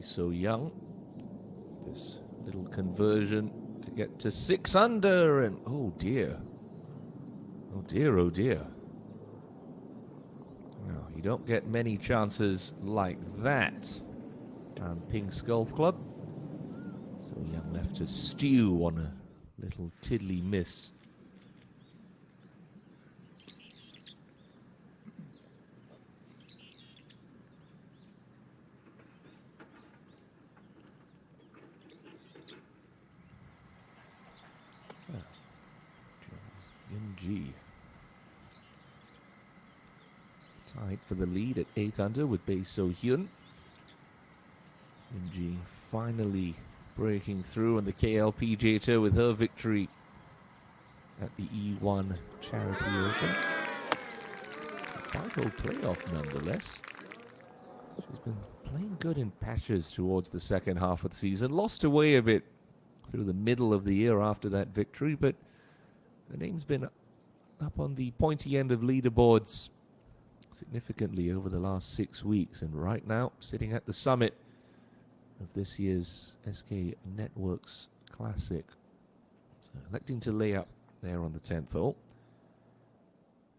Lee So Young, this little conversion to get to 6 under, and oh dear. Oh dear, oh dear. Well, you don't get many chances like that on Pink's Golf Club. So Young left to stew on a little tiddly miss. ENG tied for the lead at 8 under with Bae So Hyun. ENG finally breaking through on the KLPGA Tour with her victory at the E1 Charity Open. A 5-hole playoff nonetheless. She's been playing good in patches towards the second half of the season. Lost away a bit through the middle of the year after that victory, but her name's been up on the pointy end of leaderboards significantly over the last 6 weeks, and right now sitting at the summit of this year's SK Networks Classic. So electing to lay up there on the 10th hole.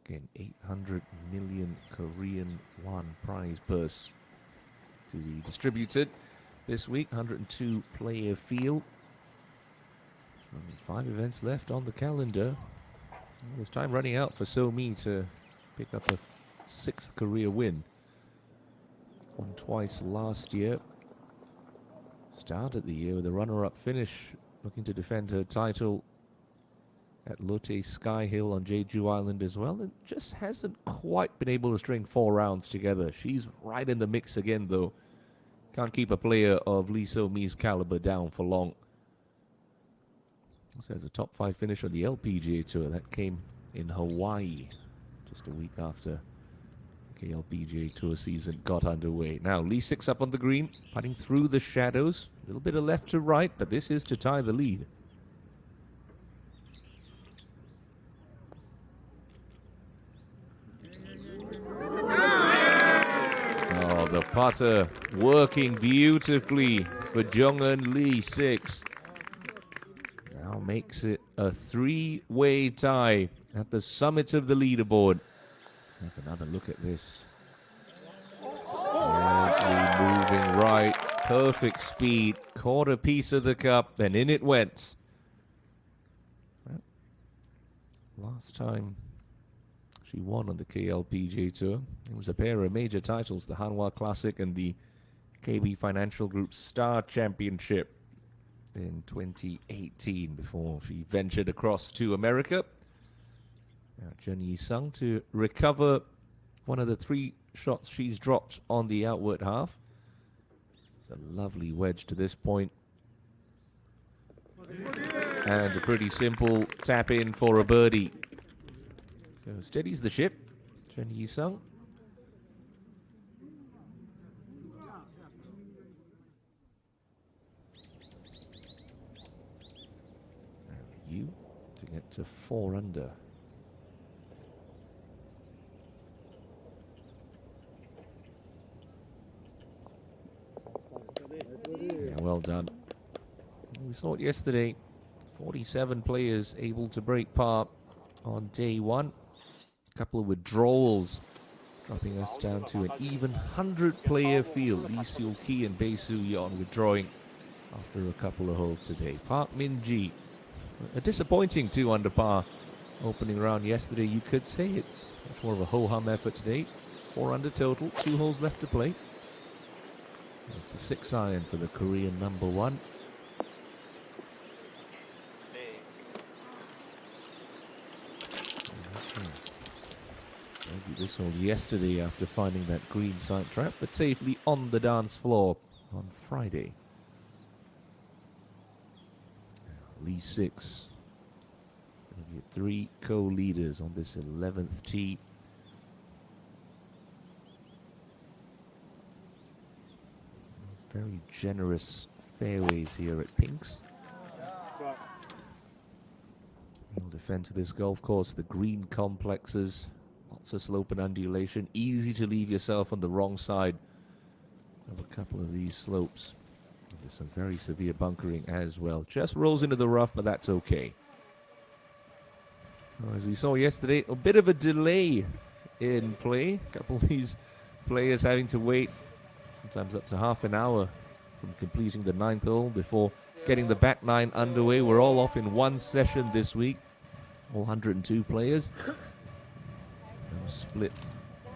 Again, 800 million Korean won prize purse to be distributed this week. 102 player field. Only 5 events left on the calendar. There's time running out for So Mi to pick up a 6th career win. Won twice last year. Started the year with a runner-up finish, looking to defend her title at Lotte Sky Hill on Jeju Island as well. And just hasn't quite been able to string 4 rounds together. She's right in the mix again, though. Can't keep a player of Lee So Mi's caliber down for long. Also has a top 5 finish on the LPGA Tour. That came in Hawaii just a week after the LPGA Tour season got underway. Now, Lee 6 up on the green, putting through the shadows. A little bit of left to right, but this is to tie the lead. Oh, the putter working beautifully for Jong-eun Lee, 6. Now makes it a 3-way tie at the summit of the leaderboard. Let's have another look at this. Gently moving right, perfect speed, caught a piece of the cup, and in it went. Well, last time she won on the KLPGA Tour, it was a pair of major titles, the Hanwha Classic and the KB Financial Group Star Championship in 2018, before she ventured across to America. Chun Yi-sung to recover one of the 3 shots she's dropped on the outward half. It's a lovely wedge to this point. And a pretty simple tap in for a birdie. So steadies the ship, Chun Yi-sung. You to get to 4 under. well done. We saw it yesterday. 47 players able to break par on day one. A couple of withdrawals, dropping us down to an even 100-player field. Lee Seoul Ki and Bae Soo Yeon withdrawing after a couple of holes today. Park Min Ji, a disappointing 2 under par opening round yesterday. You could say it's much more of a ho-hum effort today. 4 under total, 2 holes left to play. It's a 6 iron for the Korean number 1. Maybe this hole yesterday after finding that green side trap, but safely on the dance floor on Friday. Lee 6. Going to be 3 co-leaders on this 11th tee. Very generous fairways here at Pinks. Real defense of this golf course, the green complexes. Lots of slope and undulation. Easy to leave yourself on the wrong side of a couple of these slopes. And there's some very severe bunkering as well. Just rolls into the rough, but that's okay. As we saw yesterday, a bit of a delay in play. A couple of these players having to wait sometimes up to half an hour from completing the 9th hole before getting the back 9 underway. We're all off in one session this week. All 102 players. No split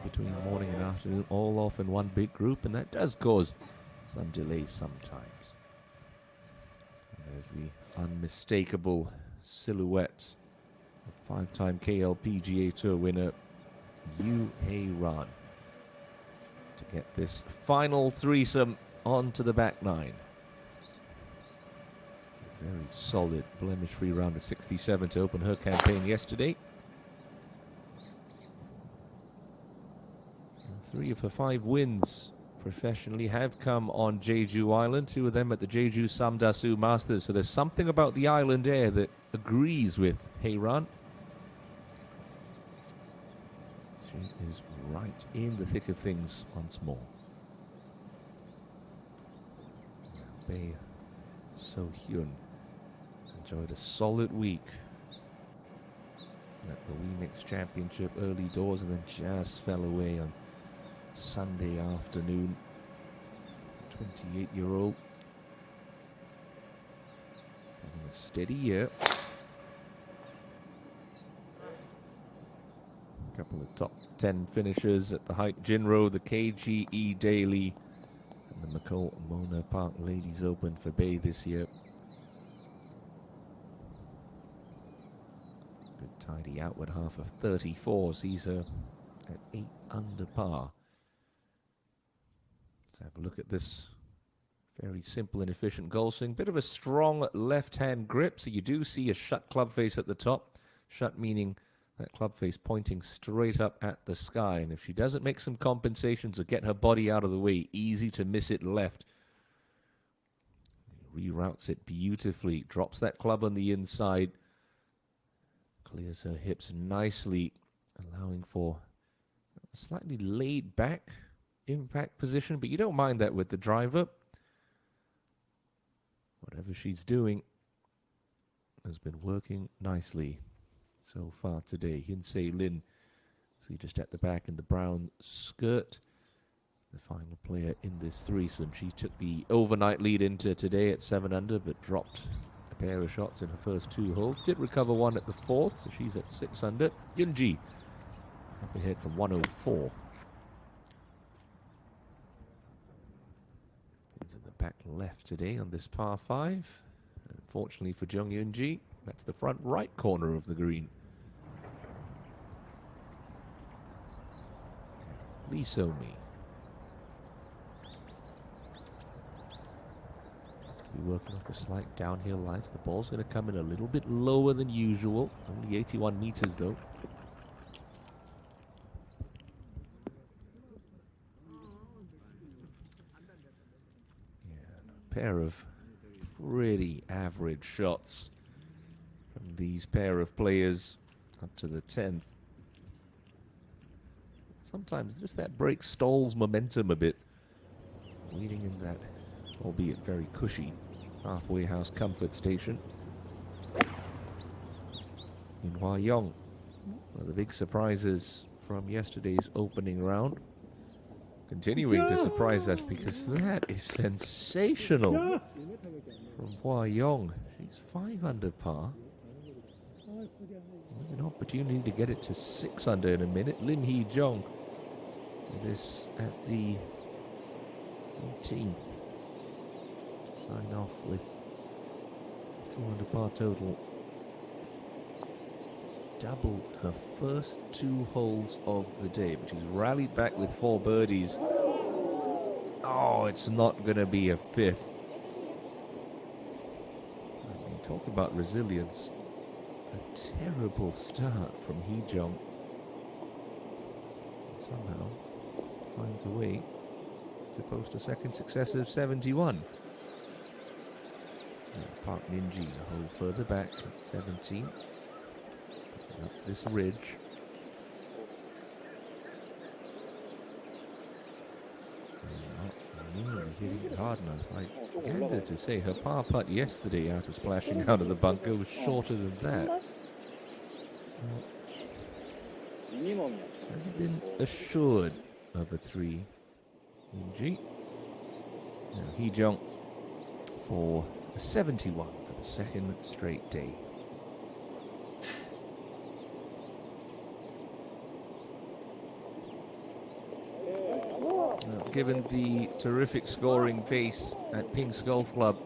between morning and afternoon, all off in one big group, and that does cause some delays sometimes. And there's the unmistakable silhouette of 5-time KLPGA Tour winner Yoo Hae-ran to get this final threesome onto the back 9. A very solid blemish-free round of 67 to open her campaign yesterday. 3 of her 5 wins professionally have come on Jeju Island, 2 of them at the Jeju Samdasu Masters. So there's something about the island air that agrees with Hae-ran. She is right in the thick of things once more. Bae So-hyun enjoyed a solid week at the WeMix Championship early doors and then just fell away on Sunday afternoon. 28-year-old having a steady year. A couple of top 10 finishers at the Hike Jinro, the KGE Daily, and the McCall Mona Park Ladies Open for Bae this year. Good tidy outward half of 34 sees her at 8 under par. Let's have a look at this very simple and efficient golf swing. Bit of a strong left-hand grip, so you do see a shut club face at the top. Shut meaning that club face pointing straight up at the sky. And if she doesn't make some compensations or get her body out of the way, easy to miss it left. Reroutes it beautifully. Drops that club on the inside. Clears her hips nicely, allowing for a slightly laid back impact position, but you don't mind that with the driver. Whatever she's doing has been working nicely so far today. Hyun-Se Lin, see just at the back in the brown skirt, the final player in this threesome. She took the overnight lead into today at 7 under, but dropped a pair of shots in her first 2 holes. Did recover one at the 4th, so she's at 6 under. Yoonji up ahead from 104. In the back left today on this par 5. Unfortunately for Jung Yoon-ji, that's the front right corner of the green. Lee So-mi. Be working off a slight downhill line, so the ball's going to come in a little bit lower than usual. Only 81 meters though. Pair of pretty average shots from these pair of players up to the 10th. Sometimes just that break stalls momentum a bit. Waiting in that albeit very cushy, halfway house comfort station. In Hua Yong, one of the big surprises from yesterday's opening round, continuing to surprise us because that is sensational from Hua Yong. She's 5 under par. There's an opportunity to get it to 6 under in a minute. Lim Hee Jong with this at the 18th. Sign off with 2 under par total. Doubled her first 2 holes of the day, but she's rallied back with 4 birdies. Oh, it's not going to be a 5th. I mean, talk about resilience. A terrible start from Hee Jong. Somehow finds a way to post a second successive 71. Now, Park Min-ji a hole further back at 17. Up this ridge. Not nearly hitting it hard enough. I gathered to say her par putt yesterday after splashing out of the bunker was shorter than that. So, hasn't been assured of a 3. Min-ji. Now Hee Jong for a 71 for the second straight day. Given the terrific scoring pace at Pink's Golf Club,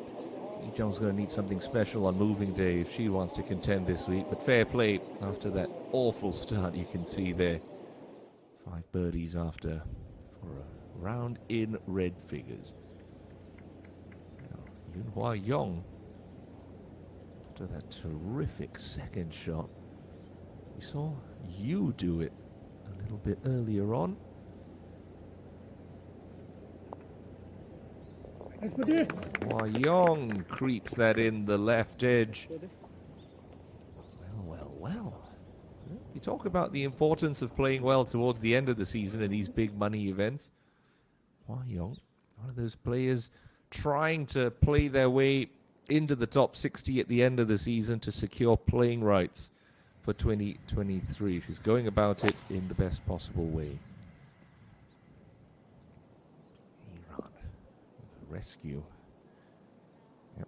Hee Jong's going to need something special on moving day if she wants to contend this week. But fair play after that awful start you can see there. 5 birdies after for a round in red figures. Now, Yoon Hwa Yong, after that terrific second shot, we saw you do it a little bit earlier on. Hwa Yong creeps that in the left edge. Well. You talk about the importance of playing well towards the end of the season in these big money events. Hwa Yong, one of those players trying to play their way into the top 60 at the end of the season to secure playing rights for 2023. She's going about it in the best possible way. Rescue. Yep.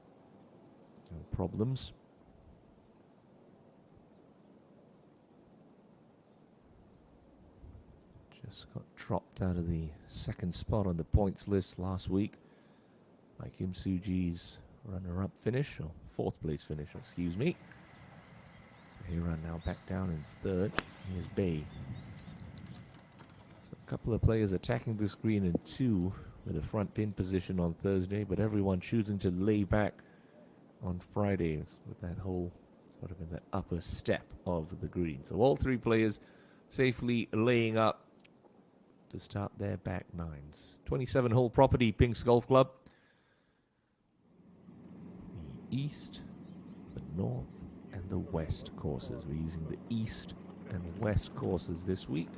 No problems. Just got dropped out of the second spot on the points list last week by Kim Soo-ji's runner-up finish, or 4th place finish, excuse me. So Hee-ran now back down in 3rd. Here's Bae. So a couple of players attacking this green in 2 with a front pin position on Thursday, but everyone choosing to lay back on Friday with that whole sort of in the upper step of the green. So all 3 players safely laying up to start their back 9s. 27-hole property, Pink's Golf Club. The east, the north, and the west courses. We're using the east and west courses this week.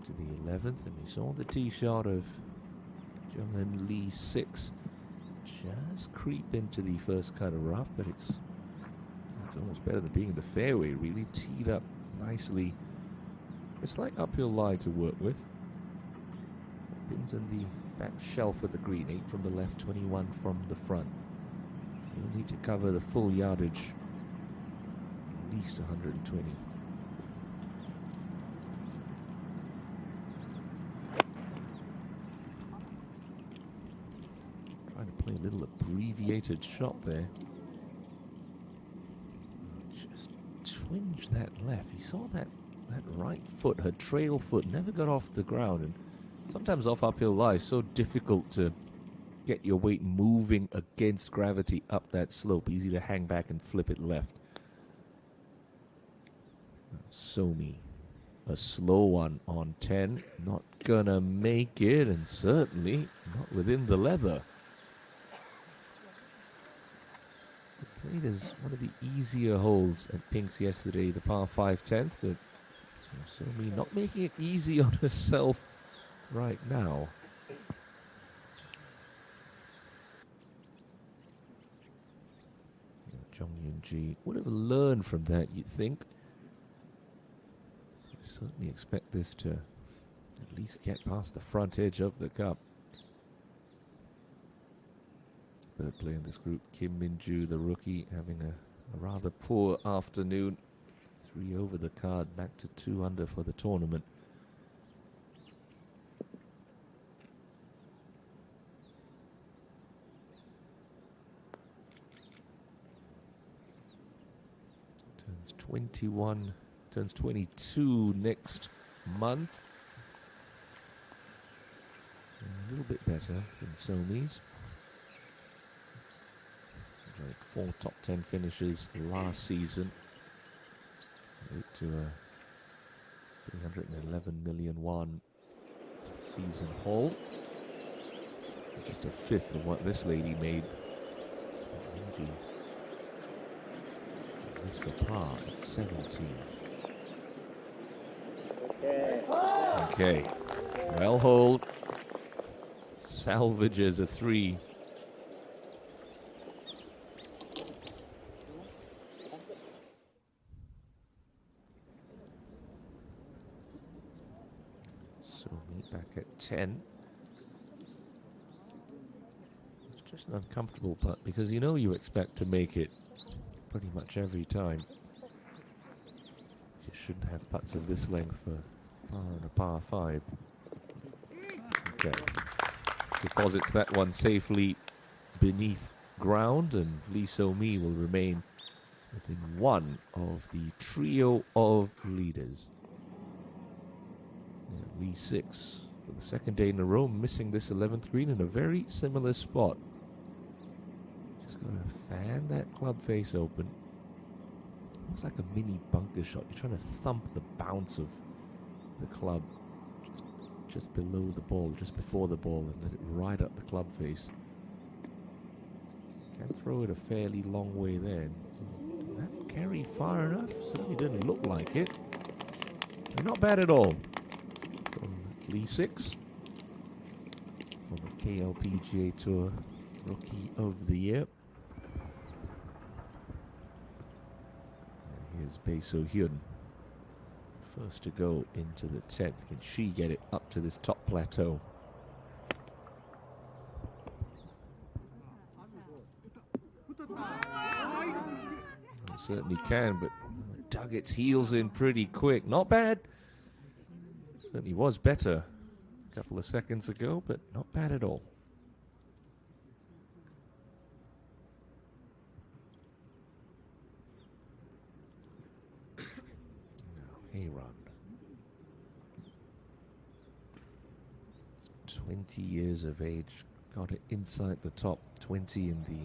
To the 11th, and we saw the tee shot of Jung-Eun Lee 6 just creep into the first cut of rough, but it's almost better than being in the fairway, really. Teed up nicely. It's like uphill lie to work with. Pins in the back shelf of the green, 8 from the left, 21 from the front. You'll need to cover the full yardage, at least 120. Play a little abbreviated shot there. Just twinged that left. You saw that right foot, her trail foot, never got off the ground. And sometimes off uphill lie, so difficult to get your weight moving against gravity up that slope. Easy to hang back and flip it left. Somi, a slow one on 10. Not gonna make it, and certainly not within the leather. Played as one of the easier holes at Pink's yesterday, the par 5 10th, but Somi not making it easy on herself right now. Jung Yun-ji would have learned from that, you'd think. So I certainly expect this to at least get past the front edge of the cup. Third player in this group, Kim Min-ju, the rookie, having a rather poor afternoon. 3 over the card, back to 2 under for the tournament. Turns 21, turns 22 next month. A little bit better than Somi's. Like 4 top 10 finishes last season. To a 311 million won season haul. Just a fifth of what this lady made. ENG. This for par at 17. Okay. Well hold. Salvages a 3. Back at 10. It's just an uncomfortable putt because you know you expect to make it pretty much every time. You shouldn't have putts of this length for par and a par 5. Okay. Deposits that one safely beneath ground, and Lee So-mi will remain within 1 of the trio of leaders. Lee 6 for the second day in a row, missing this 11th green in a very similar spot. Just got to fan that club face open. It's like a mini bunker shot. You're trying to thump the bounce of the club just below the ball, just before the ball, and let it ride up the club face. Can throw it a fairly long way there. Did that carry far enough? Certainly didn't look like it. But not bad at all. Lee 6, former KLPGA Tour Rookie of the Year. Here's Bae So-hyun, first to go into the 10th. Can she get it up to this top plateau? Certainly can, but dug its heels in pretty quick. Not bad. Certainly was better a couple of seconds ago, but not bad at all. Now, Aaron. 20 years of age, got it inside the top 20 in the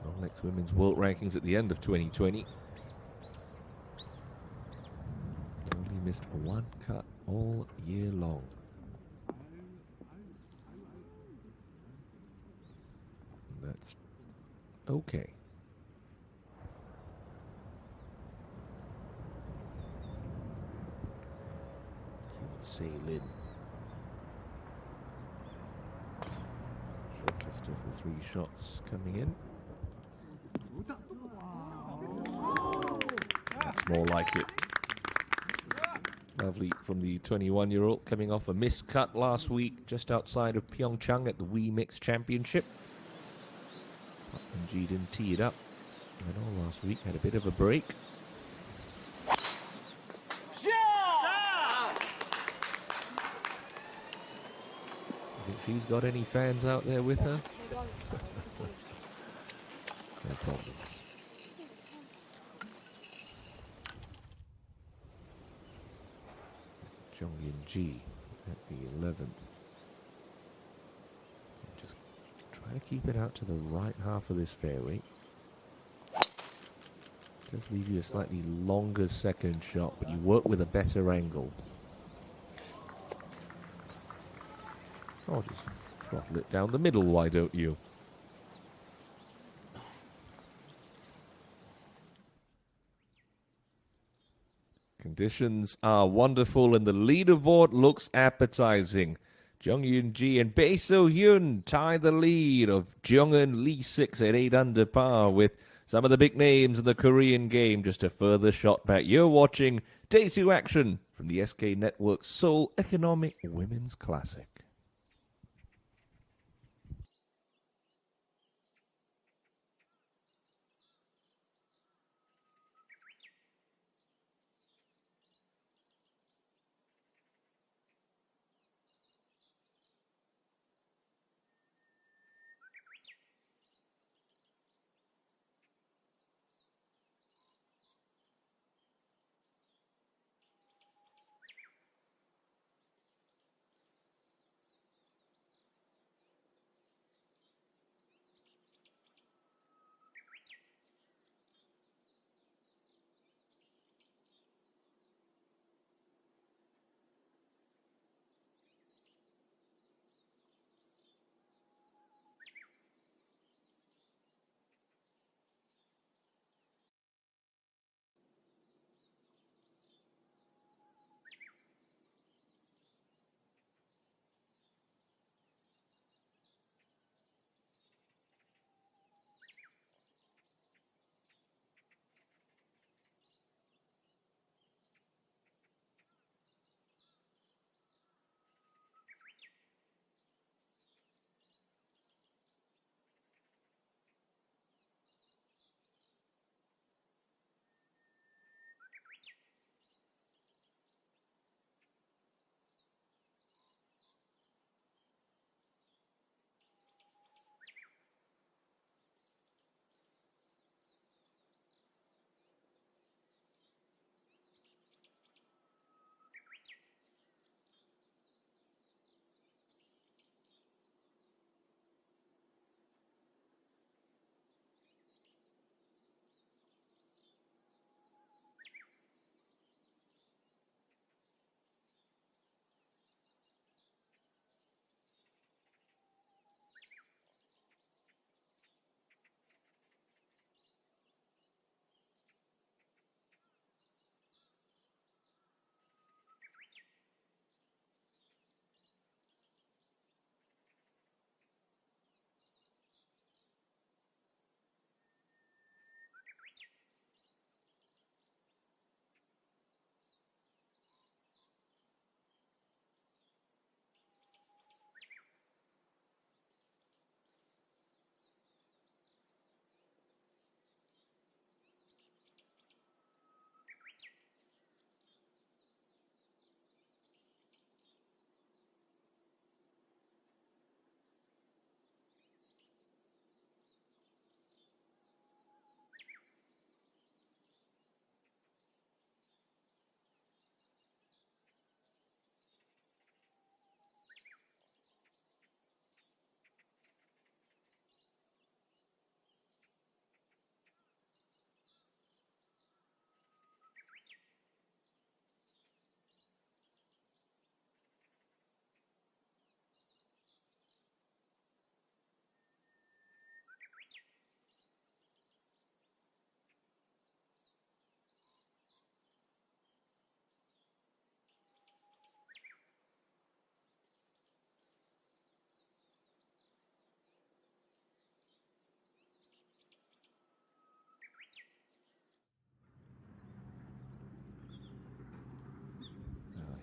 Rolex Women's World Rankings at the end of 2020. Only missed 1 cut all year long. And that's okay. Can sail in. Shortest of the 3 shots coming in. That's more like it. Lovely from the 21-year-old, coming off a missed cut last week just outside of Pyeongchang at the Wii Mix Championship. And G didn't tee it up at all last week, had a bit of a break. I think she's got any fans out there with her? No problems. Jung Yun-ji at the 11th. Just try to keep it out to the right half of this fairway. Does leave you a slightly longer second shot, but you work with a better angle. Oh, just throttle it down the middle, why don't you? Conditions are wonderful and the leaderboard looks appetizing. Jung Yun-ji and Bae So-hyun tie the lead of Jung-eun Lee 6 at 8 under par with some of the big names in the Korean game. Just a further shot back. You're watching Day 2 action from the SK Network Seoul Economic Women's Classic.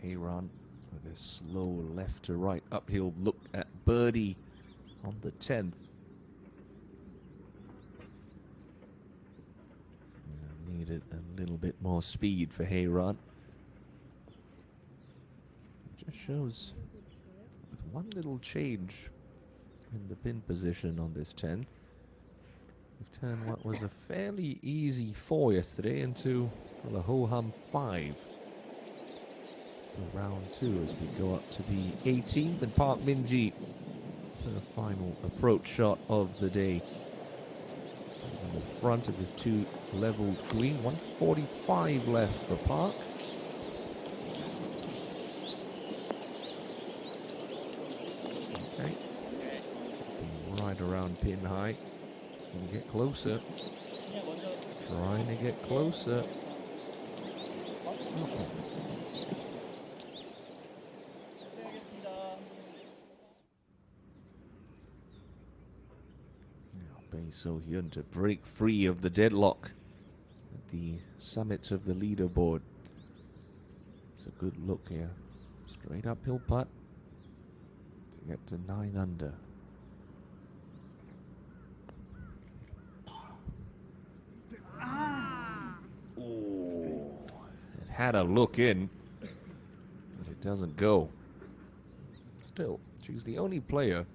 Hayron with a slow left to right uphill look at birdie on the 10th. Needed a little bit more speed for Hayron. It just shows with one little change in the pin position on this 10th. We've turned what was a fairly easy 4 yesterday into a ho-hum 5 for round 2 as we go up to the 18th, and Park Min-ji for the final approach shot of the day. He's in the front of his 2 leveled green. 145 left for Park. Okay. Right around pin high. He's going to get closer. He's trying to get closer. Bae So-hyun to break free of the deadlock at the summit of the leaderboard. It's a good look here. Straight uphill putt to get to 9 under. Oh, it had a look in, but it doesn't go. Still, she's the only player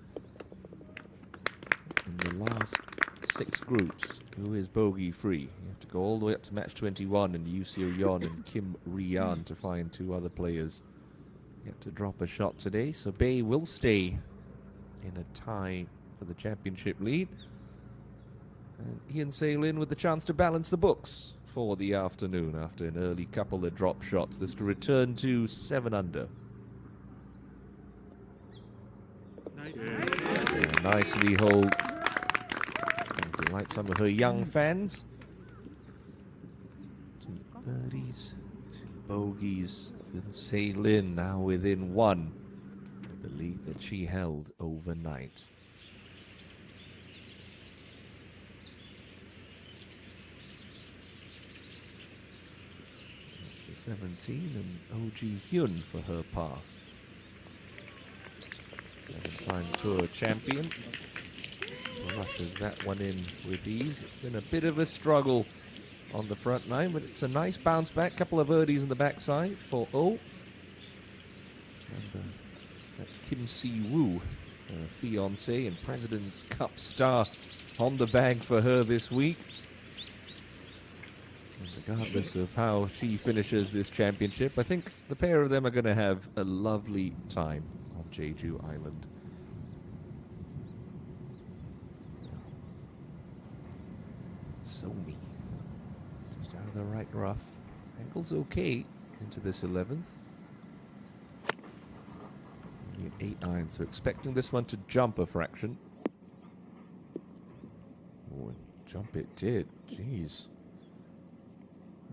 in the last 6 groups who is bogey free. You have to go all the way up to match 21 and Yu Seo-yeon and Kim Ri-an to find 2 other players yet to drop a shot today. So Bae will stay in a tie for the championship lead. And Hyun Se-lin with the chance to balance the books for the afternoon after an early couple of drop shots. This to return to 7 under. Yeah, nicely hold. Like some of her young fans. 2 birdies, 2 bogeys. Hyun Se-lin now within 1 of the lead that she held overnight. Up to 17 and Oh Ji-hyun for her par. 7-time tour champion. Rushes that one in with ease. It's been a bit of a struggle on the front 9, but it's a nice bounce back. Couple of birdies on the backside for Oh. And that's Kim Si-woo, her fiance and President's Cup star, on the bag for her this week. And regardless of how she finishes this championship, I think the pair of them are going to have a lovely time on Jeju Island. So-mi, just out of the right rough. Angle's okay into this 11th. Only an 8-iron, so expecting this one to jump a fraction. Oh, jump it did. Jeez.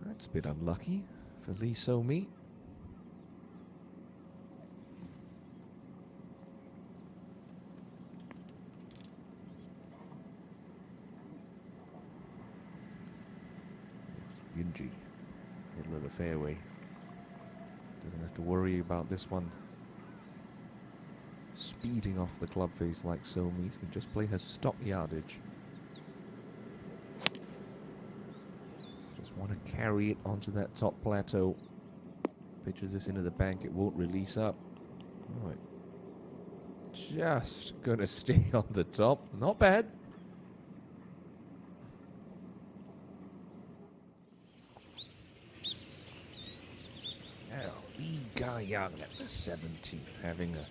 That's a bit unlucky for Lee So-mi. ENG, middle of the fairway. Doesn't have to worry about this one speeding off the club face like So-mi. Can just play her stop yardage. Just want to carry it onto that top plateau. Pitches this into the bank, it won't release up. Right. Just gonna stay on the top. Not bad. Lee Ga-young at the 17th, having a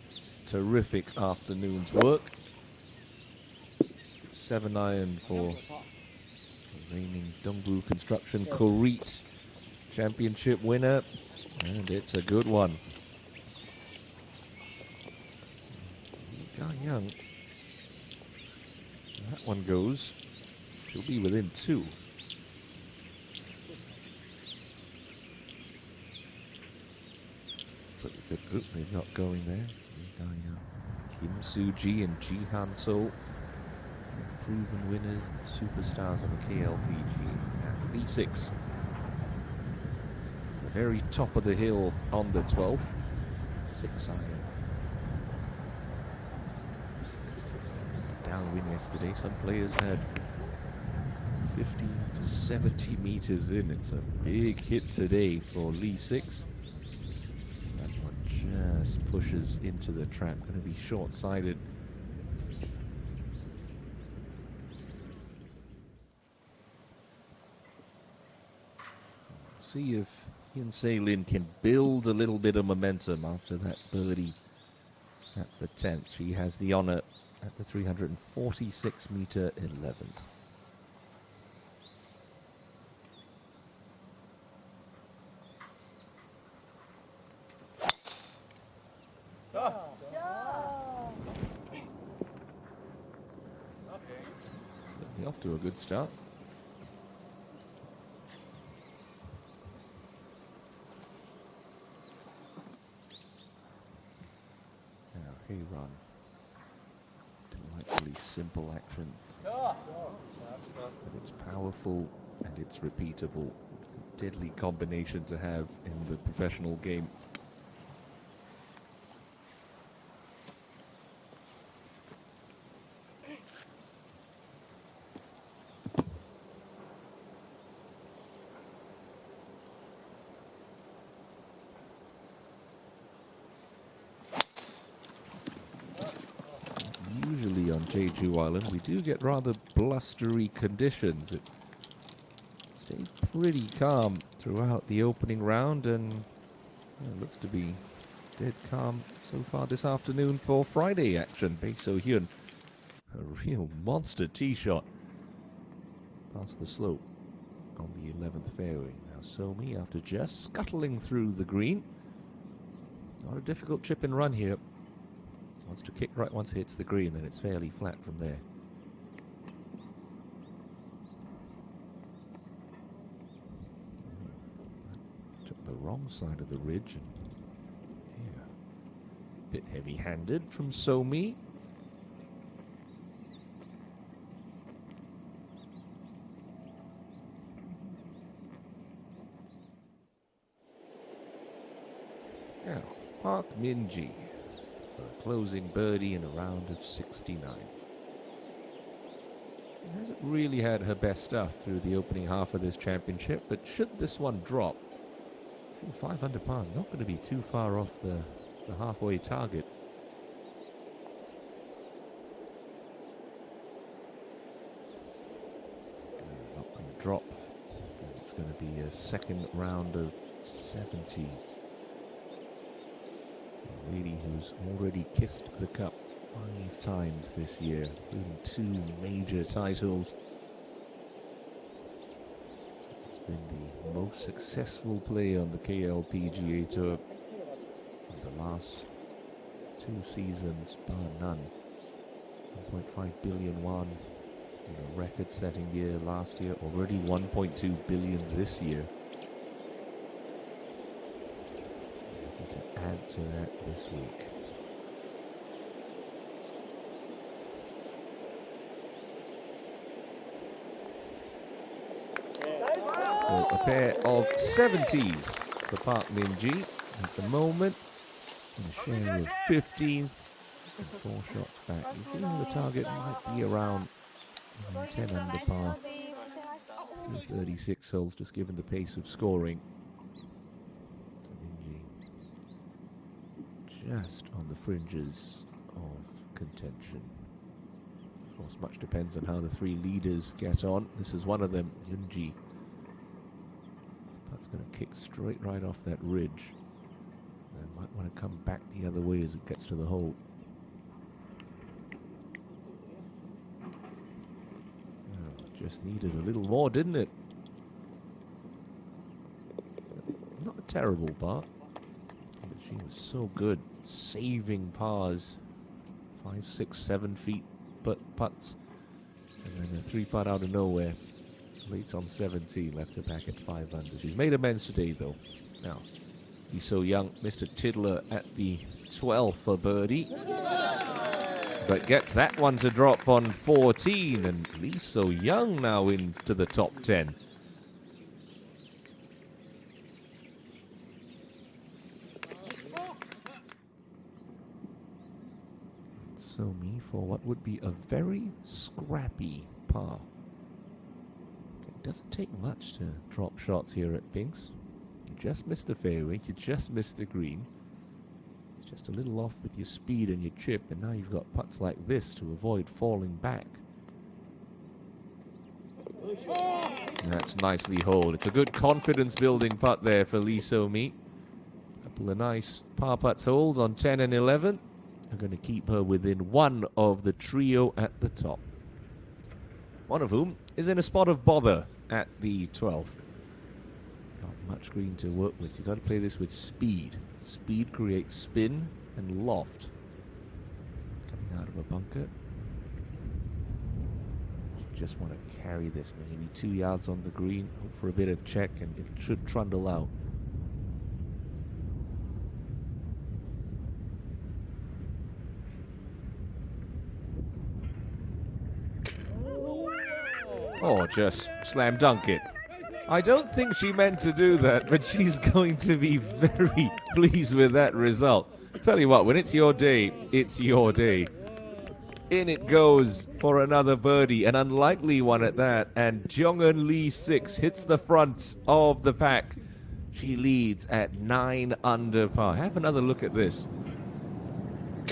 terrific afternoon's work. 7-iron for the reigning Dongbu Construction Korea championship winner, and it's a good one. Lee Ga-young, that one goes. She'll be within 2. Pretty good group they've got going there. Kim Soo-ji and Ji Han-so, proven winners and superstars on the KLPG. And Lee 6, the very top of the hill on the 12th. 6-iron. Downwind yesterday, some players had 50 to 70 meters in. It's a big hit today for Lee 6. Just pushes into the trap. Going to be short-sighted. See if Hyun Se-lin can build a little bit of momentum after that birdie at the 10th. She has the honor at the 346-meter 11th. Off to a good start. Now, hey run. Delightfully simple action. But it's powerful and it's repeatable. It's a deadly combination to have in the professional game. Usually on Jeju Island, we do get rather blustery conditions. It stayed pretty calm throughout the opening round, and it looks to be dead calm so far this afternoon for Friday action. Bae So-hyun, a real monster tee shot past the slope on the 11th fairway. Now Somi, after just scuttling through the green, not a difficult chip and run here. Wants to kick right once it hits the green, then it's fairly flat from there. Took the wrong side of the ridge, and yeah, bit heavy-handed from Somi. Now, Park Min-ji for a closing birdie in a round of 69. Hasn't really had her best stuff through the opening half of this championship, but should this one drop, I think 5 under par is not going to be too far off the halfway target. Not going to drop. It's going to be a second round of 70. A lady who's already kissed the cup 5 times this year, including 2 major titles. It's been the most successful play on the KLPGA Tour in the last 2 seasons, bar none. 1.5 billion won in a record-setting year last year, already 1.2 billion this year. Looking to add to that this week. So a pair of 70s for Park Min-ji at the moment. And a share of 15th and 4 shots back. You feel the target might be around 10 under par. 36 holes, just given the pace of scoring. So Min-ji just on the fringes of contention. Of course, much depends on how the 3 leaders get on. This is one of them, Yoonji. That's going to kick straight right off that ridge. And might want to come back the other way as it gets to the hole. Oh, just needed a little more, didn't it? Not a terrible par, but she was so good saving pars. 5, 6, 7 feet putts, and then a 3-putt out of nowhere. Late on 17, left her back at 5 under. She's made amends today, though. Now, Lee So-young, Mr. Tiddler at the 12th for birdie, but gets that one to drop on 14, and Lee So-young now into the top 10. So-mi for what would be a very scrappy par. Doesn't take much to drop shots here at Binks. You just missed the fairway, you just missed the green. It's just a little off with your speed and your chip, and now you've got putts like this to avoid falling back. That's nicely holed. It's a good confidence-building putt there for Lee So-mi. A couple of nice par putts hold on 10 and 11. Are going to keep her within one of the trio at the top. One of whom is in a spot of bother at the 12th. Not much green to work with. You've got to play this with speed. Speed creates spin and loft. Coming out of a bunker. You just want to carry this maybe 2 yards on the green. Hope for a bit of check, and it should trundle out. or just slam dunk it. I don't think she meant to do that, but she's going to be very pleased with that result. Tell you what, when it's your day, it's your day. In it goes for another birdie, an unlikely one at that, and Jeong-eun Lee 6 hits the front of the pack. She leads at 9 under par. Have another look at this.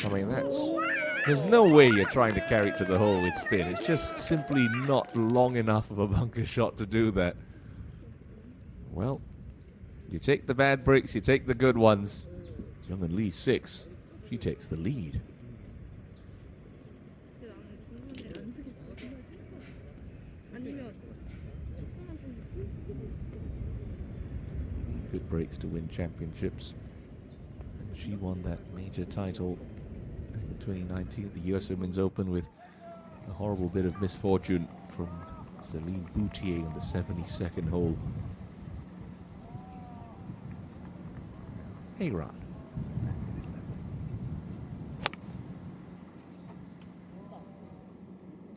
I mean, there's no way you're trying to carry it to the hole with spin. It's just simply not long enough of a bunker shot to do that. Well, you take the bad breaks, you take the good ones. Jeong-eun Lee 6, she takes the lead. Good breaks to win championships. And she won that major title back in 2019 at the US Women's Open with a horrible bit of misfortune from Celine Boutier on the 72nd hole. Hey, Ron.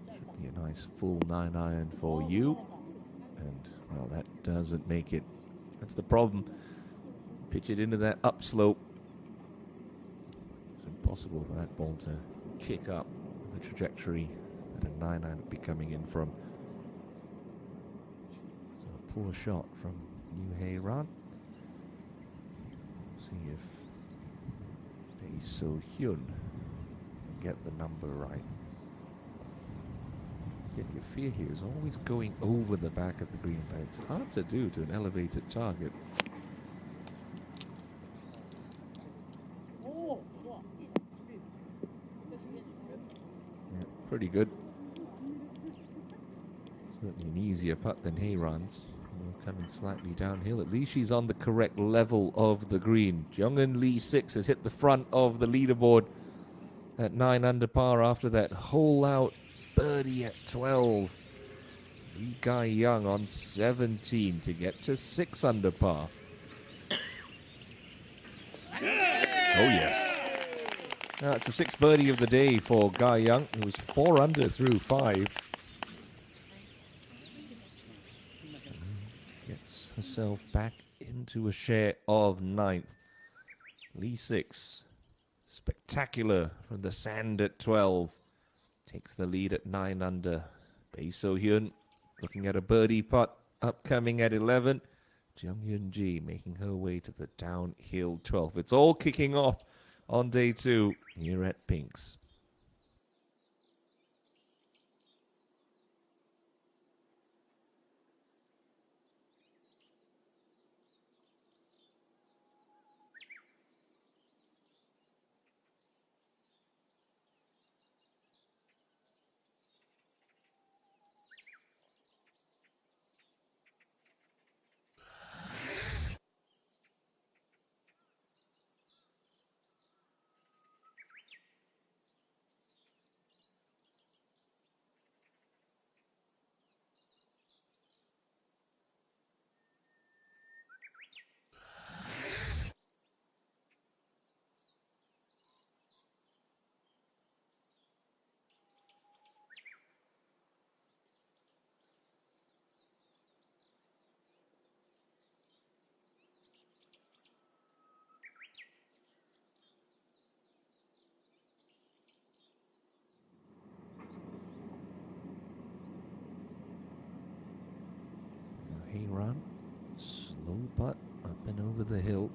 Should be a nice full 9-iron for you. And, well, that doesn't make it. That's the problem. Pitch it into that upslope. It's impossible for that ball to kick up the trajectory that a 9-iron would be coming in from. So a poor shot from Yoo Hae-ran. See if Bae So-hyun can get the number right. Again, your fear here is always going over the back of the green, but it's hard to do to an elevated target. Yeah, pretty good. Certainly an easier putt than Hae-ran's. Coming slightly downhill. At least she's on the correct level of the green. Jeong-eun Lee 6 has hit the front of the leaderboard at 9 under par after that hole out birdie at 12. Lee Ga-young on 17 to get to 6 under par. Oh yes. Now it's the 6th birdie of the day for Ga-young, who was 4 under through 5. Gets herself back into a share of 9th. Lee 6, spectacular from the sand at 12. Takes the lead at 9 under. Bae So-hyun looking at a birdie putt upcoming at 11. Jeong-eun making her way to the downhill 12. It's all kicking off on day 2 here at Pinks. Hae-ran, slow putt up and over the hill.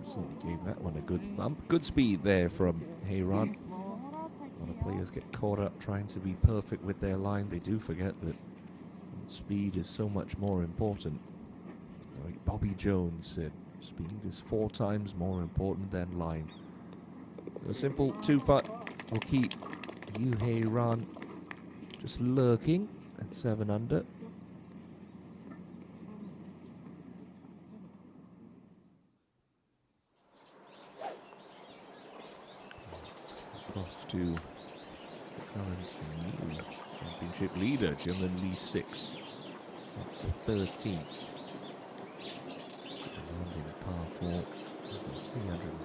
Certainly gave that one a good thump. Good speed there from Hae-ran. A lot of players get caught up trying to be perfect with their line. They do forget that speed is so much more important. Like Bobby Jones said, speed is 4 times more important than line. So a simple 2-putt will keep Yoo Hae-ran just lurking at 7 under. Across to the current new championship leader, Jeong-eun Lee 6, at the 13th. Demanding par 4, over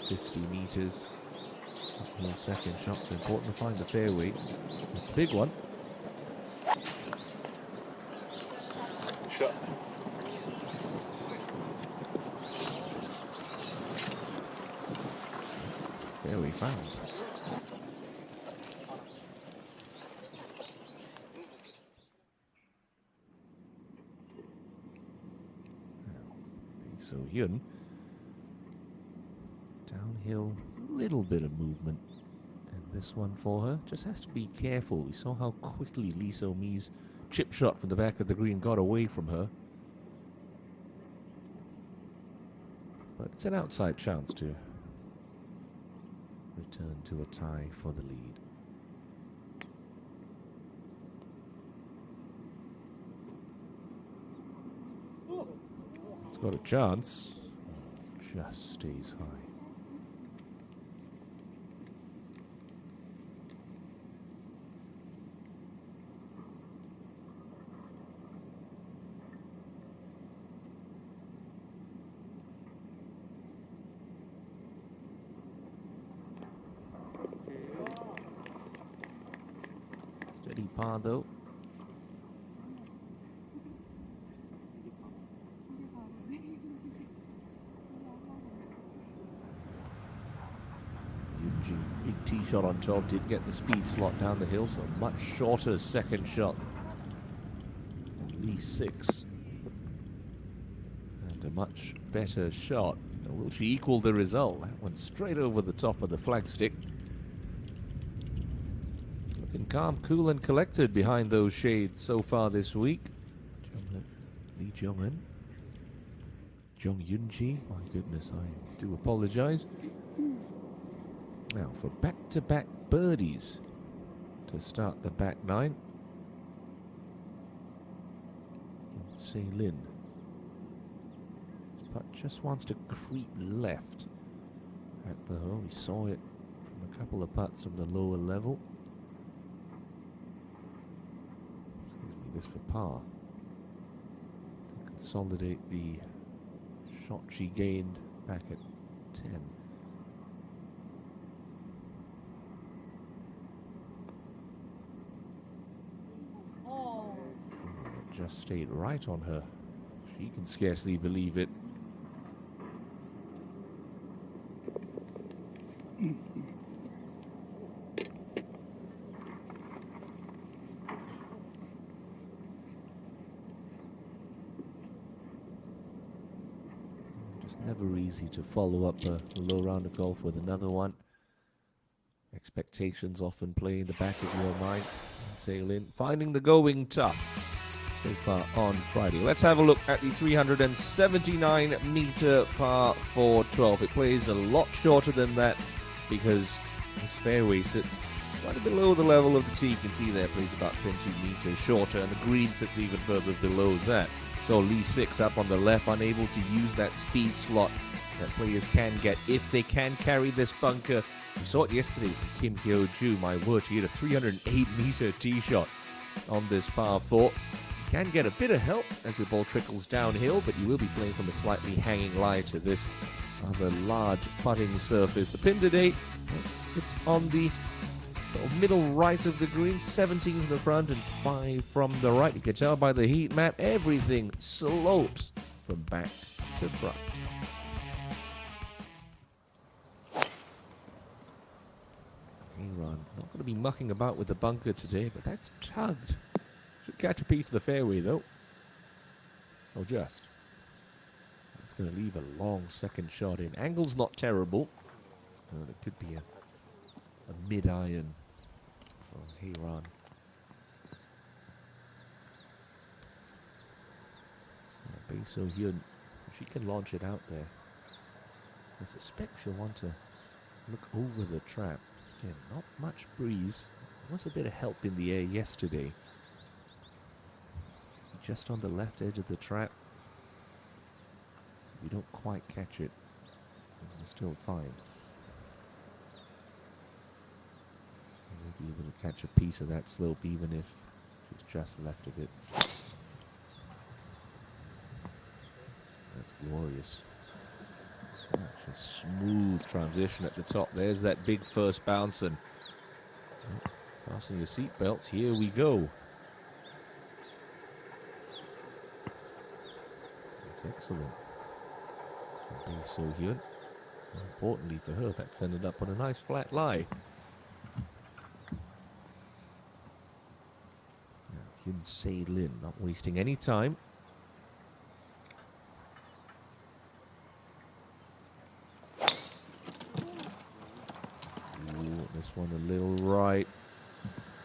350 meters. Your second shot, so important to find the fairway. That's a big one. Shot. Fairway found. So Hyun. Downhill, little bit of movement. And this one for her just has to be careful. We saw how quickly Lee So-mi's chip shot from the back of the green got away from her. But it's an outside chance to return to a tie for the lead. It's got a chance. Just stays high. Steady par though. Yoonji, big tee shot on top, did get the speed slot down the hill, so much shorter second shot. And Lee 6. And a much better shot. Now, will she equal the result? That went straight over the top of the flagstick. Looking calm, cool, and collected behind those shades so far this week. Lee Jong-un. Jong Yoonji. My goodness, I do apologize. Now for back-to-back birdies to start the back nine. Seoul. Putt just wants to creep left at the hole. We saw it from a couple of putts from the lower level. Excuse me, this for par. To consolidate the shot she gained back at 10. Just stayed right on her. She can scarcely believe it. Just never easy to follow up a low round of golf with another one. Expectations often play in the back of your mind. Sail in, finding the going tough so far on Friday. Let's have a look at the 379-meter par 4 12. It plays a lot shorter than that because this fairway sits right below the level of the tee. You can see there, it plays about 20 meters shorter, and the green sits even further below that. So Lee 6 up on the left, unable to use that speed slot that players can get if they can carry this bunker. We saw it yesterday from Kim Hyo-joo. My word, she hit a 308-meter tee shot on this par 4. Can get a bit of help as the ball trickles downhill, but you will be playing from a slightly hanging lie to this rather large putting surface. The pin today, it's on the middle right of the green, 17 from the front and 5 from the right. You can tell by the heat map, everything slopes from back to front. Aaron, not going to be mucking about with the bunker today, but that's tugged. Should catch a piece of the fairway, though. Oh, just. It's going to leave a long second shot in. Angle's not terrible. It could be a mid-iron for Aaron. Bae So-hyun, she can launch it out there. So I suspect she'll want to look over the trap. Again, not much breeze. There was a bit of help in the air yesterday. Just on the left edge of the trap. So we don't quite catch it. We're still fine. We'll be able to catch a piece of that slope even if she's just left of it. That's glorious. Such a smooth transition at the top. There's that big first bounce, and fasten your seatbelts. Here we go. That's excellent. So Hyun. More importantly for her, that's ended up on a nice flat lie. Hyun Se Lin not wasting any time. Ooh, this one a little right.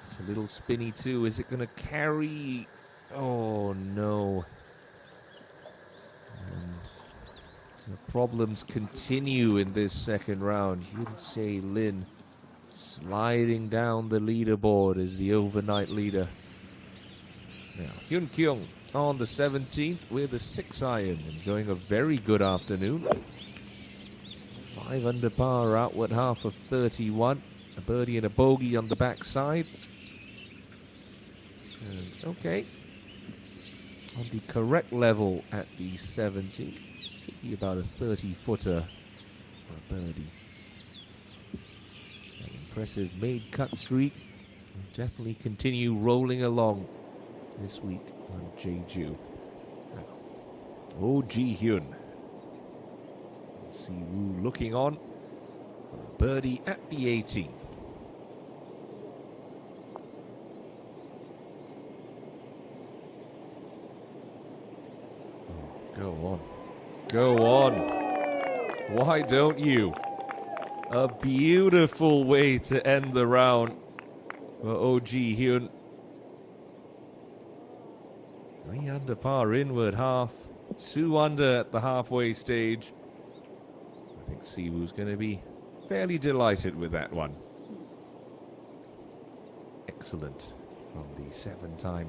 It's a little spinny too. Is it going to carry? Oh no. And the problems continue in this second round. Hyun Se Lin sliding down the leaderboard as the overnight leader. Now, Hyun Kyung on the 17th with a 6-iron, enjoying a very good afternoon. 5 under par, outward half of 31. A birdie and a bogey on the backside. And okay, on the correct level at the 70. Should be about a 30-footer for a birdie. An impressive made cut streak will definitely continue rolling along this week on Jeju. Oh Ji Hyun. Siwoo looking on for a birdie at the 18th. Oh, go on. Go on. Why don't you? A beautiful way to end the round for OG Hyun. 3 under par inward half, 2 under at the halfway stage. I think Siwoo's going to be fairly delighted with that one. Excellent from the 7-time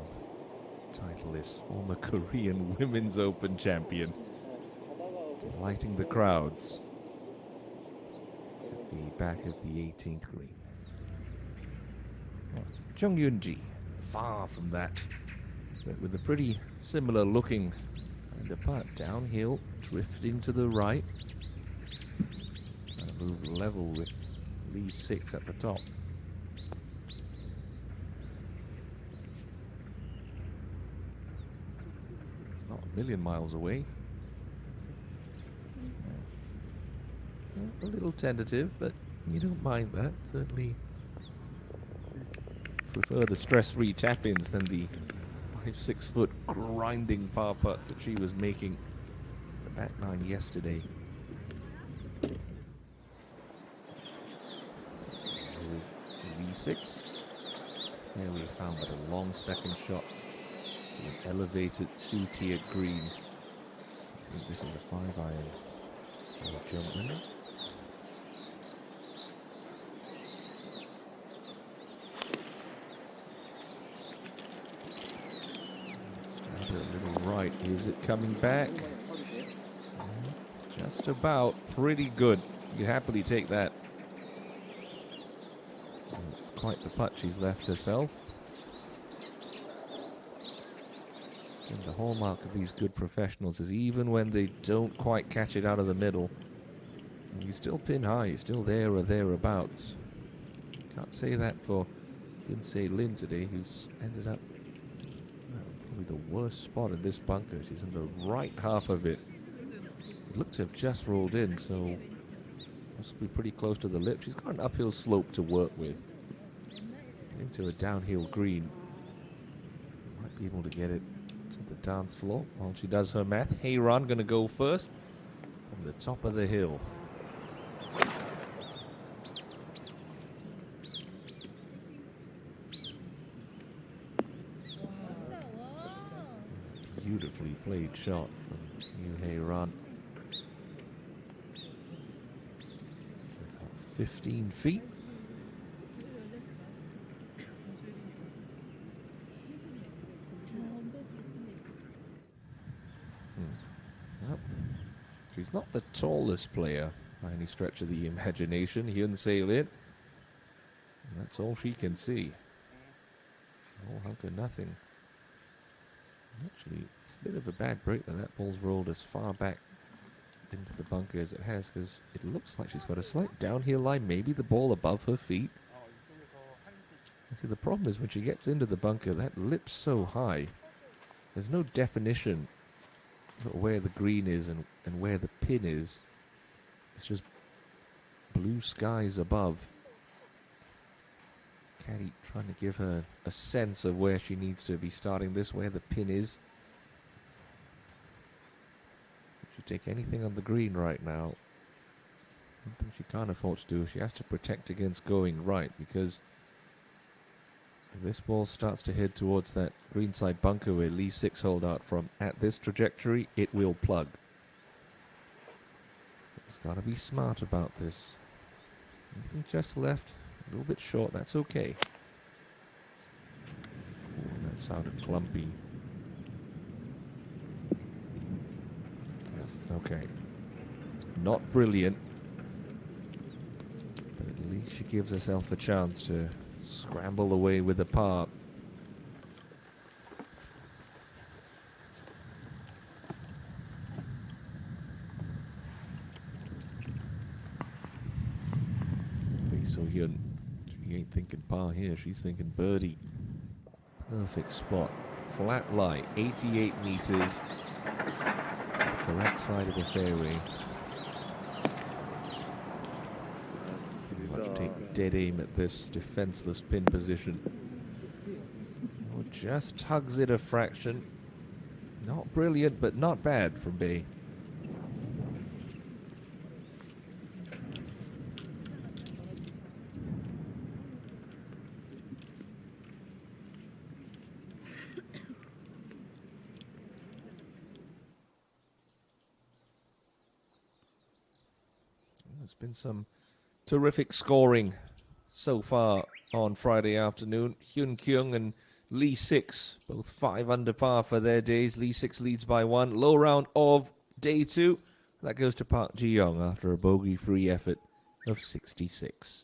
titleist, former Korean Women's Open champion. Delighting the crowds at the back of the 18th green. Chung Yun-ji, far from that, but with a pretty similar looking kind of putt. Downhill, drifting to the right. Trying to move level with Lee 6 at the top. Not a million miles away. A little tentative, but you don't mind that. Certainly prefer the stress-free tap-ins than the 5-6 foot grinding par putts that she was making the back nine yesterday. There is V6. Fairly found, but a long second shot to an elevated 2-tiered green. I think this is a 5-iron for Jumpman. Right, is it coming back? Just about. Pretty good. You'd happily take that. It's quite the putt she's left herself. And the hallmark of these good professionals is even when they don't quite catch it out of the middle, you still pin high, you're still there or thereabouts. Can't say that for Hyun Se Lin today, who's ended up the worst spot in this bunker. She's in the right half of it. It looked to have just rolled in, so must be pretty close to the lip. She's got an uphill slope to work with. Into a downhill green. Might be able to get it to the dance floor while she does her math. Heyran going to go first from the top of the hill. Beautifully played shot from Yoo Hye-ran. 15 feet. Well, she's not the tallest player by any stretch of the imagination, Hyun Se Lin. That's all she can see. All hunk of nothing. Actually, it's a bit of a bad break that ball's rolled as far back into the bunker as it has, because it looks like she's got a slight downhill line, maybe the ball above her feet. See, the problem is when she gets into the bunker, that lip's so high, there's no definition of where the green is and where the pin is. It's just blue skies above. Caddy trying to give her a sense of where she needs to be starting this, where the pin is. If she take anything on the green right now, one thing she can't afford to do, she has to protect against going right, because if this ball starts to head towards that greenside bunker where Lee 6 hold out from at this trajectory, it will plug. She's got to be smart about this. Anything just left, a little bit short, that's okay. Ooh, that sounded clumpy. Yeah, okay. Not brilliant, but at least she gives herself a chance to scramble away with a par. So Hyun, she ain't thinking par here, she's thinking birdie. Perfect spot. Flat lie, 88 meters. The correct side of the fairway. Pretty much take dead aim at this defenseless pin position. Oh, just tugs it a fraction. Not brilliant, but not bad from Bae. There's been some terrific scoring so far on Friday afternoon. Hyun Kyung and Lee 6, both 5 under par for their days. Lee 6 leads by 1. Low round of day 2. That goes to Park Ji-young after a bogey-free effort of 66.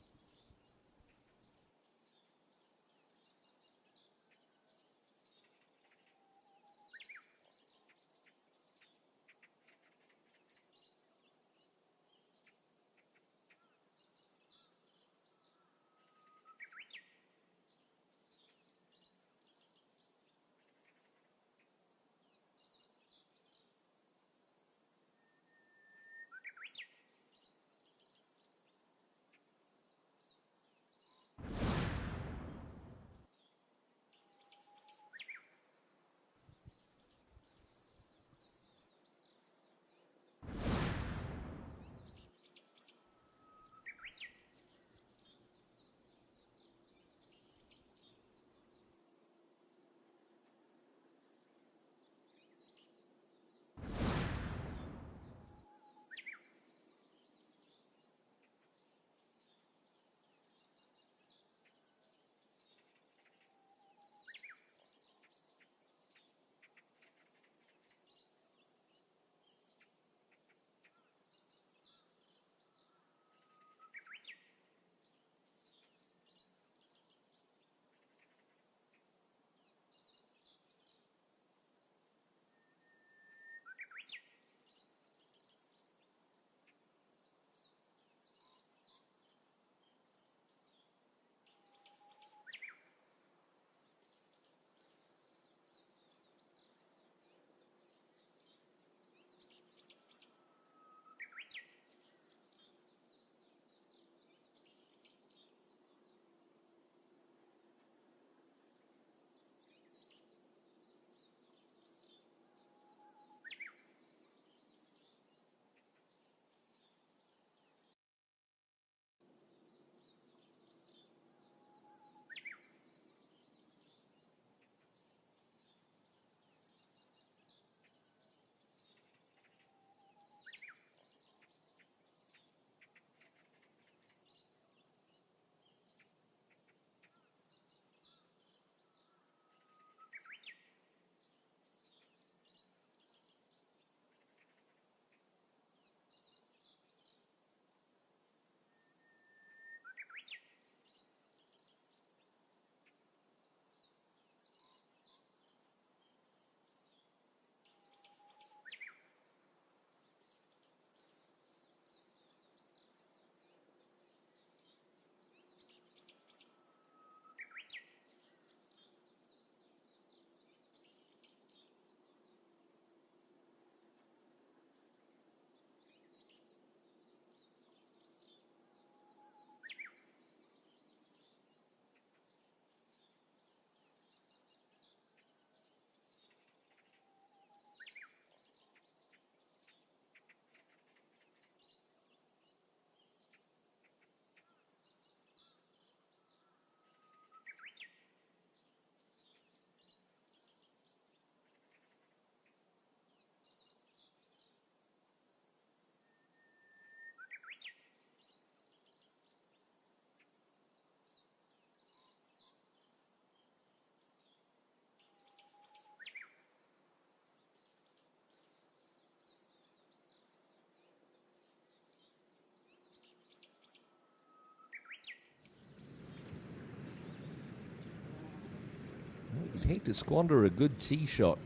hate to squander a good tee shot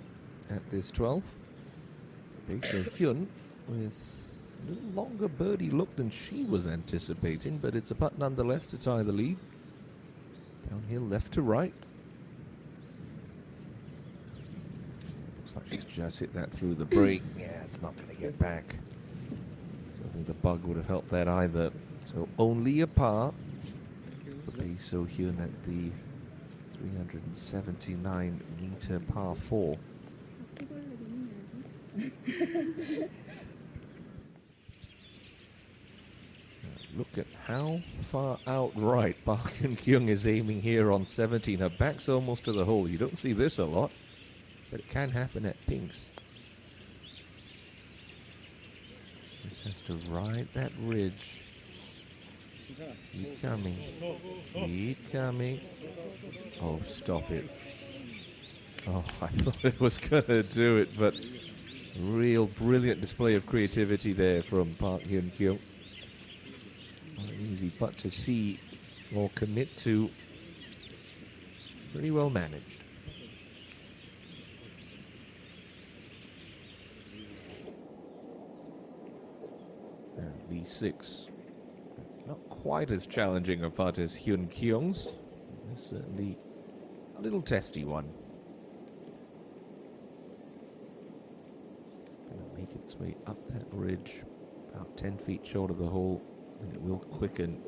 at this 12th. Bae So Hyun with a little longer birdie look than she was anticipating, but it's a putt nonetheless to tie the lead. Downhill left to right. Looks like she's just hit that through the break. Yeah, it's not going to get back. Don't think the bug would have helped that either. So only a par for Bae So Hyun at the 379 meter par 4. Look at how far out right Park Hyun-kyung is aiming here on 17. Her back's almost to the hole. You don't see this a lot, but it can happen at pinks. She just has to ride that ridge. Keep coming. Keep coming. Oh, stop it. Oh, I thought it was going to do it, but real brilliant display of creativity there from Park Hyun-kyung. Not an easy putt to see or commit to. Pretty well managed. And Lee 6. Not quite as challenging a putt as Hyun-kyung's. This is certainly a little testy one. It's going to make its way up that ridge, about 10 feet short of the hole. And it will quicken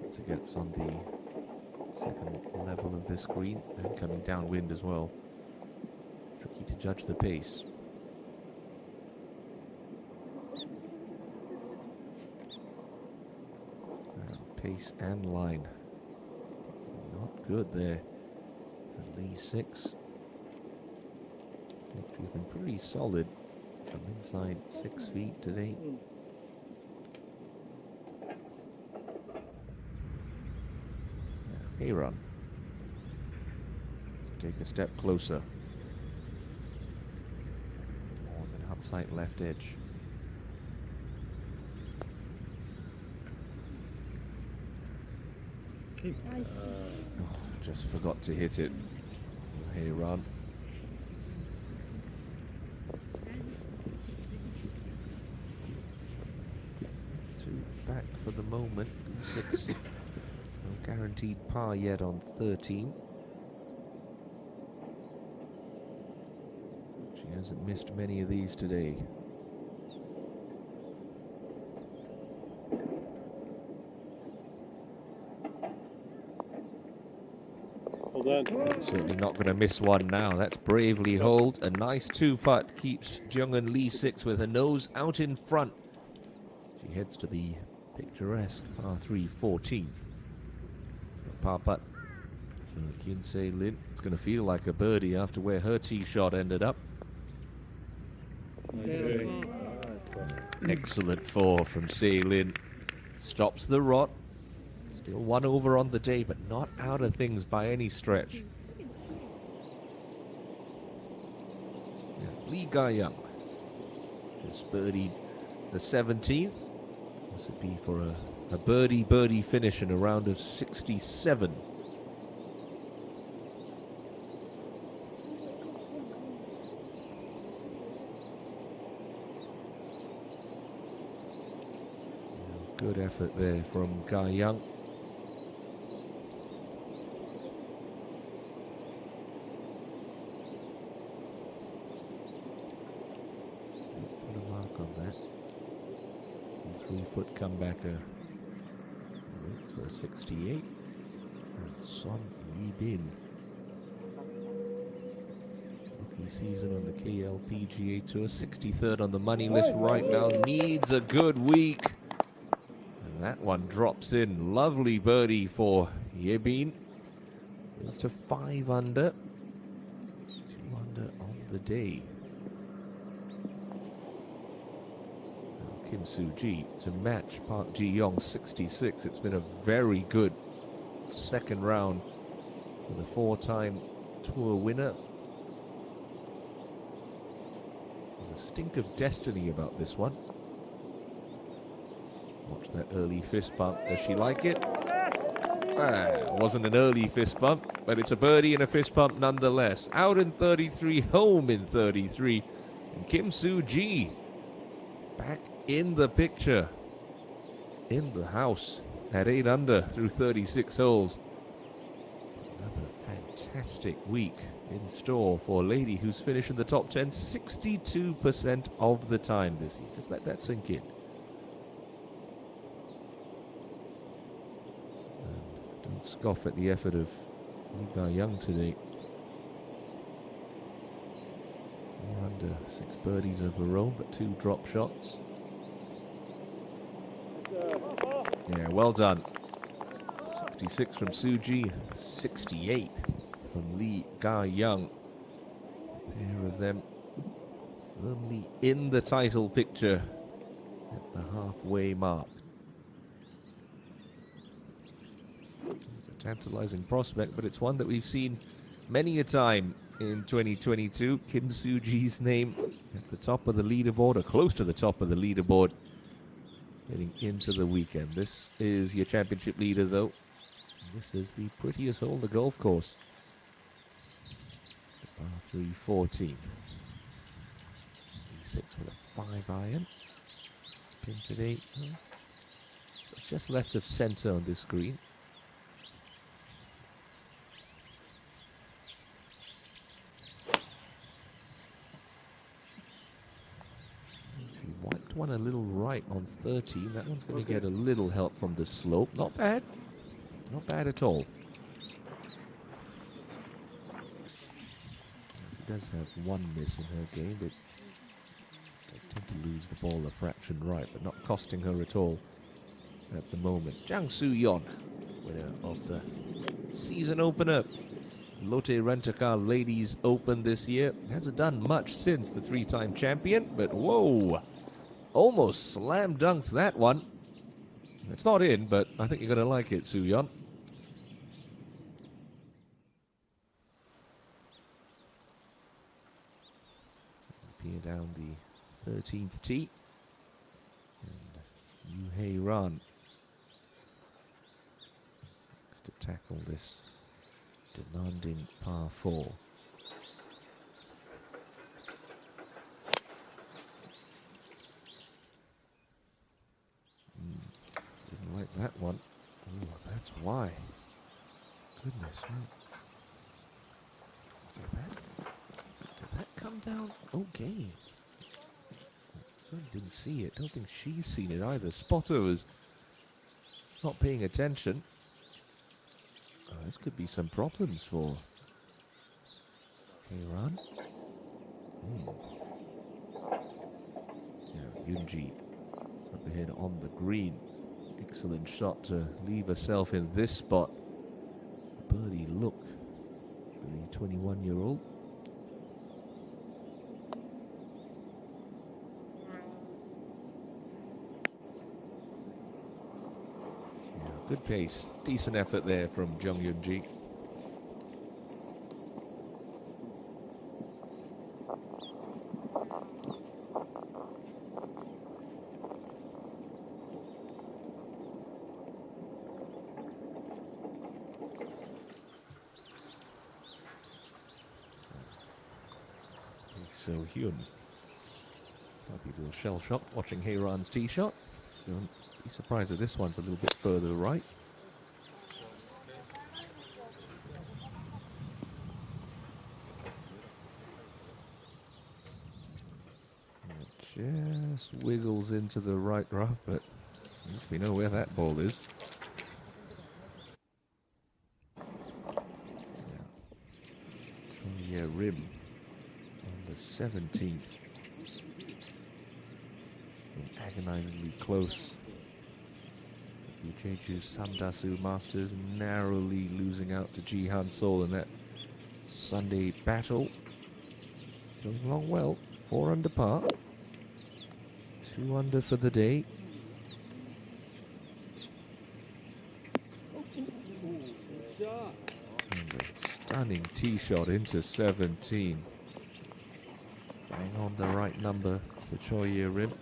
once it gets on the second level of this green and coming downwind as well. Tricky to judge the pace. Pace and line. Not good there for Lee 6. She's been pretty solid from inside 6 feet today. Hey, run. Take a step closer. More than outside left edge. Oh, just forgot to hit it. Hey, run. Two back for the moment. 6. No guaranteed par yet on 13. She hasn't missed many of these today. Certainly not going to miss one now. That's bravely holed. A nice 2-putt keeps Jung-eun Lee 6 with her nose out in front. She heads to the picturesque par 3 14th. Par putt for Hyun Se Lin. It's going to feel like a birdie after where her tee shot ended up. Excellent 4 from Se Lin. Stops the rot. Still 1 over on the day, but not out of things by any stretch. Lee Ga-young just birdied the 17th. This would be for a birdie finish in a round of 67. Good effort there from Ga-young. Put a mark on that. 3-foot comeback for a 68. And Son Yi-bin. Rookie season on the KLPGA Tour. 63rd on the money list right now. Needs a good week. And that one drops in. Lovely birdie for Yi-bin. Goes to 5 under. 2 under on the day. Kim Soo-ji to match Park Ji-young's 66. It's been a very good second round for the 4-time tour winner. There's a stink of destiny about this one. Watch that early fist bump. Does she like it? Wasn't an early fist bump, but it's a birdie and a fist bump nonetheless. Out in 33, home in 33. And Kim Soo-ji back in the picture, in the house at 8 under through 36 holes. Another fantastic week in store for a lady who's finished in the top 10 62% of the time this year. Just let that sink in. And don't scoff at the effort of Lee Ga-young today. 4 under, 6 birdies of her own, but 2 drop shots. Yeah, well done. 66 from Soo-ji, 68 from Lee Ga-young. A pair of them firmly in the title picture at the halfway mark. It's a tantalizing prospect, but it's one that we've seen many a time in 2022. Kim Soo-ji's name at the top of the leaderboard, or close to the top of the leaderboard, heading into the weekend. This is your championship leader, though. This is the prettiest hole on the golf course. Par 3, 14th. 6 with a 5-iron. Pin today, just left of center on this green. She wiped one a little right on 13. That one's going to get a little help from the slope. Not bad. Not bad at all. She does have one miss in her game, but does tend to lose the ball a fraction right, but not costing her at all at the moment. Jang Soo-yeon, winner of the season opener, Lotte Rent-A-Car Ladies Open this year. Hasn't done much since the 3-time champion, but whoa, almost slam dunks that one. It's not in, but I think you're going to like it, Soo-yeon. Appear down the 13th tee. And Yoo Hae-ran next to tackle this demanding par 4. Didn't like that one. Ooh, that's why. Goodness me. Did that come down okay? Certainly didn't see it. Don't think she's seen it either. Spotter was not paying attention. This could be some problems for Hae-ran. Now Yoonji up ahead on the green. Excellent shot to leave herself in this spot. A birdie look for the 21-year-old. Good pace, decent effort there from Jung Yoon-ji. So Hyun might be a little shell-shocked watching Hae-ran's tee shot. Be surprised if this one's a little bit further right. It just wiggles into the right rough, but at least we know where that ball is. Choi Rim on the 17th. Been agonizingly close. The Jeju Samdasu Masters narrowly losing out to Jihan Seoul in that Sunday battle. Going along well. 4 under par. 2 under for the day. And a stunning tee shot into 17. Bang on the right number for Choi Rim.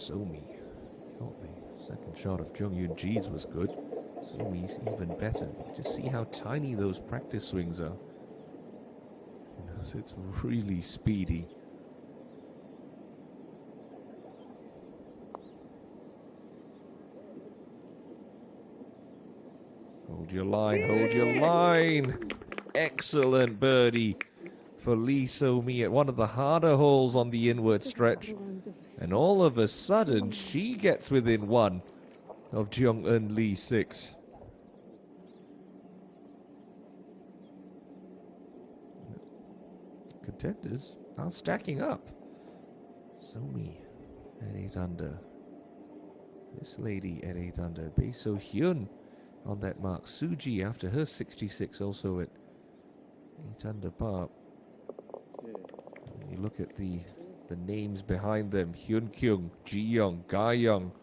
Somi. Thought the second shot of Jung Yoon Ji's was good. Somi's even better. You just see how tiny those practice swings are. You know, so it's really speedy. Hold your line, hold your line. Excellent birdie for Lee So-mi at one of the harder holes on the inward stretch. And all of a sudden, she gets within one of Jung-eun Lee 6. Contenders are stacking up. So-mi at 8 under. This lady at 8 under. Bae So-hyun on that mark. Suji after her 66 also at 8 under par. When you look at the names behind them, Hyun Kyung, Ji Young, Ga Young,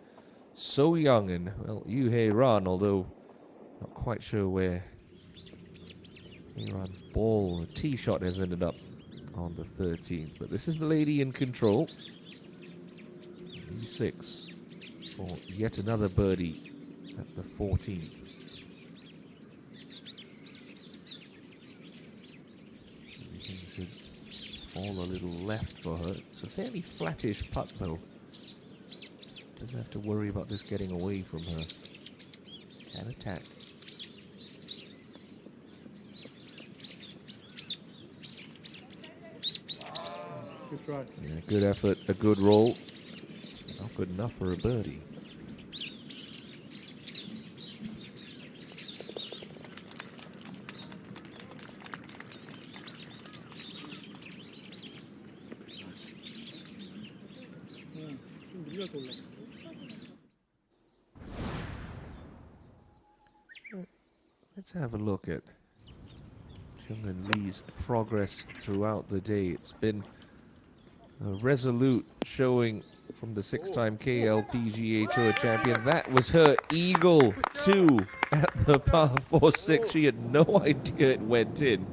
So Young, and well, Yoo Hae Ran, although not quite sure where Hae Ran's ball, tee shot has ended up on the 13th. But this is the lady in control. E6 for yet another birdie at the 14th. Everything should fall a little left for her. It's a fairly flattish putt though. Doesn't have to worry about this getting away from her. Can attack. Good try. Yeah, good effort, a good roll. Not good enough for a birdie. Let's have a look at Jung-eun Lee's progress throughout the day. It's been a resolute showing from the 6-time KLPGA Tour champion. That was her eagle 2 at the par 4-6. She had no idea it went in,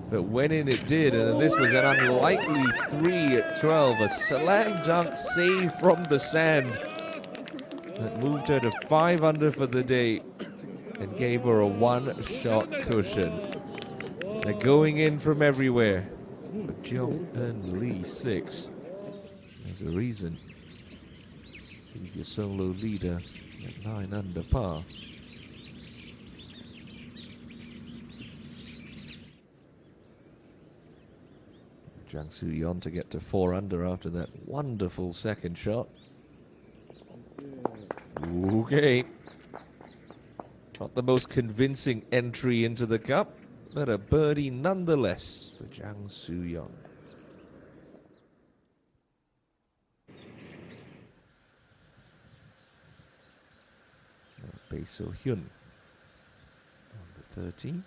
but went in it did. And this was an unlikely 3 at 12. A slam dunk save from the sand that moved her to 5 under for the day and gave her a 1-shot cushion. They're going in from everywhere. But Jung-eun Lee 6. There's a reason. She's your solo leader at 9 under par. Jang Soo-yeon to get to 4 under after that wonderful second shot. Okay. Not the most convincing entry into the cup, but a birdie nonetheless for Jang Soo-yeon. Bae So-hyun on the 13th.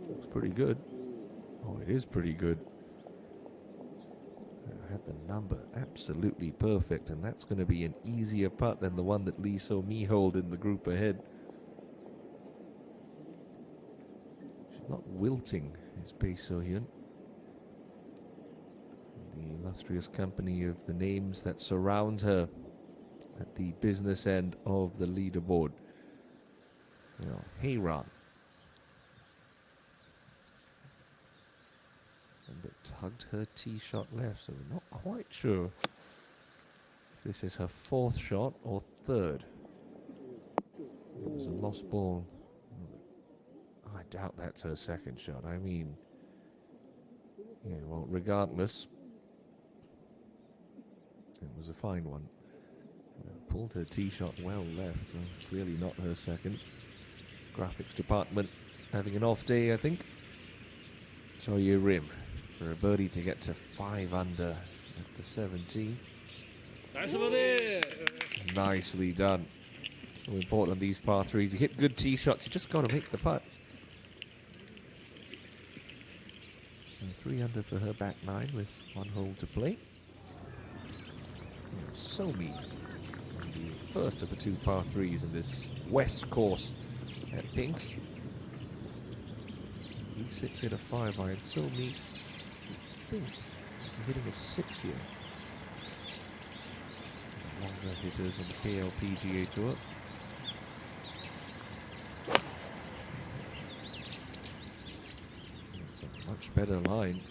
Looks pretty good. Oh, it is pretty good. Had the number absolutely perfect, and that's going to be an easier putt than the one that Lee So-mi hold in the group ahead. She's not wilting, is Bae So-hyun. The illustrious company of the names that surround her at the business end of the leaderboard. Well, Hae Ran. But tugged her tee shot left, so we're not quite sure if this is her 4th shot or 3rd. It was a lost ball. I doubt that's her 2nd shot. I mean, yeah, well, regardless, it was a fine one. Pulled her tee shot well left, so clearly not her 2nd. Graphics department having an off day, I think. So you rim for a birdie to get to 5 under at the 17th. Nice birdie. Nicely done. So important on these par 3s. You hit good tee shots, you just got to make the putts. So 3 under for her back 9 with 1 hole to play. So-mi on the first of the 2 par 3s in this west course at Pinks. E6 hit a 5 iron. So-mi think we're hitting a 6 here. The longer hitters on the KLPGA Tour. It's a much better line.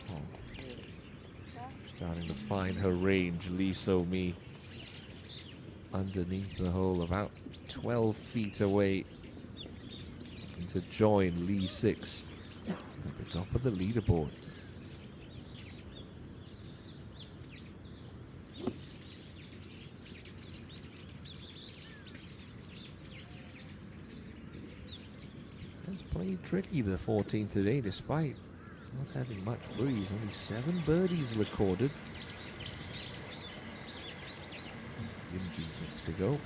Oh. Starting to find her range, Lee So-mi. Underneath the hole, about 12 feet away. Looking to join Lee 6 at the top of the leaderboard. It's played tricky, the 14th today, despite not having much breeze. Only 7 birdies recorded. ENG needs to go.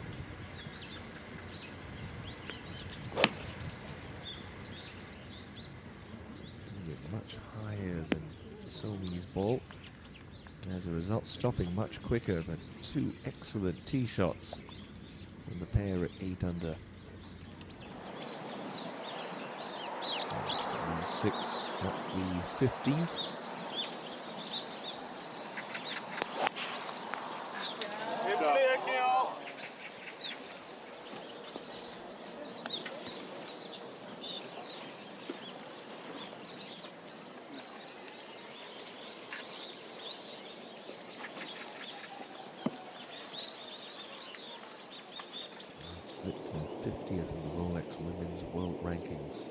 Much higher than So-mi's ball, and as a result stopping much quicker, but 2 excellent tee shots from the pair at 8 under. The 6 at the 15. Slipped to 50th in the Rolex Women's World Rankings.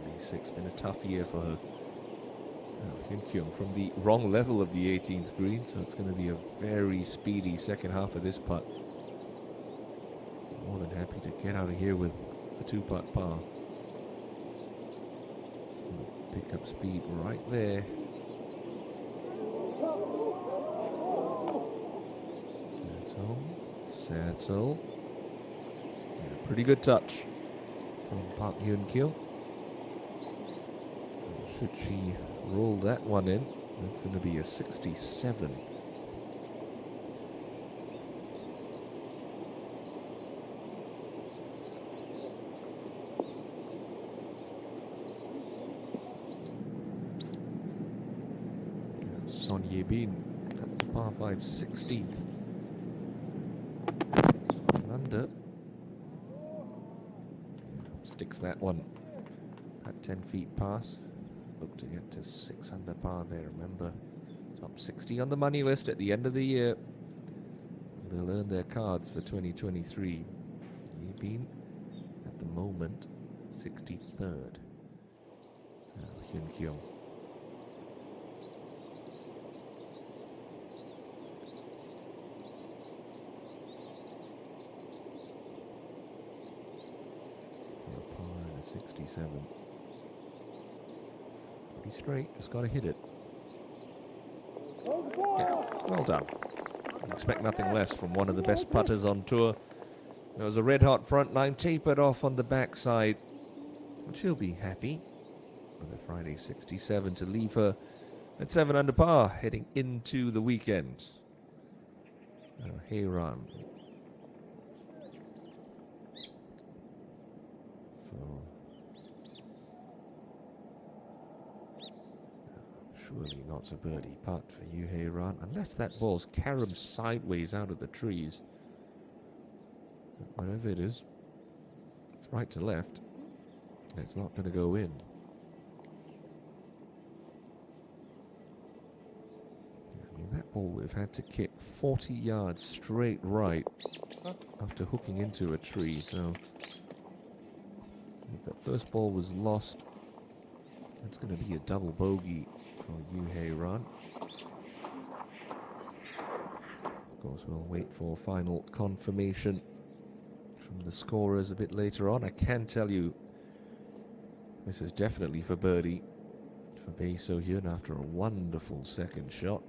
Lee 6 been a tough year for her. Hyun Kyung from the wrong level of the 18th green, so it's going to be a very speedy second half of this putt. More than happy to get out of here with a 2-putt par. It's going to pick up speed right there. Settle. Yeah, pretty good touch from Park Hyun Kyo. Should she roll that one in, that's going to be a 67. Son Ye-bin at the par 5 16th. Under. Sticks that one at 10 feet pass. Look to get to 6 under par there, remember. Top 60 on the money list at the end of the year. They'll earn their cards for 2023. Ye-bin at the moment 63rd. Hyun Kyung. Par and a 67. Pretty straight, just got to hit it. Yeah, well done. Expect nothing less from one of the best putters on tour. There was a red-hot front 9 tapered off on the backside. But she'll be happy with a Friday 67 to leave her at 7 under par heading into the weekend. Heyran. Surely not a birdie putt for you, Heyran, unless that ball's caromed sideways out of the trees. But whatever it is, it's right to left. It's not going to go in. I mean, that ball would have had to kick 40 yards straight right after hooking into a tree. So if that first ball was lost, it's going to be a double bogey for Yoo Hae-ran. Of course, we'll wait for final confirmation from the scorers a bit later on. I can tell you this is definitely for birdie for Bae So-hyun after a wonderful second shot.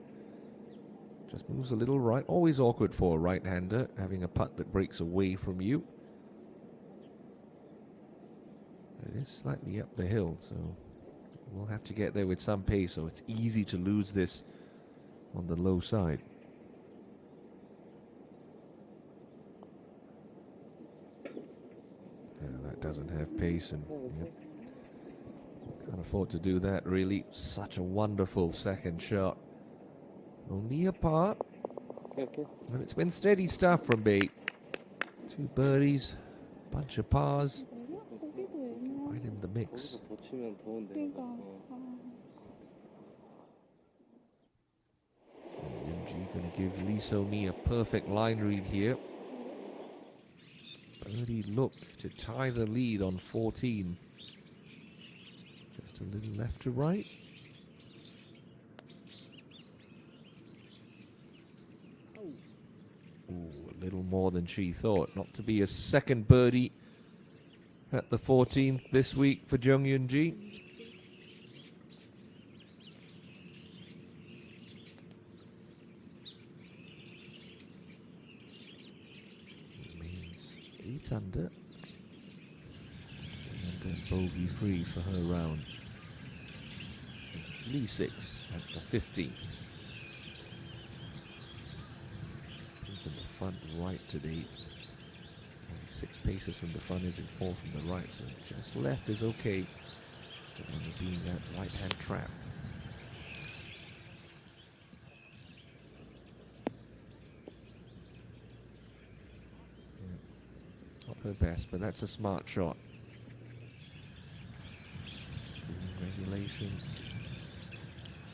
Just moves a little right. Always awkward for a right-hander having a putt that breaks away from you. It is slightly up the hill, so we'll have to get there with some pace, so it's easy to lose this on the low side. Yeah, that doesn't have pace, and yep, Can't afford to do that, really. Such a wonderful second shot. Only a par. Okay. And it's been steady stuff from Bate. 2 birdies, bunch of pars. Right in the mix. 더 치면 더운데. ENG going to give Lee So-mi a perfect line read here. Birdie look to tie the lead on 14. Just a little left to right. Ooh, a little more than she thought. Not to be a second birdie at the 14th this week for Jung Yoon-ji. Remains 8 under. And bogey free for her round. Lee 6 at the 15th. Pins in the front right today. Only 6 paces from the front edge and 4 from the right, so just left is okay. Don't want to be in that right-hand trap. Yeah. Not her best, but that's a smart shot. Regulation.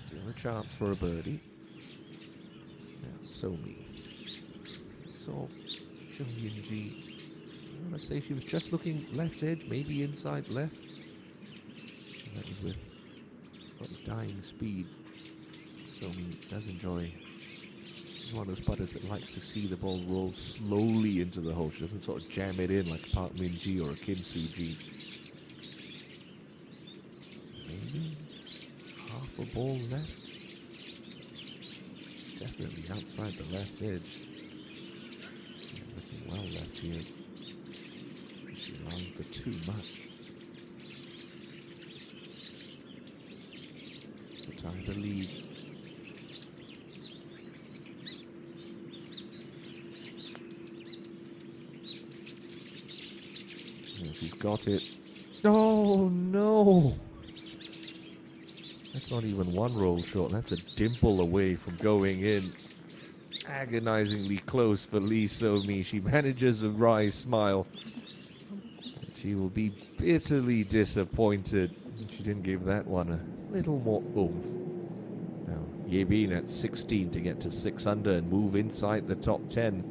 Still a chance for a birdie. Now So-mi. So Jung Yoon-ji, I want to say she was just looking left edge, maybe inside left. And that was with dying speed. So-mi does enjoy. She's one of those putters that likes to see the ball roll slowly into the hole. She doesn't sort of jam it in like Park Min-ji or a Kim Soo-ji. So maybe half a ball left. Definitely outside the left edge. Looking well left here. Is she allowing for too much? To tie the lead. Oh, she's got it. Oh no! That's not even one roll short. That's a dimple away from going in. Agonizingly close for Lee So-mi. She manages a wry smile. She will be bitterly disappointed. She didn't give that one a little more oomph. Now, Yebin at 16 to get to 6 under and move inside the top 10.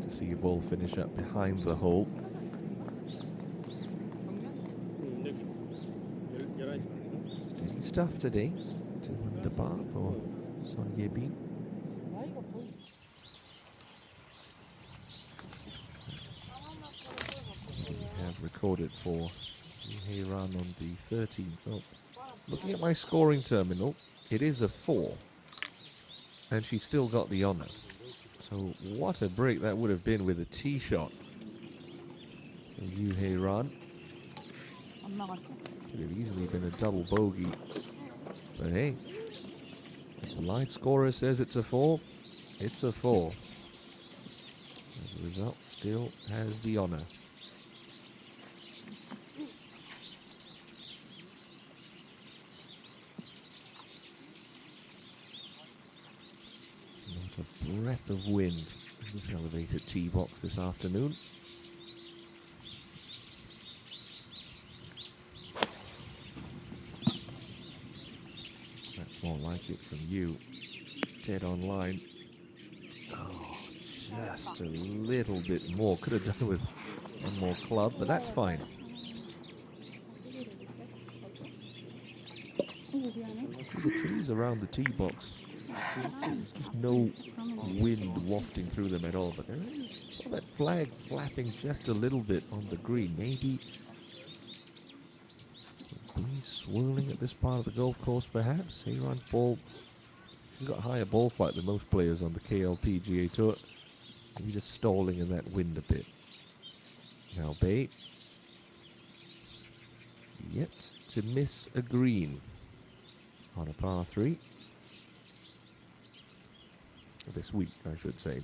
To see a ball finish up behind the hole. Steady stuff today. 2 under par for Son Yebin. We have recorded for Hee Ran on the 13th. Well, looking at my scoring terminal, it is a 4. And she still got the honour. So what a break that would have been with a tee shot. Yoo Hee-ran. Could have easily been a double bogey. But hey, if the live scorer says it's a 4, it's a 4. As a result, still has the honour. Not a breath of wind in this elevated tee box this afternoon. That's more like it from you. Dead on line. Oh, just a little bit more. Could have done with one more club, but that's fine. See the trees around the tee box. There's just no wind wafting through them at all, but there is saw that flag flapping just a little bit on the green. Maybe the breeze swirling at this part of the golf course, perhaps. Hee-ran's ball, she's got higher ball flight than most players on the KLPGA Tour. Maybe just stalling in that wind a bit. Now Bae, yet to miss a green on a par 3. This week, I should say.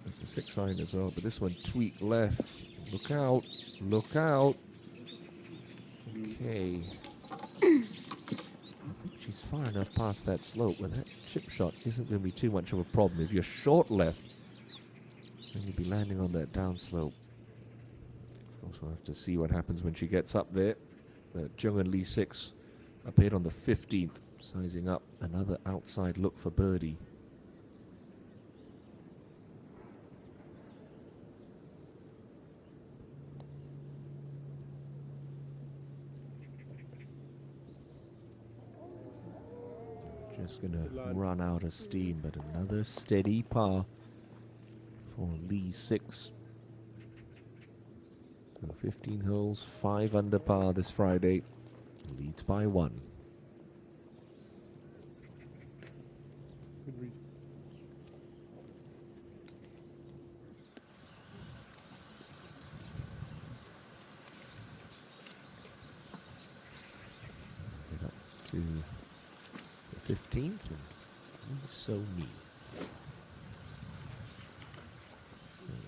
It's a 6-iron as well, but this one tweaked left. Look out. Look out. Okay. I think she's far enough past that slope where that chip shot isn't going to be too much of a problem. If you're short left, then you'll be landing on that downslope. Of course, we'll have to see what happens when she gets up there. Jung Lee 6 appeared on the 15th, sizing up another outside look for birdie. Just going to run out of steam, but another steady par for Lee 6. So 15 holes, 5 under par this Friday. Leads by 1. Good read. Get up to the 15th, and so me.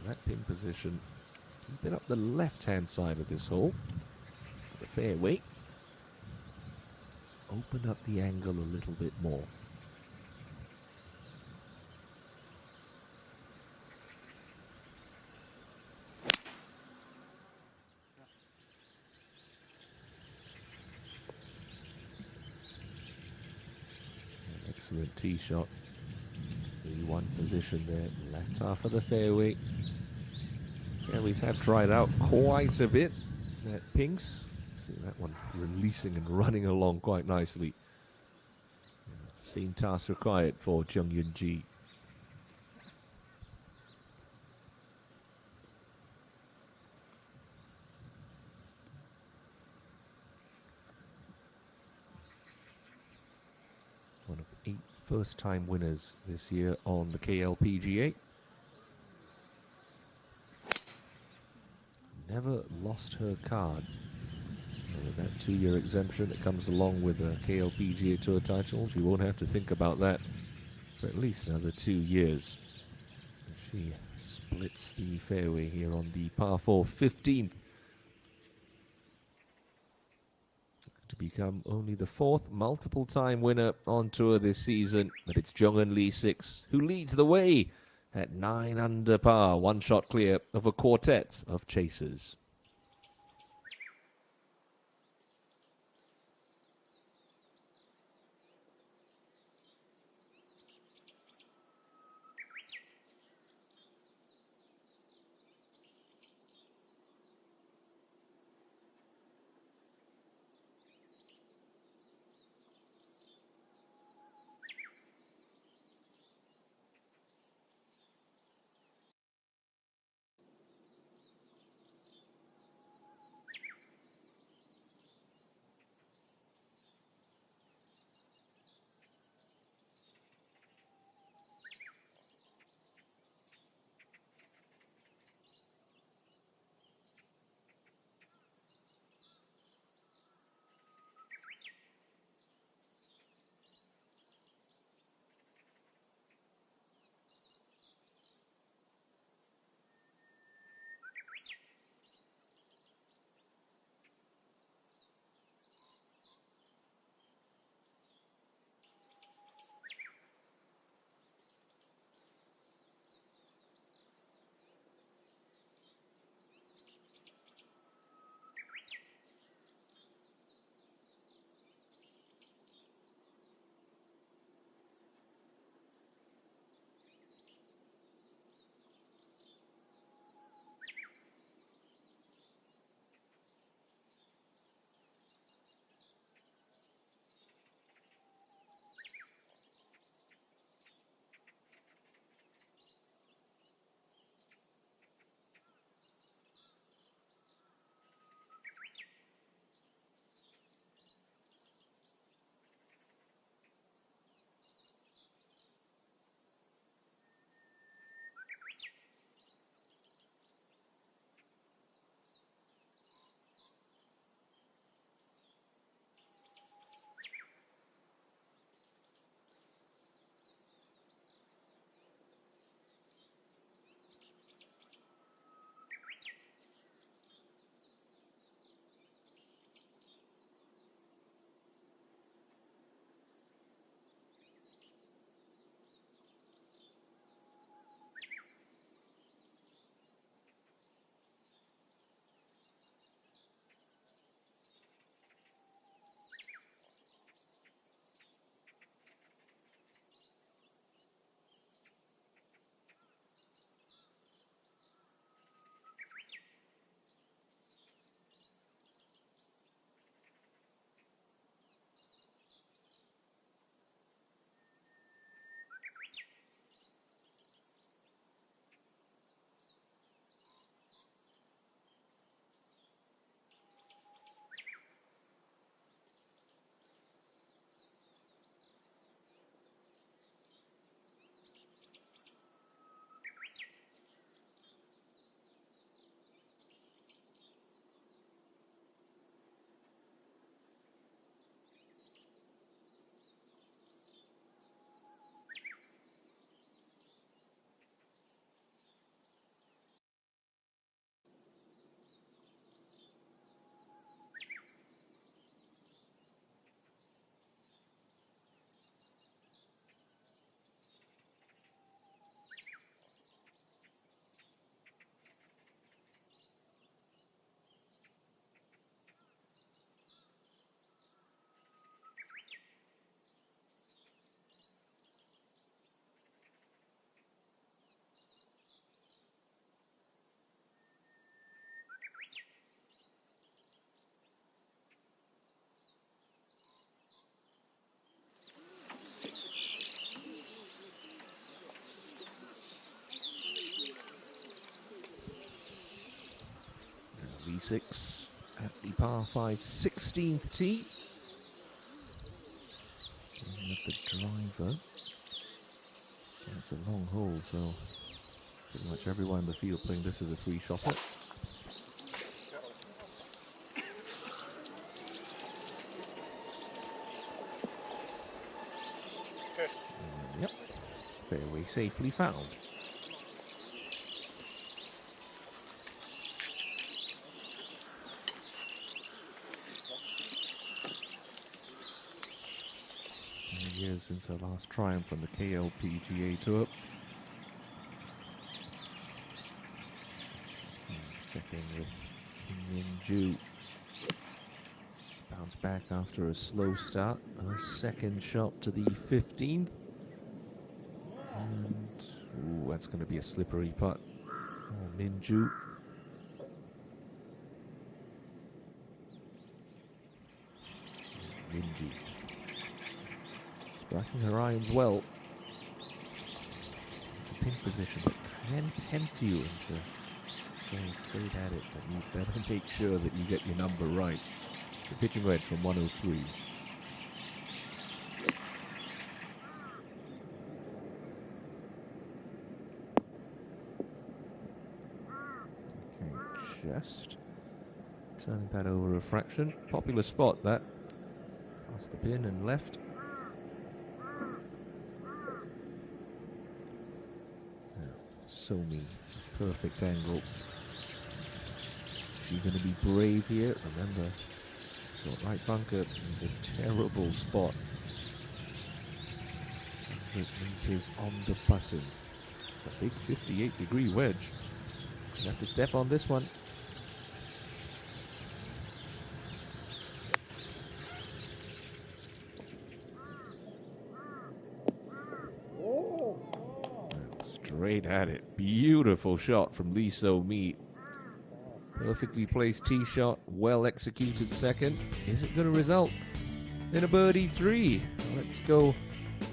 That pin position, keep it up the left-hand side of this hole, the fairway. Just open up the angle a little bit more. Excellent tee shot. E1 position there, left half of the fairway. Fairways have dried out quite a bit. That pinks, see that one releasing and running along quite nicely. Same task required for Jung Yun-ji. One of 8 first-time winners this year on the KLPGA. Never lost her card. With that 2-year exemption that comes along with a KLPGA Tour title, she won't have to think about that for at least another 2 years. She splits the fairway here on the par 4 15th. To become only the 4th multiple-time winner on tour this season, but it's Jung Lee 6 who leads the way at 9 under par, 1 shot clear of a quartet of chasers. birdie 6 at the par 5 16th tee. And with the driver. And it's a long hole, so pretty much everyone in the field playing this as a 3-shotter. And yep, fairway safely found. Years since her last triumph on the KLPGA Tour. Checking with Kim Min-joo. Bounce back after a slow start. A second shot to the 15th. And ooh, that's going to be a slippery putt for Min-joo. Min-joo. Striking her irons well. It's a pin position that can tempt you into going straight at it, but you better make sure that you get your number right. It's a pitching wedge from 103. Okay, just turning that over a fraction. Popular spot that. Past the pin and left. Somi, perfect angle. Is she going to be brave here? Remember, short right bunker is a terrible spot. 100 meters on the button. A big 58-degree wedge. You have to step on this one. Straight at it. Beautiful shot from Lee So-mi. Perfectly placed tee shot, well executed second. Is it going to result in a birdie 3? Let's go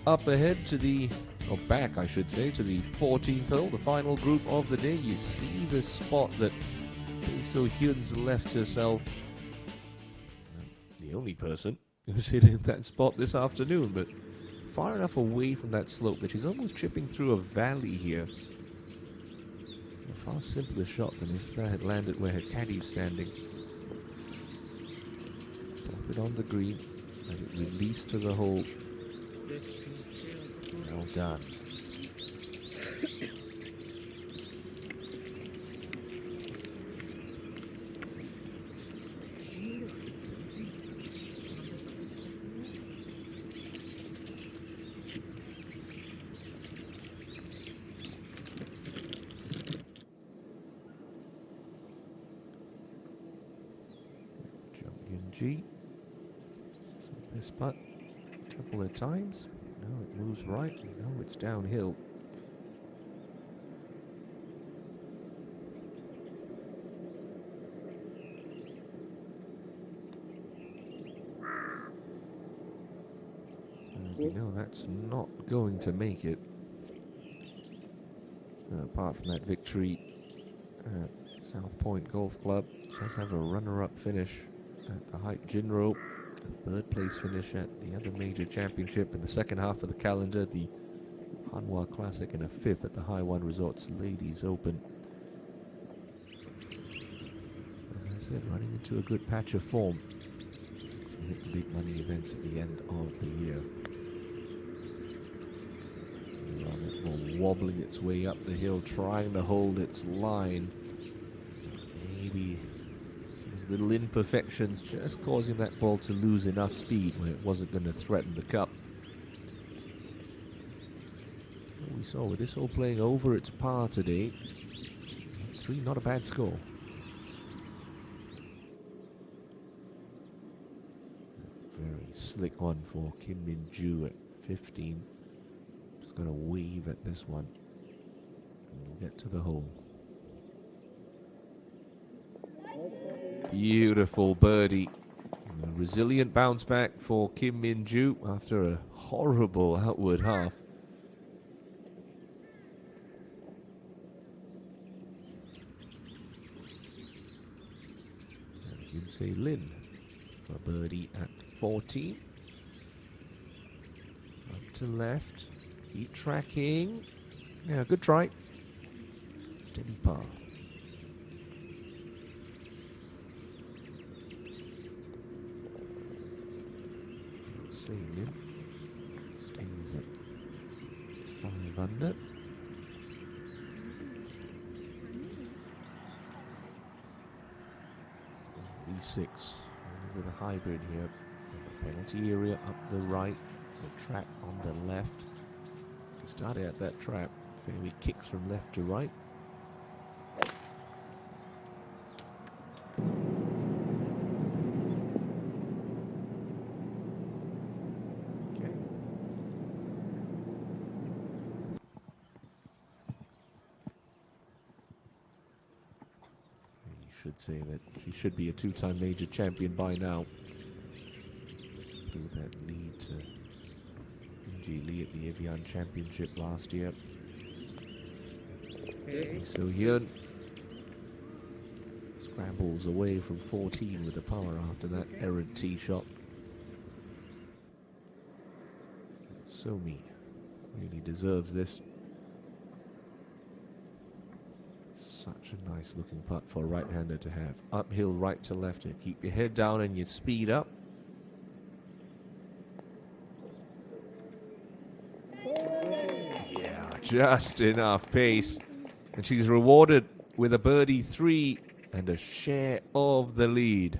up ahead to the, or back I should say, to the 14th hole, the final group of the day. You see the spot that Lee So-hyun's left herself. The only person who's hitting that spot this afternoon, but far enough away from that slope that she's almost chipping through a valley here. A far simpler shot than if that had landed where her caddy's standing. Pop it on the green, let it release to the hole. Well done. ENG. So this putt a couple of times. No, it moves right. We know it's downhill. And we know that's not going to make it. Apart from that victory at South Point Golf Club, she does have a runner-up finish at the Hike Jinro, a third place finish at the other major championship in the second half of the calendar, the Hanwha Classic, and a fifth at the Haiwan Resorts Ladies Open. As I said, running into a good patch of form as we hit the big money events at the end of the year. Wobbling its way up the hill, trying to hold its line. Maybe those little imperfections just causing that ball to lose enough speed where it wasn't going to threaten the cup. What we saw with this hole playing over its par today. 3, not a bad score. Very slick one for Kim Min-joo at 15. Going to weave at this one, and we'll get to the hole. Beautiful birdie. And a resilient bounce back for Kim Min-joo after a horrible outward half. Yun-Se Lin for birdie at 14. Up to left. Keep tracking. Yeah, good try. Steady par. Lin stays at 5 under. E6, only with a hybrid here. And the penalty area up the right. There's a trap on the left. He started at that trap. Fairway kicks from left to right. Okay. Should say that she should be a two-time major champion by now. Through that lead to ENG Lee at the Evian Championship last year. So Hyun scrambles away from 14 with the power after that errant tee shot. Somi really deserves this. Such a nice looking putt for a right-hander to have. Uphill right to left. You keep your head down and you speed up. Yeah, just enough pace. And she's rewarded with a birdie 3 and a share of the lead.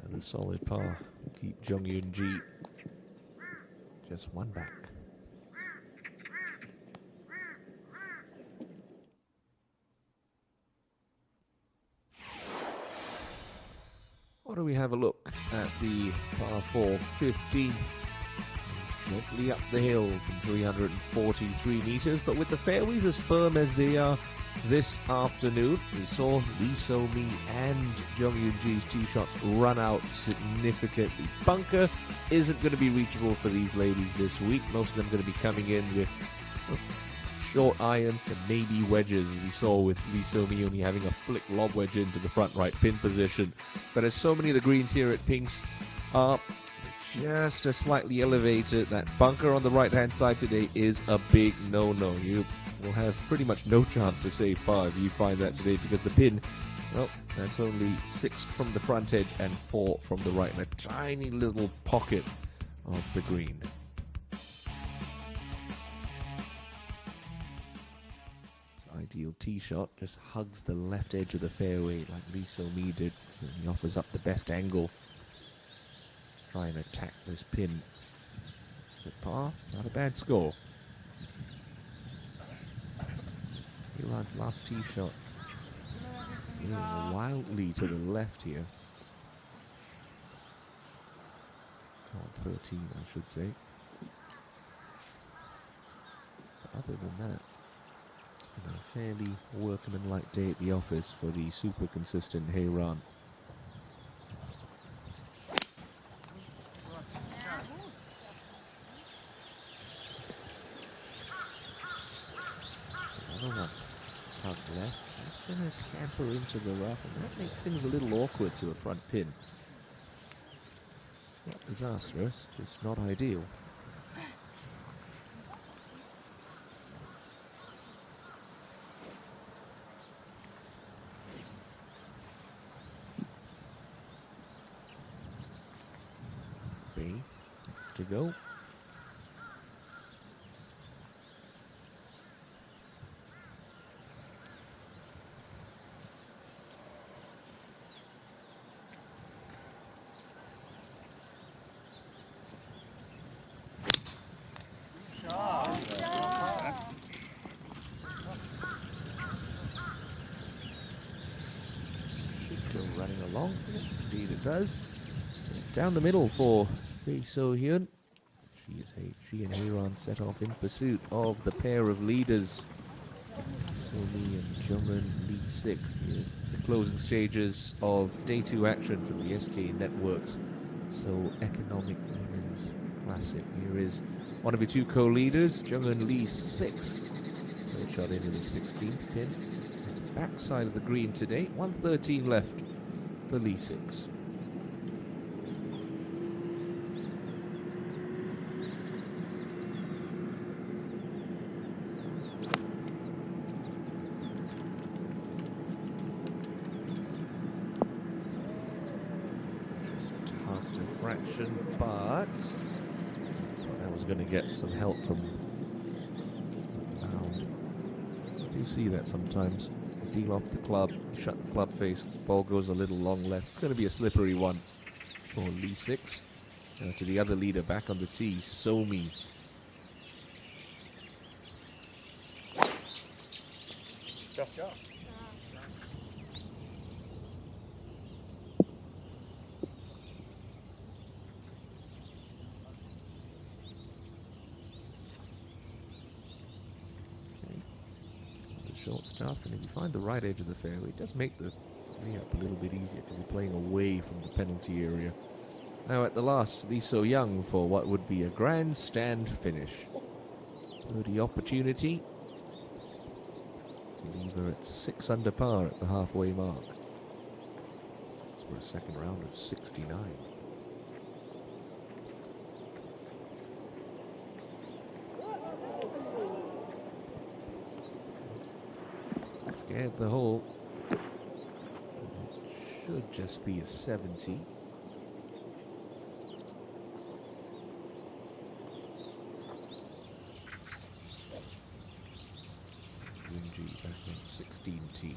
Another solid par. Keep Jung Eun-Ji just one back. Why don't we have a look at the par 4 15? Gently up the hill from 343 meters, but with the fairways as firm as they are this afternoon, we saw Lee So-mi and Jung Eun-ji's tee shots run out significantly. Bunker isn't going to be reachable for these ladies this week. Most of them going to be coming in with short irons to maybe wedges, as we saw with Lee So-mi only having a flick lob wedge into the front right pin position. But as so many of the greens here at Pinks are just a slightly elevated, that bunker on the right-hand side today is a big no-no. You will have pretty much no chance to save par if you find that today, because the pin, well, that's only 6 from the front edge and 4 from the right, in a tiny little pocket of the green. Ideal tee shot, just hugs the left edge of the fairway like Lee So-mi did, and he offers up the best angle. Try and attack this pin. At par, not a bad score. Iran's last tee shot. Wildly to the left here. On 13, I should say. But other than that, it's been a fairly workmanlike day at the office for the super consistent Heyran. Another one, tug left, just going to scamper into the rough, and that makes things a little awkward to a front pin. Not disastrous, just not ideal. Bay, next to go. Running along, indeed it does. Down the middle for Lee So-hyun. She is She and Hayron set off in pursuit of the pair of leaders, Somi and Jung'un Lee 6. Here, the closing stages of Day 2 action from the SK Networks Seoul Economic Women's Classic. Here is one of your two co-leaders, Jung'un Lee 6. Third shot into the 16th pin. At the back side of the green today, 113 left for Lee 6. Fraction, but I thought that was going to get some help from Bound. I do see that sometimes. Deal off the club, shut the club face, ball goes a little long left. It's going to be a slippery one for Lee 6. To the other leader back on the tee, Somi. Shot. Short stuff, and if you find the right edge of the fairway, it does make the lay-up a little bit easier because you're playing away from the penalty area. Now at the last, Lee So Young for what would be a grandstand finish. Birdie opportunity to leave her at 6 under par at the halfway mark. It's for a second round of 69. Scared the hole. It should just be a 70. ENG back on 16T.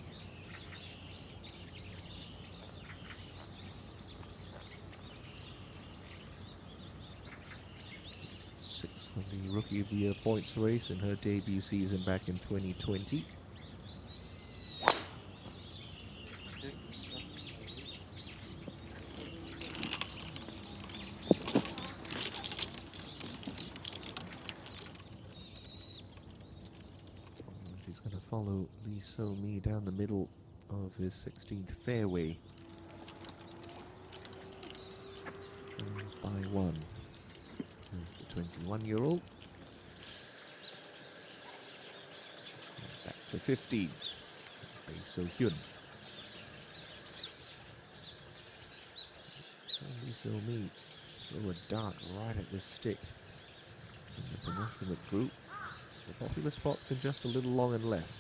Sixth of the Rookie of the Year points race in her debut season back in 2020. Follow Lee So-mi down the middle of his 16th fairway. Trails by 1. There's the 21-year-old. Back to 15. Bae So-hyun. So Lee So-mi threw a dart right at this stick in the penultimate group. The popular spot's been just a little long and left.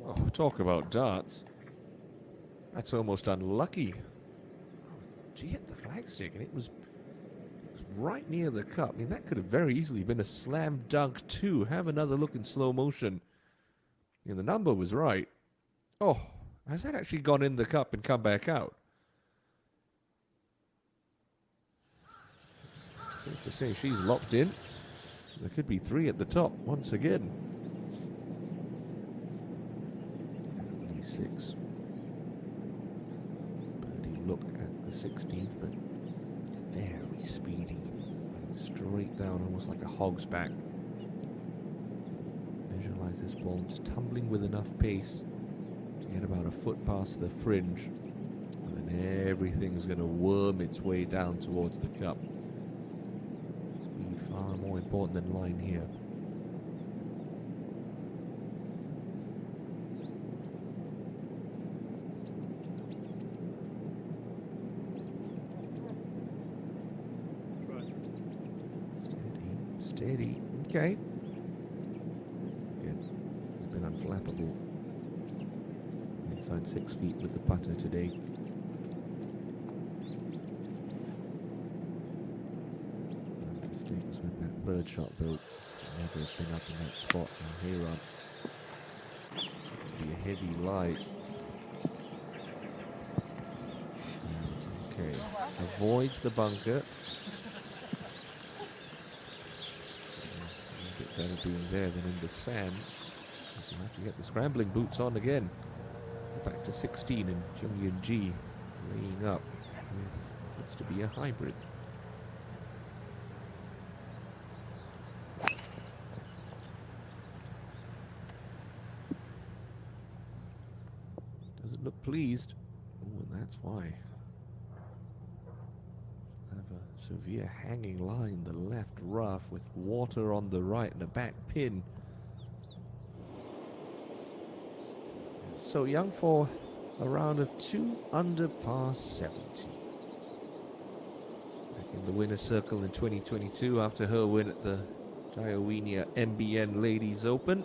Oh, talk about darts. That's almost unlucky. She hit the flagstick and it was right near the cup. I mean, that could have very easily been a slam dunk too. Have another look in slow motion. And the number was right. Oh, has that actually gone in the cup and come back out? Safe to say she's locked in. There could be 3 at the top once again. Lee 6. Birdie look at the 16th, but very speedy. Straight down, almost like a hog's back. Visualize this ball just tumbling with enough pace to get about a foot past the fringe. And then everything's going to worm its way down towards the cup. Far more important than line here. Steady. Okay. Again, he's been unflappable. Inside 6 feet with the putter today. Mistakes with that third shot, though. Never have been up in that spot. Now Hayron to be a heavy lie. And, okay, avoids the bunker. A bit better being there than in the sand. So you have to get the scrambling boots on again. back to 16, and ENG laying up with looks to be a hybrid. Doesn't look pleased. Oh, and that's why. Have a severe hanging line, the left rough with water on the right and a back pin. So Young for a round of 2 under par 70. Back in the winner's circle in 2022 after her win at the Diowenia MBN Ladies Open.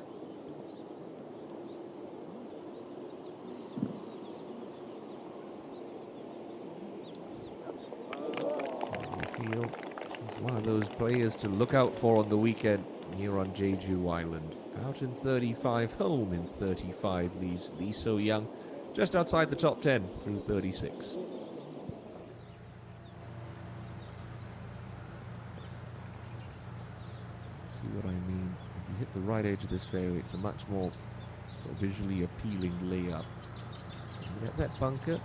Feel she's one of those players to look out for on the weekend here on Jeju Island. Out in 35, home in 35 leaves Lee So Young just outside the top 10 through 36. See what I mean? If you hit the right edge of this fairway, it's a much more sort of visually appealing layup. So you get that bunker.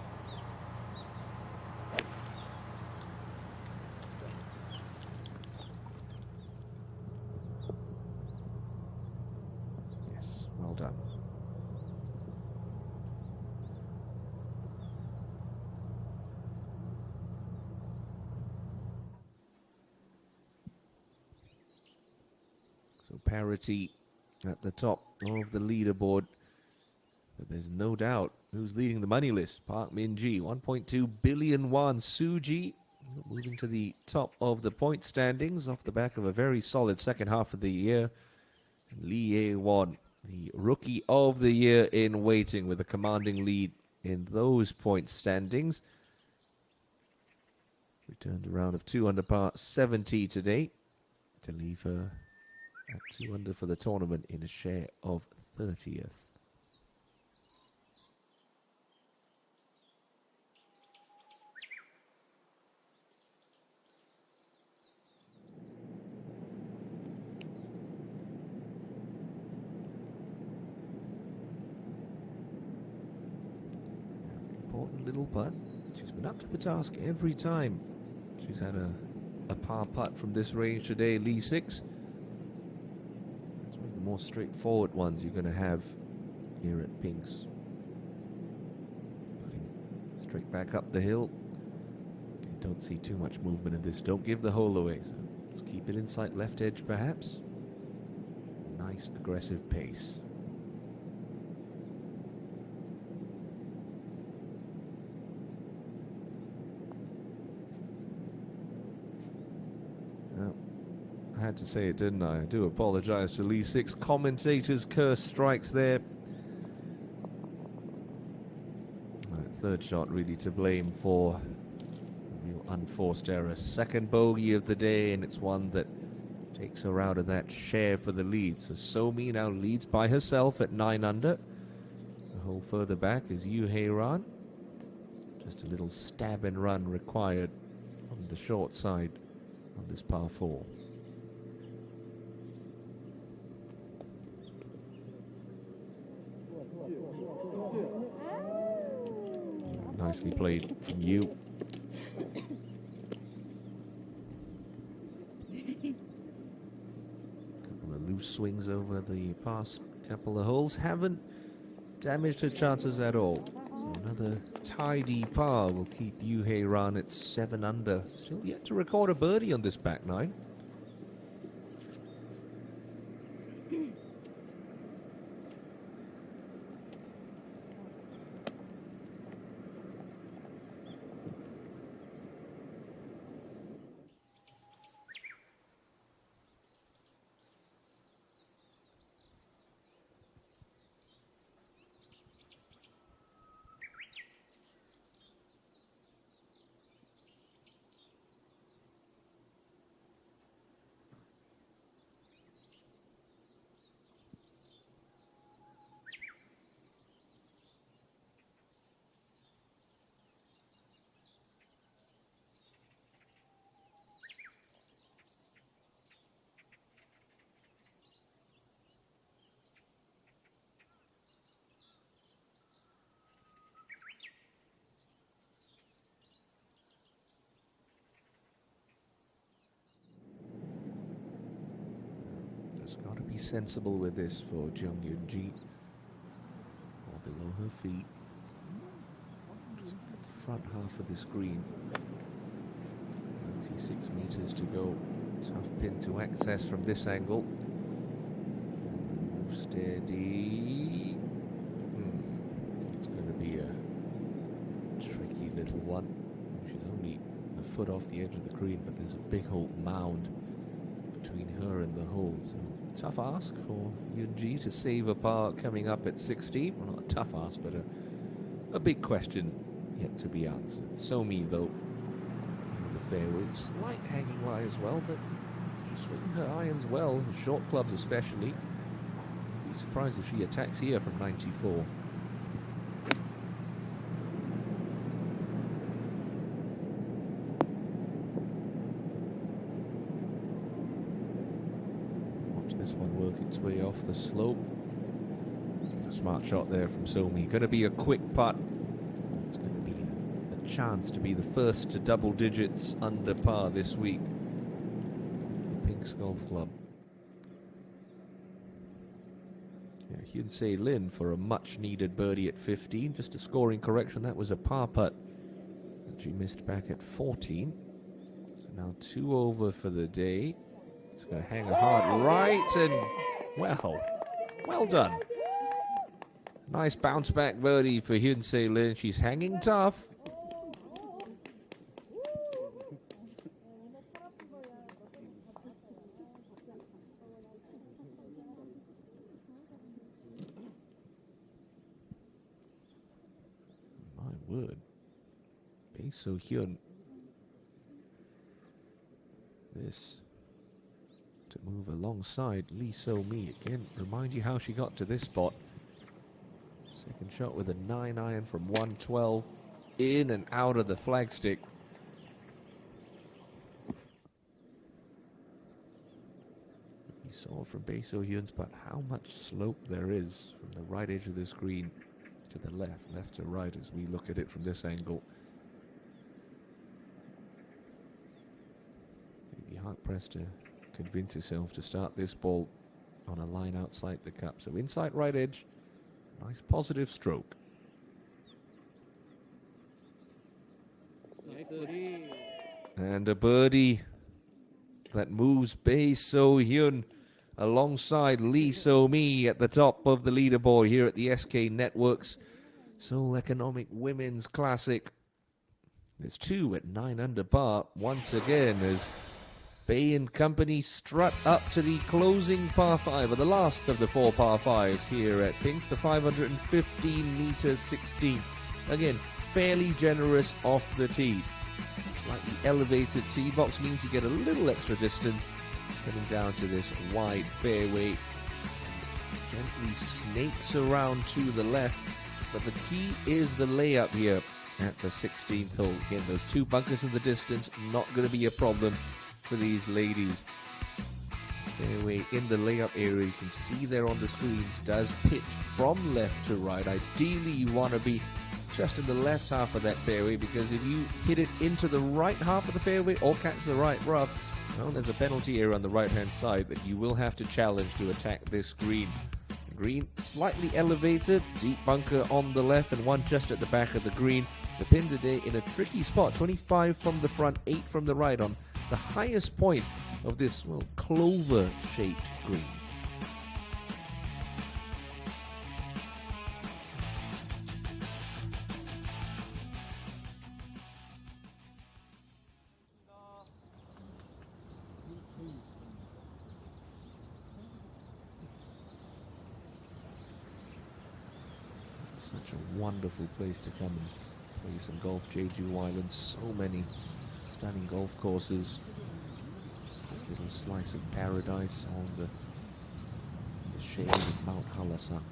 Well done. So parity at the top of the leaderboard. But there's no doubt who's leading the money list. Park Min-ji, 1.2 billion won. Suji moving to the top of the point standings off the back of a very solid second half of the year. And Lee Ye-won, the rookie of the year in waiting with a commanding lead in those point standings. Returned a round of 2 under par 70 today to leave her at 2 under for the tournament in a share of 30th. Important little putt. She's been up to the task every time. She's had a par putt from this range today, Lee 6. It's one of the more straightforward ones you're going to have here at Pinks. Putting straight back up the hill. Okay, don't see too much movement in this. Don't give the hole away. So just keep it inside left edge perhaps. Nice aggressive pace. I had to say it, didn't I? I do apologize to Lee 6. Commentators' curse strikes there. Third shot really to blame for a real unforced error. Second bogey of the day, and it's one that takes her out of that share for the lead. So Somi now leads by herself at 9 under. A hole further back is Yu Hei-ran. Just a little stab and run required from the short side on this par 4. Nicely played from you. Couple of loose swings over the past couple of holes haven't damaged her chances at all. So another tidy par will keep Yu Hei-ran at 7 under. Still yet to record a birdie on this back nine. Just got to be sensible with this for Jung Yun-ji. Or below her feet. Just look at the front half of this green. 96 meters to go. Tough pin to access from this angle. And steady. It's going to be a tricky little one. She's only a foot off the edge of the green, but there's a big old mound between her and the hole. So tough ask for Yun-ji to save a par coming up at 16. Well, not a tough ask, but a big question yet to be answered. Somi, though, in the fairway. Slight hanging lie as well, but she's swinging her irons well, short clubs especially. Be surprised if she attacks here from 94. This one work its way off the slope. Smart shot there from Somi. Going to be a quick putt. It's going to be a chance to be the first to double digits under par this week. The Pinks Golf Club. Yeah, Hyun-Se Lin for a much needed birdie at 15. Just a scoring correction. That was a par putt that she missed back at 14. So now 2 over for the day. It's going to hang a hard right, and well done. Nice bounce back birdie for Hyun-Se Lin. She's hanging tough. My word. Bae So-hyun. This to move alongside Lee So-mi. Again, remind you how she got to this spot. Second shot with a 9-iron from 112. In and out of the flagstick. You saw from Bae So-hyun's putt how much slope there is from the right edge of this green to the left to right as we look at it from this angle. You'd be hard pressed to convince yourself to start this ball on a line outside the cup. So inside right edge, nice positive stroke. And a birdie that moves Bae So-hyun alongside Lee So-mi at the top of the leaderboard here at the SK Networks Seoul Economic Women's Classic. There's 2 at 9 under par once again as Bae and company strut up to the closing par 5, or the last of the 4 par 5s here at Pinks, the 515 meter 16. Again, fairly generous off the tee. Slightly elevated tee box means you get a little extra distance coming down to this wide fairway. Gently snakes around to the left, but the key is the layup here at the 16th hole. Again, those 2 bunkers in the distance, not going to be a problem for these ladies. Fairway in the layup area, you can see there on the screens, does pitch from left to right. Ideally, you want to be just in the left half of that fairway, because if you hit it into the right half of the fairway or catch the right rough, well, there's a penalty area on the right-hand side that you will have to challenge to attack this green. Green slightly elevated, deep bunker on the left and one just at the back of the green. The pin today in a tricky spot, 25 from the front, 8 from the right on the highest point of this, well, clover-shaped green. It's such a wonderful place to come and play some golf, Jeju Island. So many stunning golf courses. This little slice of paradise on the shade of Mount Hallasan,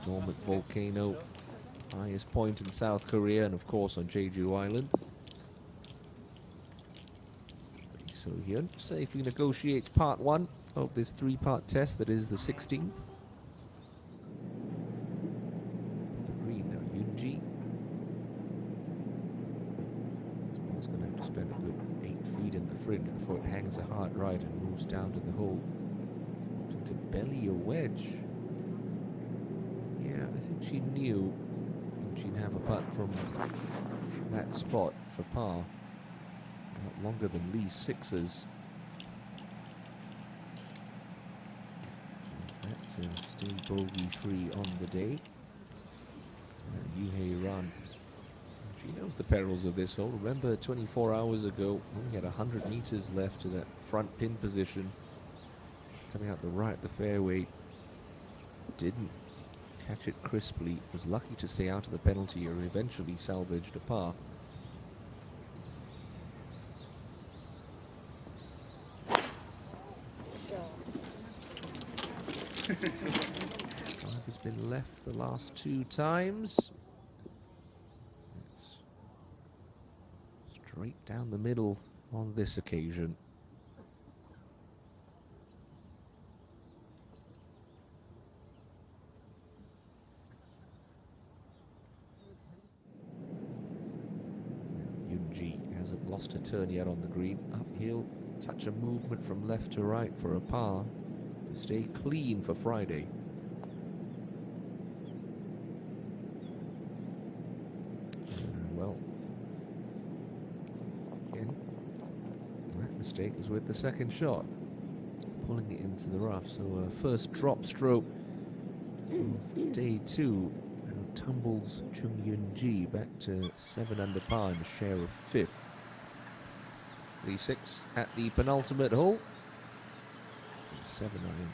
dormant volcano, highest point in South Korea, and of course on Jeju Island. So here, safely negotiates part 1 of this 3-part test that is the 16th. The green now, Yun-ji. Going to have to spend a good 8 feet in the fringe before it hangs a hard right and moves down to the hole. to belly a wedge. Yeah, I think she knew she'd have a putt from that spot for par. Not longer than Lee's sixes. That to stay bogey-free on the day. Yuhei Ran. She knows the perils of this hole. Remember 24 hours ago, only had 100 meters left to that front pin position. Coming out the right of the fairway. Didn't catch it crisply. Was lucky to stay out of the penalty area. Eventually salvaged a par. Drive has been left the last 2 times. It's straight down the middle on this occasion. ENG hasn't lost a turn yet on the green. Uphill, touch of movement from left to right for a par to stay clean for Friday. Well, again, that mistake was with the second shot, pulling it into the rough. So first drop stroke of day 2. Tumbles Chung Yun-ji back to 7 under par and a share of 5th. The 6 at the penultimate hole. 7 iron.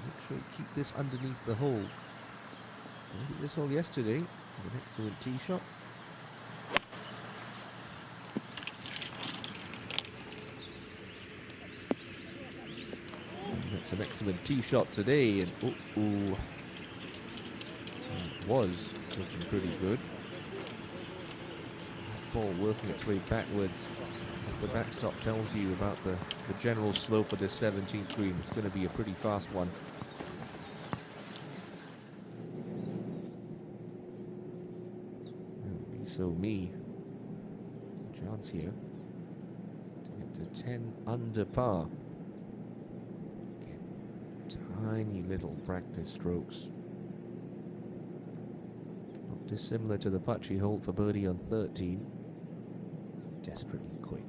Make sure you keep this underneath the hole. I did this hole yesterday with an excellent tee shot. And that's an excellent tee shot today, and it was looking pretty good. That ball working its way backwards. If the backstop tells you about the general slope of this 17th green, it's going to be a pretty fast one. It'll be so me. Chance here to get to 10 under par. Again, tiny little practice strokes. Not dissimilar to the putt she hole for birdie on 13. Desperately quick.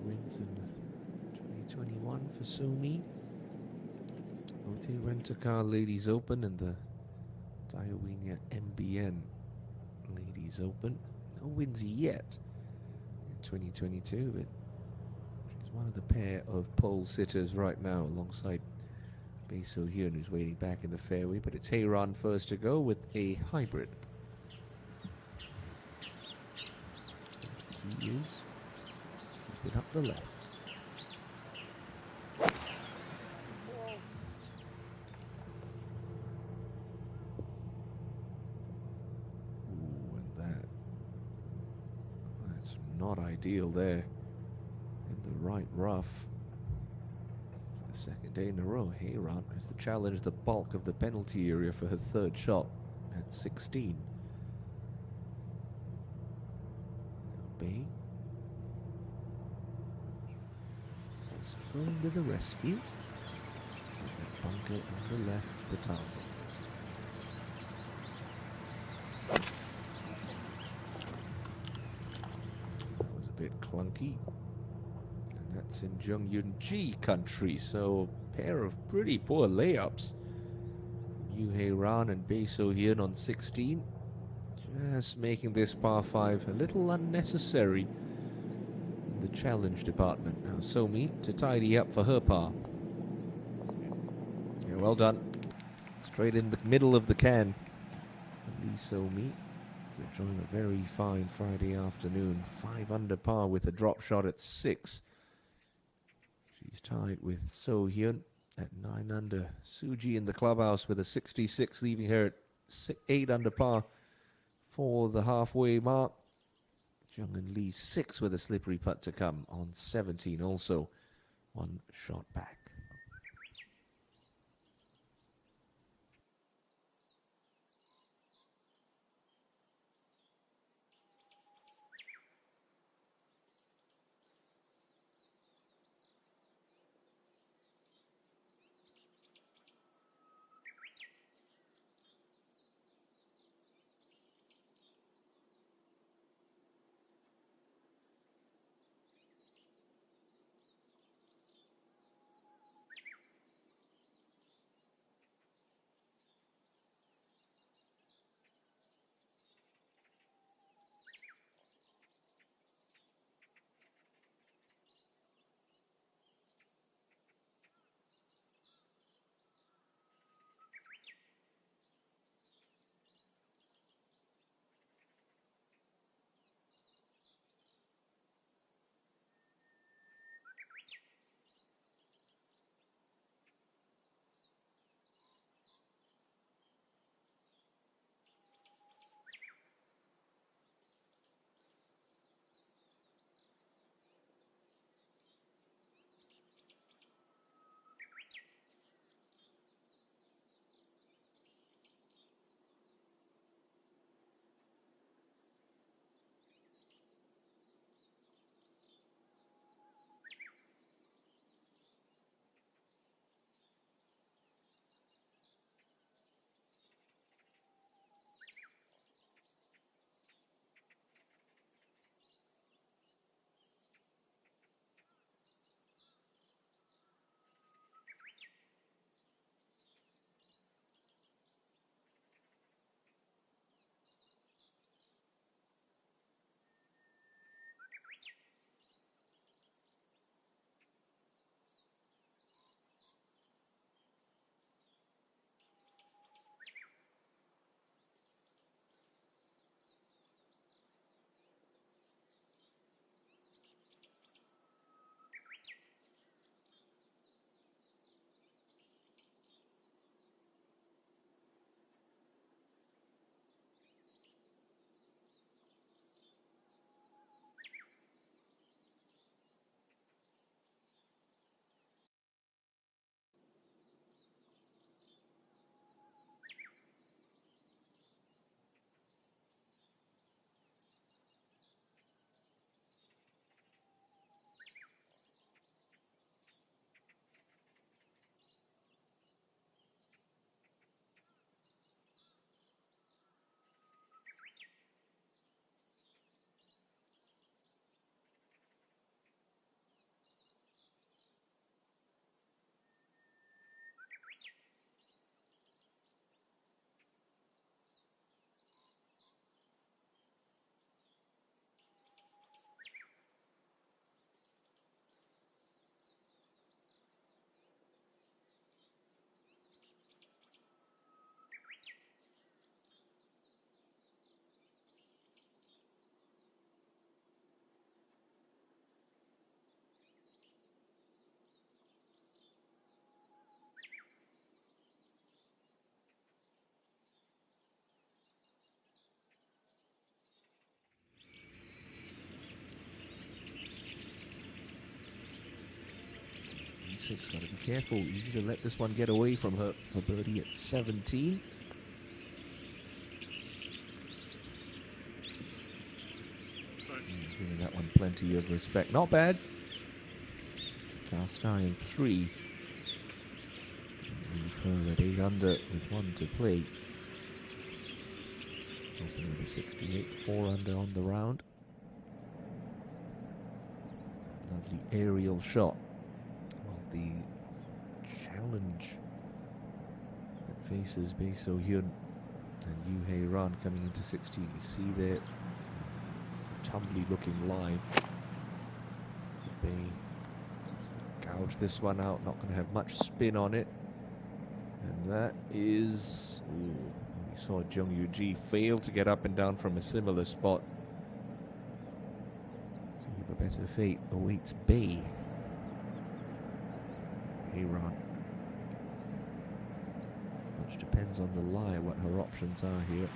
Wins in 2021 for Somi. Lotte Rent-A-Car Ladies Open and the Daiwing MBN Ladies Open. No wins yet in 2022, but she's one of the pair of pole sitters right now alongside Bae So-hyun, who's waiting back in the fairway. But it's Hye-Ran first to go with a hybrid. The key is keep it up the left. Ooh, and that's not ideal there in the right rough. For the second day in a row, Hye-Ran has to challenge the bulk of the penalty area for her third shot at 16. Bae going with a rescue. And that bunker on the left, the target. That was a bit clunky. And that's in Jung Yun-ji country, so a pair of pretty poor layups. Yuhei Ran and Bae So-hyun on 16. Just making this par 5 a little unnecessary in the challenge department. Now Somi to tidy up for her par. Yeah, well done. Straight in the middle of the can. Lee Somi is enjoying a very fine Friday afternoon. 5 under par with a drop shot at 6. She's tied with So-hyun at 9 under. Suji in the clubhouse with a 66, leaving her at 8 under par for the halfway mark. Jung-In Lee 6 with a slippery putt to come on 17, also 1 shot back. E6 got to be careful. Easy to let this one get away from her for birdie at 17. Giving that one plenty of respect. Not bad. Cast iron 3. Leave her at 8 under with 1 to play. Open with a 68, 4 under on the round. Lovely aerial shot of the challenge that faces Bae So Hyun and Yoo Hae Ran coming into 16. You see there, it's a tumbly looking line. Bae gouge this one out, not going to have much spin on it. And that is, we saw Jung Yoo Ji fail to get up and down from a similar spot. So you have a better fate awaits Bae. Iran. Much depends on the lie, what her options are here.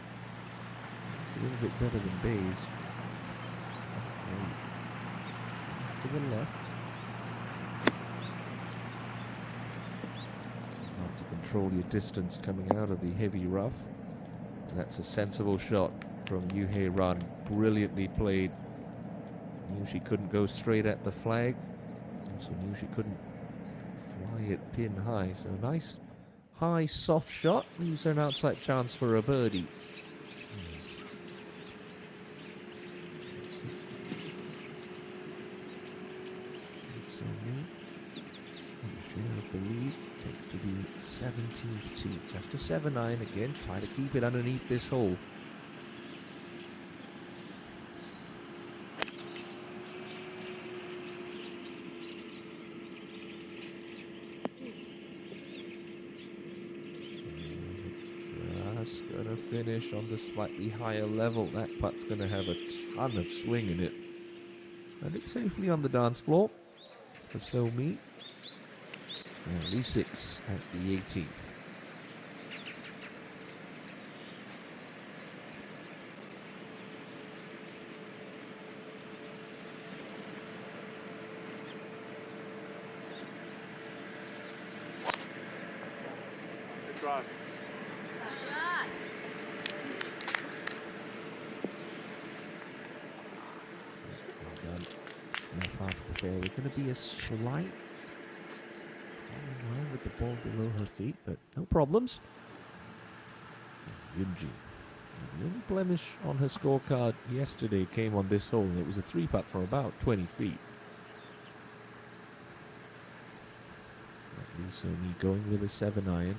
It's a little bit better than Bays. To the left. It's hard to control your distance coming out of the heavy rough. That's a sensible shot from Yuhei Ran. Brilliantly played. Knew she couldn't go straight at the flag. Also knew she couldn't fly it pin high. So nice, high, soft shot. Leaves her an outside chance for a birdie. So me, and the share of the lead takes to the 17th tee. Just a 7-iron again. Try to keep it underneath this hole. It's going to finish on the slightly higher level. That putt's going to have a ton of swing in it. And it's safely on the dance floor for So-Mi. Only 6 at the 18th. Good drive. Well done. Left half of the fairway. Going to be a slight in line with the ball below her feet, but no problems. ENG. The only blemish on her scorecard yesterday came on this hole, and it was a 3-putt from about 20 feet. So me going with a 7-iron.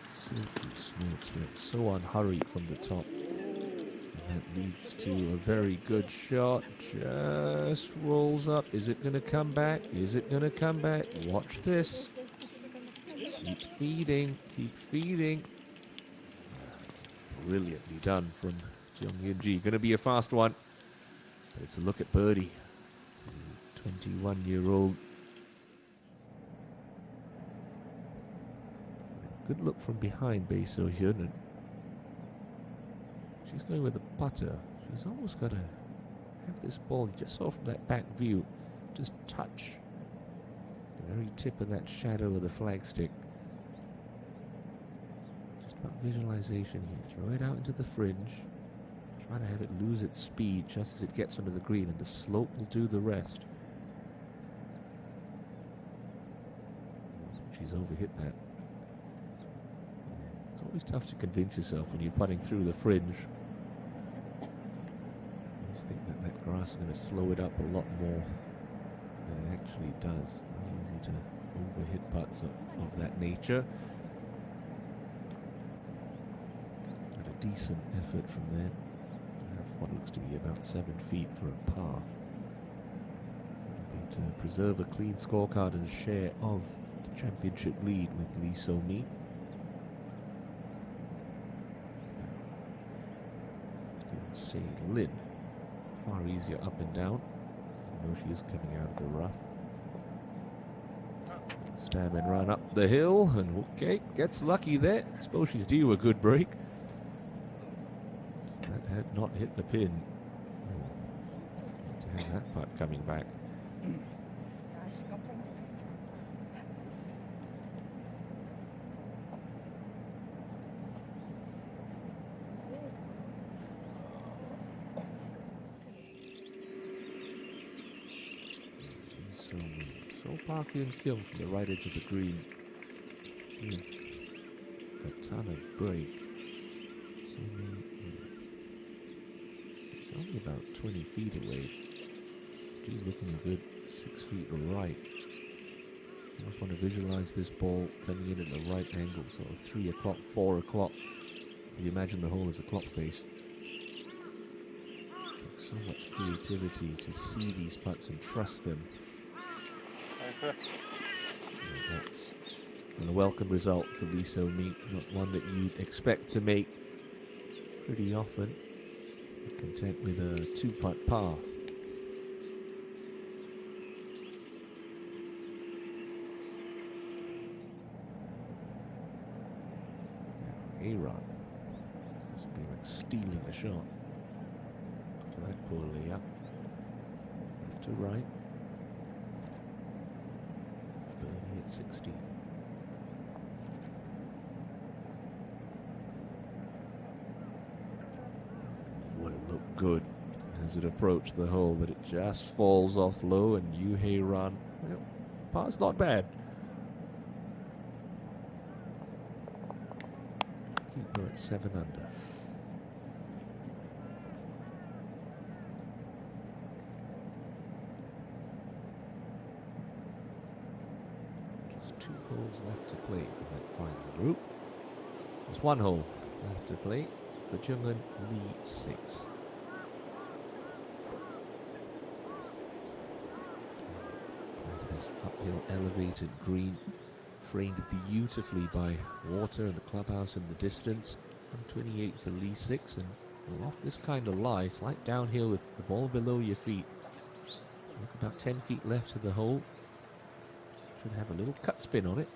Silky smooth swing, so unhurried from the top. And that leads to a very good shot. Just rolls up. Is it going to come back? Is it going to come back? Watch this. Keep feeding. Keep feeding. That's brilliantly done from Jeong Eun-ji. Going to be a fast one. But it's a look at birdie. The 21-year-old. Good look from behind Bae So-hyun, and she's going with a putter. She's almost got to have this ball, you just saw from that back view, just touch the very tip of that shadow of the flagstick. Just about visualization here. Throw it out into the fringe. Try to have it lose its speed just as it gets onto the green, and the slope will do the rest. She's overhit that. It's always tough to convince yourself when you're putting through the fringe. You always think that that grass is going to slow it up a lot more than it actually does. Very easy to overhit putts of that nature. But a decent effort from there. Have what looks to be about 7 feet for a par. That'll be to preserve a clean scorecard and share of the championship lead with Lee So-Mi. Say Lin, far easier up and down, even though she is coming out of the rough. Stab and run up the hill, and okay, gets lucky there. Suppose she's due a good break. That had not hit the pin. Oh, to have that putt coming back. So Park Eun-kim from the right edge of the green give a ton of break. So it's only about 20 feet away. She's looking a good 6 feet right. You almost want to visualize this ball coming in at the right angle, so 3 o'clock, 4 o'clock. You imagine the hole as a clock face. It takes so much creativity to see these putts and trust them. That's a welcome result for Lee So-Mi, not one that you'd expect to make pretty often. Content with a 2-putt par Aaron. This would be like stealing a shot. To that poor layup. Left to right. Birdie at 16. Would it look good as it approached the hole, but it just falls off low, and Yuhei Ran, well, par's not bad. Keeper at 7 under. Just 2 holes left to play for that final group. There's 1 hole left to play for Jungwon Lee 6. This uphill elevated green, framed beautifully by water and the clubhouse in the distance. 128 for Lee 6, and well, off this kind of lie, slight downhill with the ball below your feet. Look, about 10 feet left to the hole. Should have a little cut spin on it.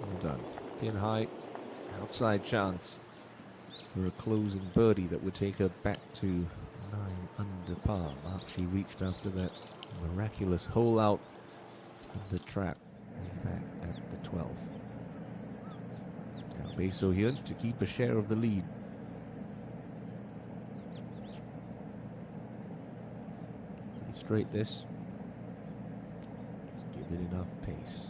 Well done. Pin high, outside chance for a closing birdie that would take her back to 9 under par. Mark she reached after that miraculous hole out from the trap way back at the 12th. Now Bae So-hyun to keep a share of the lead. Pretty straight this. Just give it enough pace.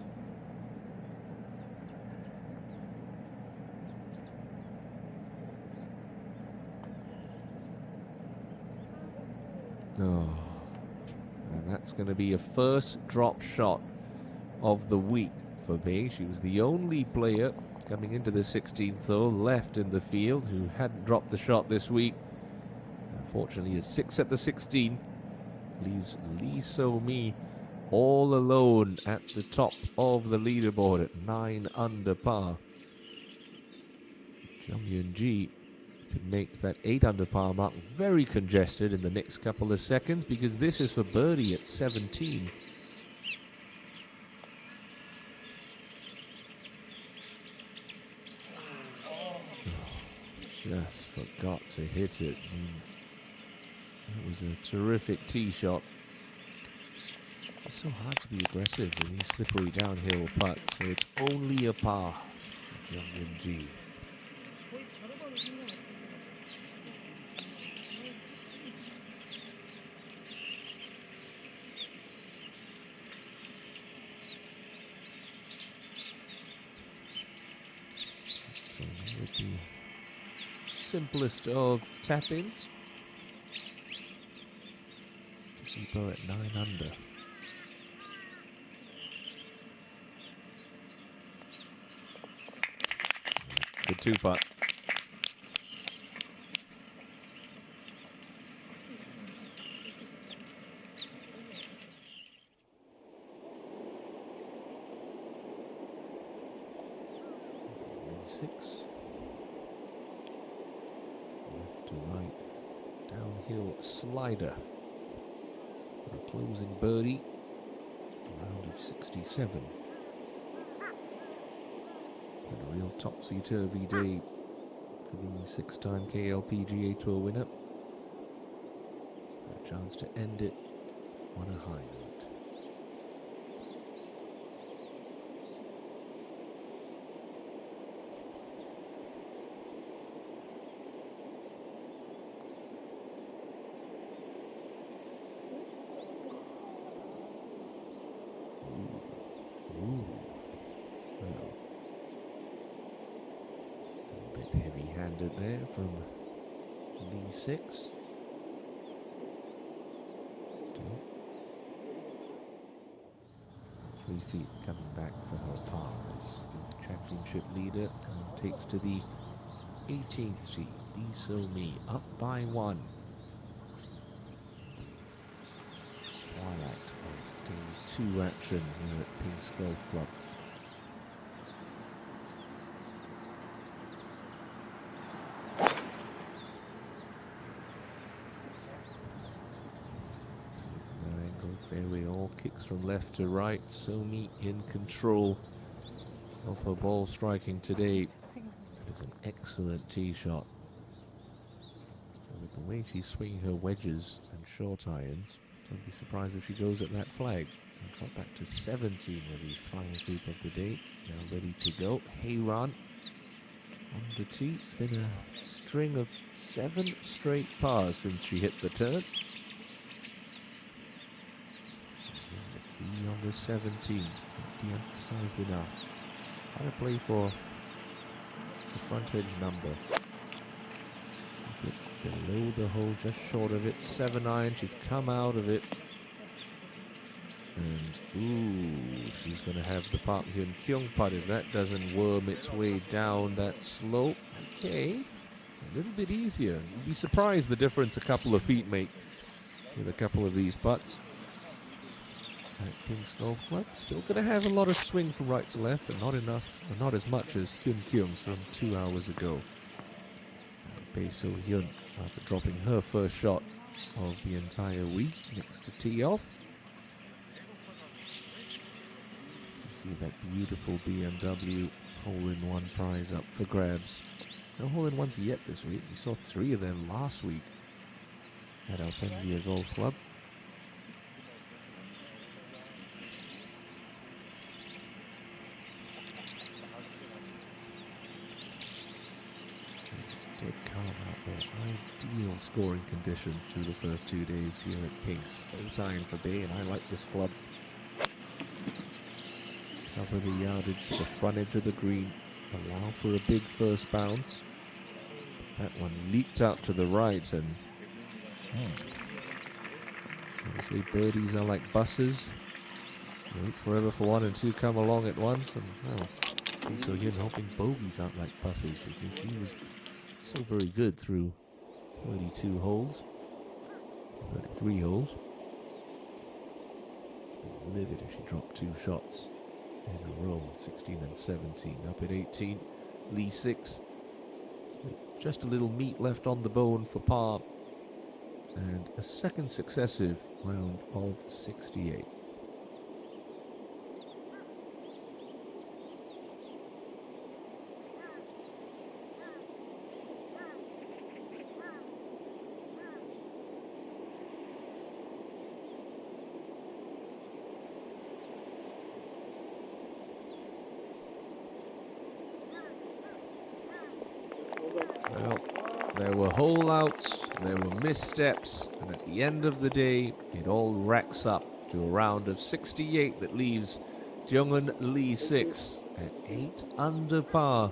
Oh, and that's going to be a first drop shot of the week for Bae. She was the only player coming into the 16th hole left in the field who hadn't dropped the shot this week. Unfortunately, a 6 at the 16th leaves Lee So-mi all alone at the top of the leaderboard at 9 under par. Jung Yoon-ji could make that 8 under par mark very congested in the next couple of seconds, because this is for birdie at 17. Just forgot to hit it. It was a terrific tee shot. It's so hard to be aggressive with these slippery downhill putts, so it's only a par for Jung Yoon-ji. So with the simplest of tap-ins to keep her at 9 under. Good 2-putt. Six. Left to right. Downhill slider. For a closing birdie. Round of 67. It's been a real topsy-turvy day for the 6-time KLPGA Tour winner. A chance to end it on a high note. Heavy-handed there from Lee 6. Still 3 feet coming back for her par as the championship leader takes to the 18th tee. Lee So-mi up by 1. Twilight of day 2 action here at Pink's Golf Club. Fairway, all kicks from left to right. Somi in control of her ball striking today. That is an excellent tee shot. And with the way she's swinging her wedges and short irons, don't be surprised if she goes at that flag. And drop back to 17 with the final group of the day. Now ready to go. Heyran on the tee. It's been a string of 7 straight pars since she hit the turn. And the key on the 17 can't be emphasized enough. Trying to play for the front edge number. Keep it below the hole, just short of it. 7-iron. She's come out of it. And, ooh, she's going to have the Park Hyun Kyung putt if that doesn't worm its way down that slope. Okay, it's a little bit easier. You'd be surprised the difference a couple of feet make with a couple of these putts. At Pink's Golf Club, still going to have a lot of swing from right to left, but not enough, or not as much as Hyun Kyung's from 2 hours ago. Bae So Hyun, after dropping her first shot of the entire week, next to tee off. See that beautiful BMW hole-in-one prize up for grabs. No hole-in-ones yet this week. We saw 3 of them last week at Alpenzia Golf Club. Just dead calm out there. Ideal scoring conditions through the first 2 days here at Pink's. 8-iron for Bae, and I like this club. Cover the yardage, the front edge of the green, allow for a big first bounce. But that one leaked out to the right, and obviously birdies are like buses. Wait forever for 1 and 2 come along at once, and well, so again hoping bogeys aren't like buses because she was so very good through 32 holes, 33 holes. Be livid if she dropped 2 shots in a row, 16 and 17. Up at 18, Lee 6 with just a little meat left on the bone for par, and a second successive round of 68. Well, there were hole outs, there were missteps, and at the end of the day, it all racks up to a round of 68 that leaves Jung-eun Lee 6 at 8 under par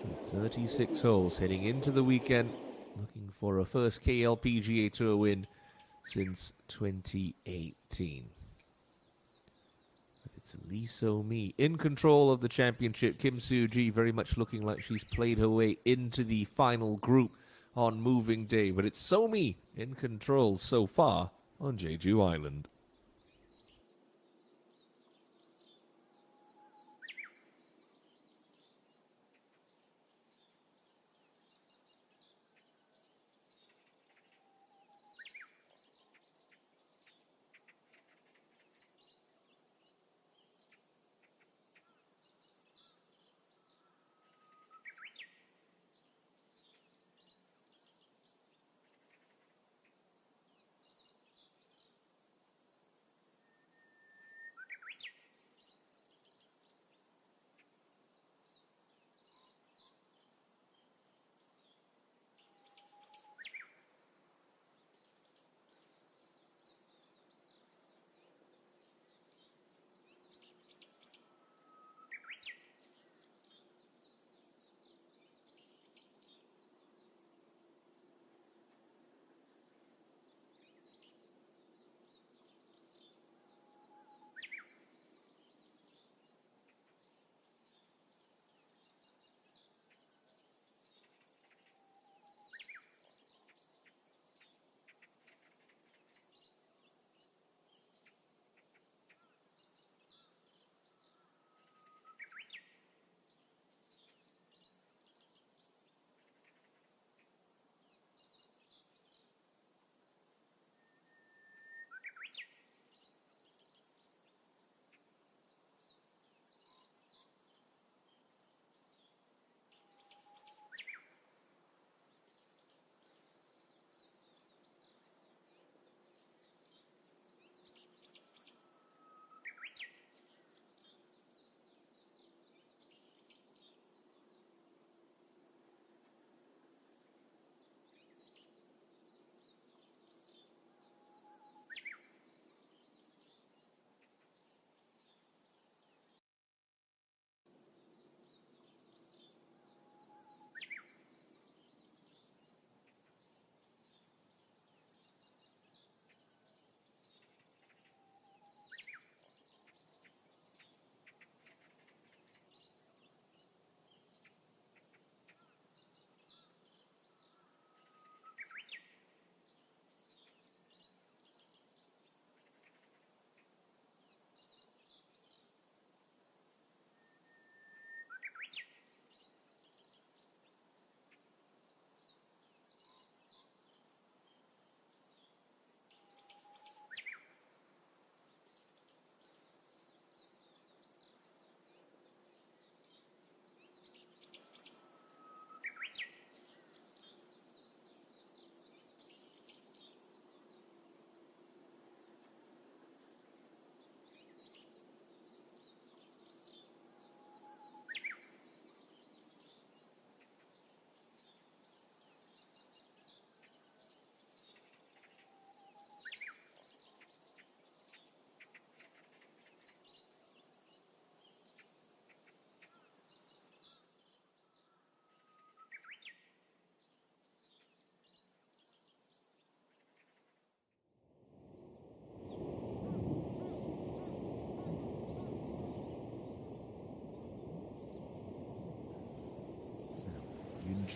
through 36 holes, heading into the weekend, looking for a first KLPGA Tour win since 2018. It's Lee So-mi in control of the championship. Kim Soo-ji very much looking like she's played her way into the final group on moving day. But it's So-mi in control so far on Jeju Island.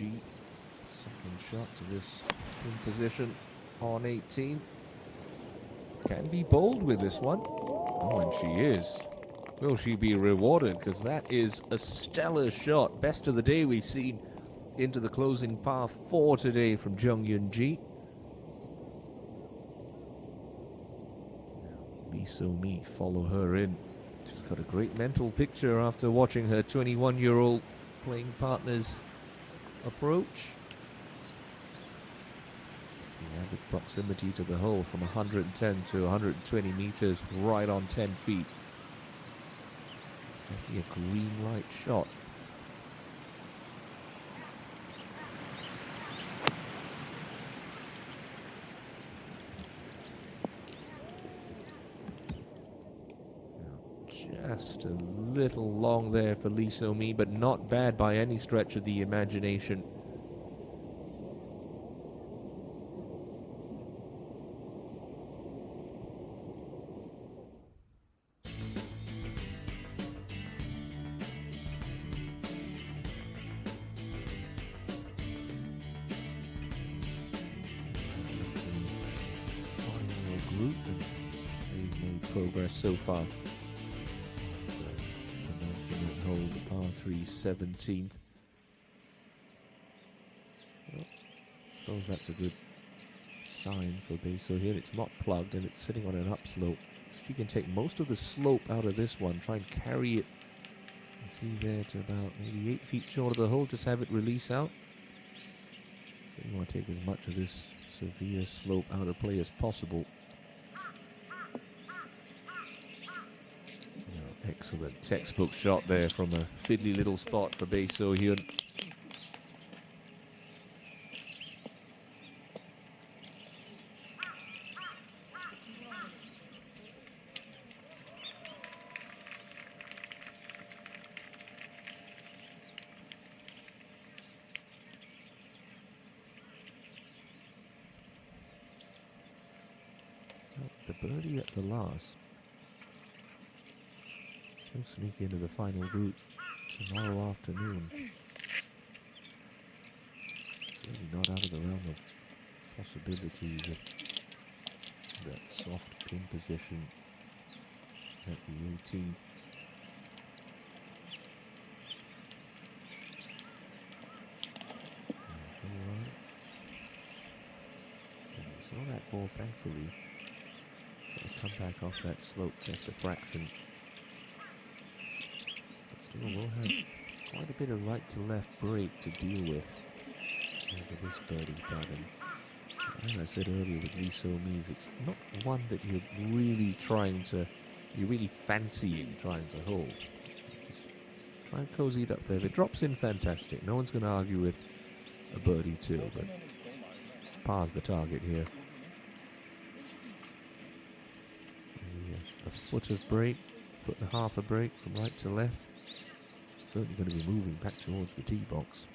ENG. Second shot to this in position on 18. Can be bold with this one. Oh, and she is. Will she be rewarded? Because that is a stellar shot. Best of the day we've seen into the closing par 4 today from Jung Yun-ji. Lee So-mi follow her in. She's got a great mental picture after watching her 21-year-old playing partners approach. The average proximity to the hole from 110 to 120 meters, right on 10 feet. It's definitely a green light shot. Just a little long there for Lee So-mi, but not bad by any stretch of the imagination. Final group, and they've made progress so far. Hole, the par 3 17th. Well, I suppose that's a good sign for Beso here. It's not plugged and it's sitting on an upslope. So she can take most of the slope out of this one, try and carry it, you see there, to about maybe 8 feet short of the hole, just have it release out. So you want to take as much of this severe slope out of play as possible. Excellent textbook shot there from a fiddly little spot for Bae So-hyun. The birdie at the last. She'll sneak into the final group tomorrow afternoon. Certainly not out of the realm of possibility with that soft pin position at the 18th. And we saw that ball, thankfully, come back off that slope just a fraction. But still will have quite a bit of right to left break to deal with over this birdie pattern. As I said earlier with Lee So-mi's, it's not one that you're really fancying trying to hold. Just try and cozy it up there. If it drops in, fantastic. No one's going to argue with a birdie too, but par's the target here. Maybe a foot of break, foot and a half of break from right to left. Certainly going to be moving back towards the tee box.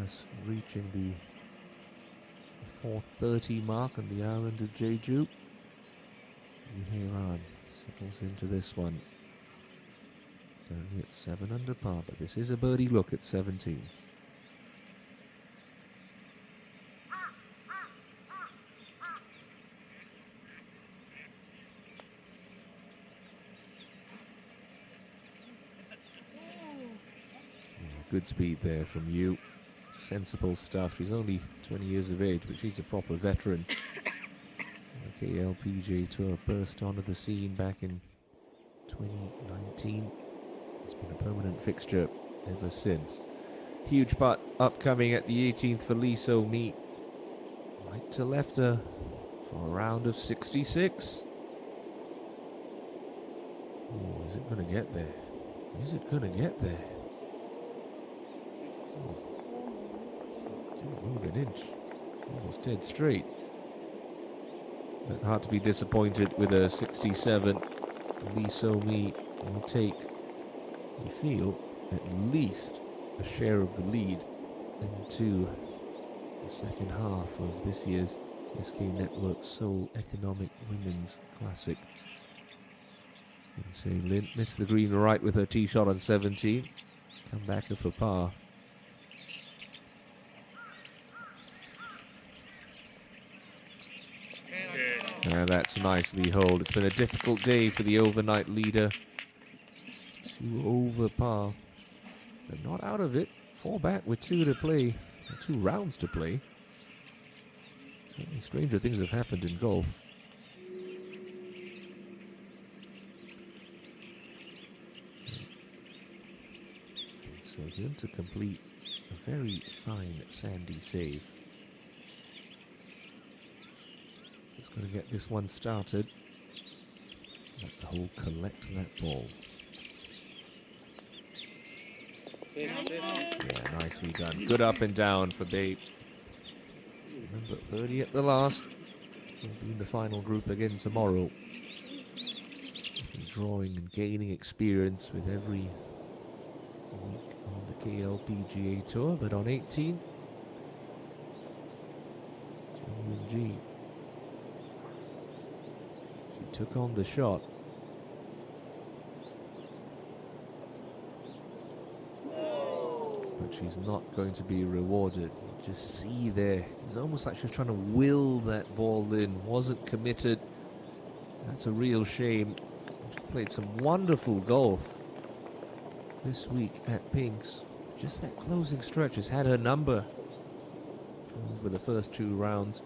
Just reaching the 430 mark on the island of Jeju. Yuhei settles into this one. Currently at 7 under par, but this is a birdie look at 17. Yeah, good speed there from you. Sensible stuff. She's only 20 years of age, but she's a proper veteran. The KLPJ Tour burst onto the scene back in 2019. It's been a permanent fixture ever since. Huge putt upcoming at the 18th for Lee So-mi. Right to left her for a round of 66. Oh, is it going to get there? Is it going to get there? Oh. Didn't move an inch. Almost dead straight. But hard to be disappointed with a 67. Lee So-mi will take, we feel, at least a share of the lead into the second half of this year's SK Network Seoul Economic Women's Classic. Lindsay Lynn missed the green right with her tee shot on 17. Come back for par. Yeah, that's nicely holed. It's been a difficult day for the overnight leader. 2 over par. They're not out of it. 4 back with 2 to play. 2 rounds to play. Certainly stranger things have happened in golf. So Hyun to complete a very fine sandy save. Just going to get this one started. Let the hole collect that ball. Yeah, nicely done. Good up and down for Babe. Remember, birdie at the last. He'll be in the final group again tomorrow. Definitely drawing and gaining experience with every week on the KLPGA Tour, but on 18, ENG. She took on the shot. But she's not going to be rewarded. You just see there, it's almost like she was trying to will that ball in, wasn't committed. That's a real shame. She played some wonderful golf this week at Pink's. Just that closing stretch has had her number for the first 2 rounds.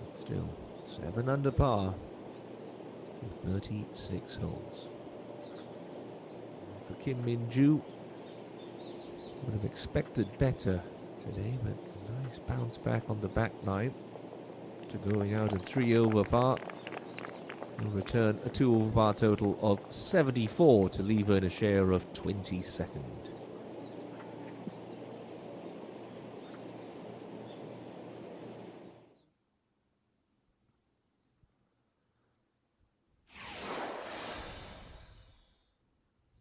But still, 7 under par for 36 holes. For Kim Min-joo, would have expected better today, but a nice bounce back on the back 9 to going out in 3 over par. He'll return a 2 over par total of 74 to leave her in a share of 22nd.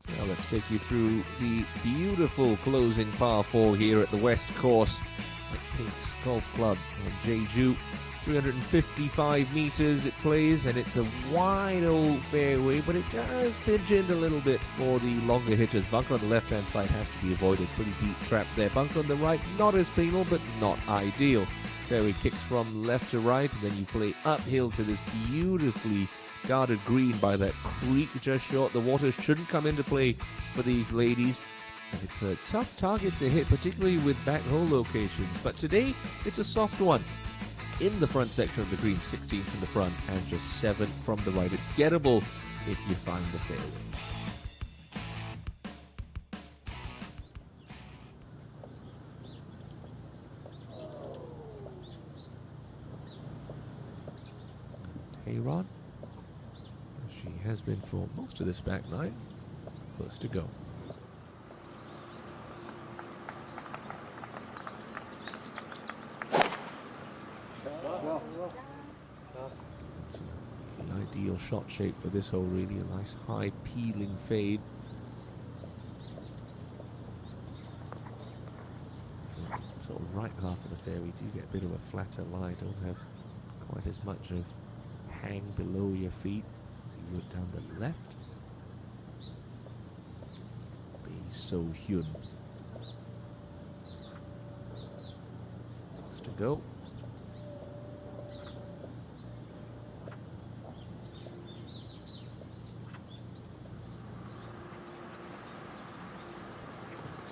Now let's take you through the beautiful closing par 4 here at the West Course at Pink's Golf Club on Jeju. 355 meters it plays, and it's a wide old fairway, but it does pigeon a little bit for the longer hitters. Bunker on the left-hand side has to be avoided. Pretty deep trap there. Bunker on the right, not as penal, but not ideal. Fairway kicks from left to right, and then you play uphill to this beautifully guarded green by that creek just short. The water shouldn't come into play for these ladies. And it's a tough target to hit, particularly with back hole locations. But today, it's a soft one. In the front section of the green, 16 from the front and just 7 from the right. It's gettable if you find the fairway. Hey-Ron, she has been for most of this back 9. First to go. The ideal shot shape for this hole, really. A nice high peeling fade. Sort of right half of the fairway, do get a bit of a flatter lie. Don't have quite as much of hang below your feet as you would down the left. Be So Hyun. Next to go.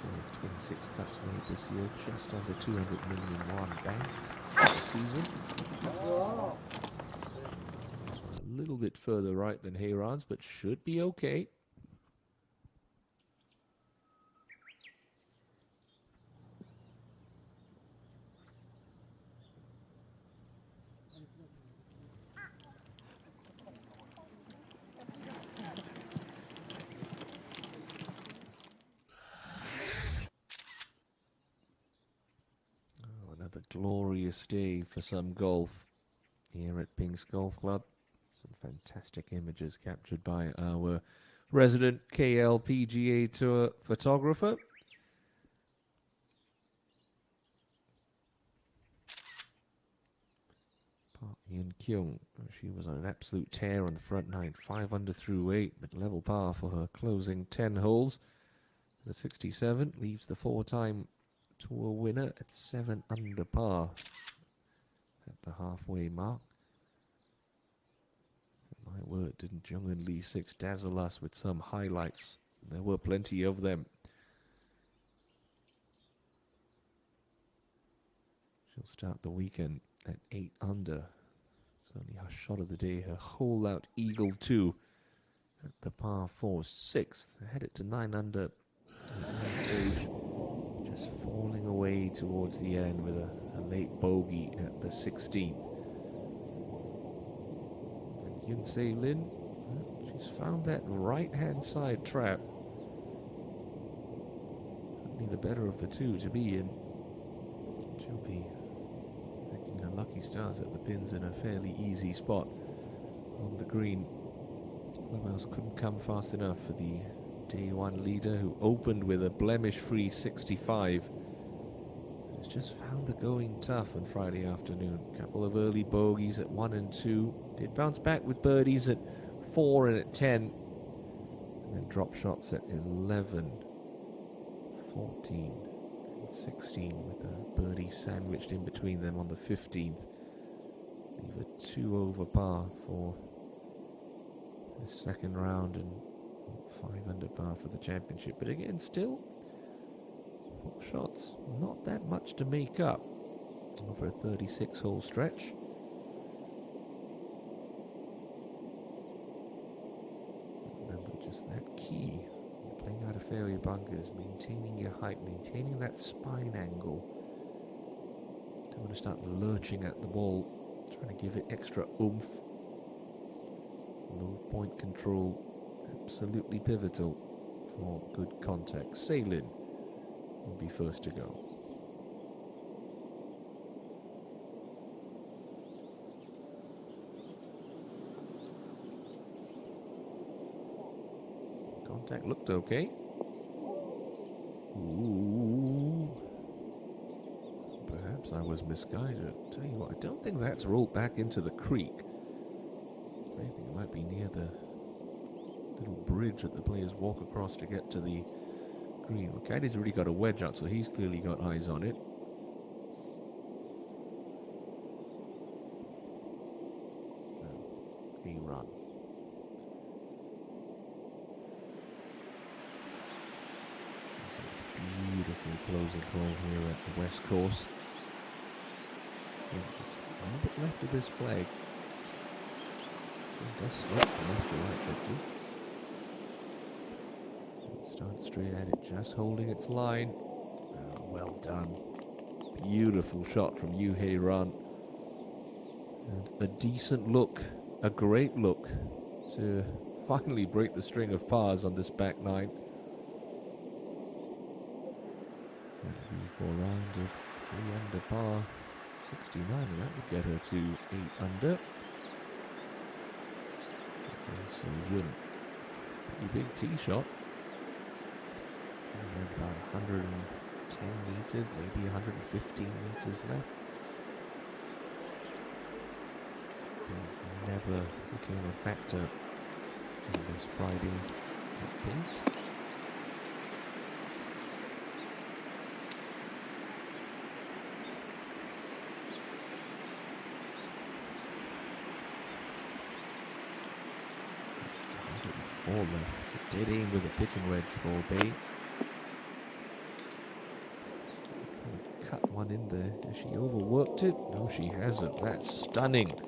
Of 26 cuts made this year, just under 200 million won banked this season. This one a little bit further right than Hayron's, but should be okay. Another glorious day for some golf here at Pink's Golf Club. Some fantastic images captured by our resident KLPGA Tour photographer. Par Yoon Kyung, she was on an absolute tear on the front nine, 5 under through 8, but level par for her closing 10 holes. The 67 leaves the 4-time tour winner at 7 under par at the halfway mark. My word, didn't Jung-Eun Lee 6 dazzle us with some highlights? There were plenty of them. She'll start the weekend at 8 under. It's only her shot of the day, her hole out eagle 2 at the par 4 6th. Had it to 9 under at one stage, just falling away towards the end with a late bogey at the 16th. Yun Se Lin, she's found that right-hand side trap. Certainly the better of the two to be in. She'll be thanking her lucky stars at the pins in a fairly easy spot on the green. Clubhouse couldn't come fast enough for the day one leader, who opened with a blemish-free 65. Has just found the going tough on Friday afternoon. Couple of early bogeys at 1 and 2. Did bounce back with birdies at 4 and at 10. And then drop shots at 11, 14 and 16 with a birdie sandwiched in between them on the 15th. Leave a 2 over par for the second round and 5 under par for the championship. But again, still 4 shots, not that much to make up over a 36-hole stretch. Remember, just that key. You're playing out of fairway bunkers, maintaining your height, maintaining that spine angle. Don't want to start lurching at the ball, trying to give it extra oomph. Low point control, absolutely pivotal for good contact. Se Lin will be first to go. Contact looked okay. Ooh. Perhaps I was misguided. Tell you what, I don't think that's rolled back into the creek. I think it might be near the little bridge that the players walk across to get to the green. Well, Caddy's already got a wedge out, so he's clearly got eyes on it. A run. It's a beautiful closing hole here at the West Course. Just a little bit left of this flag. It does slip from left to right gently. Start straight at it, just holding its line. Oh, well done. Beautiful shot from Yoo Hae Ran. And a decent look, a great look to finally break the string of pars on this back nine. That'll be for a round of 3 under par 69, and that would get her to 8 under. So Yun, pretty big tee shot. We have about 110 meters, maybe 115 meters left. These never became a factor on this Friday at Pins. Left. So dead aim with a pitching wedge for Bay. Trying to cut one in there. Has she overworked it? No, she hasn't. That's stunning.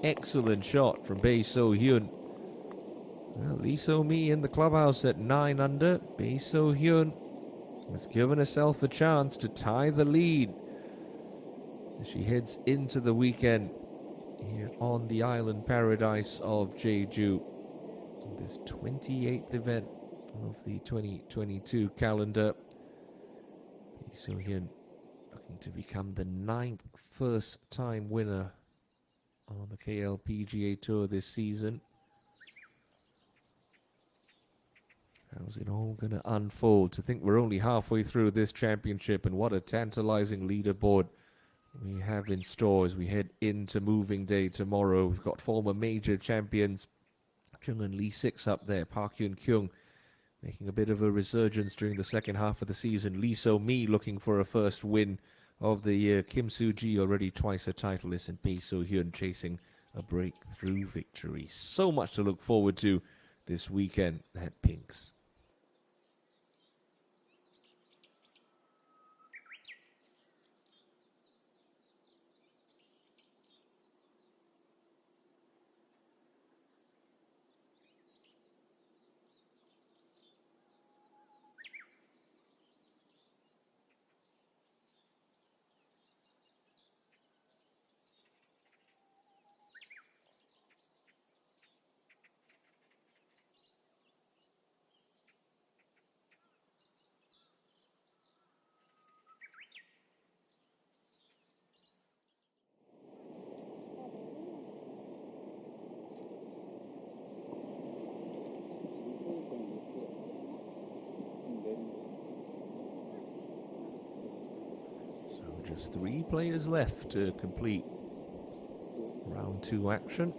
Excellent shot from Bae So Hyun. Well, Lee So Mi in the clubhouse at 9 under. Bae So Hyun has given herself a chance to tie the lead as she heads into the weekend here on the island paradise of Jeju. This 28th event of the 2022 calendar. Bae So Hyun looking to become the 9th first-time winner on the KLPGA Tour this season. How's it all going to unfold? To think we're only halfway through this championship, and what a tantalizing leaderboard we have in store as we head into moving day tomorrow. We've got former major champions Chung and Lee 6 up there. Park Hyun Kyung making a bit of a resurgence during the second half of the season. Lee So Mi looking for a first win of the year. Kim Soo Ji already twice a titleist, and Bae So Hyun chasing a breakthrough victory. So much to look forward to this weekend at Pinks. Just 3 players left to complete round 2 action.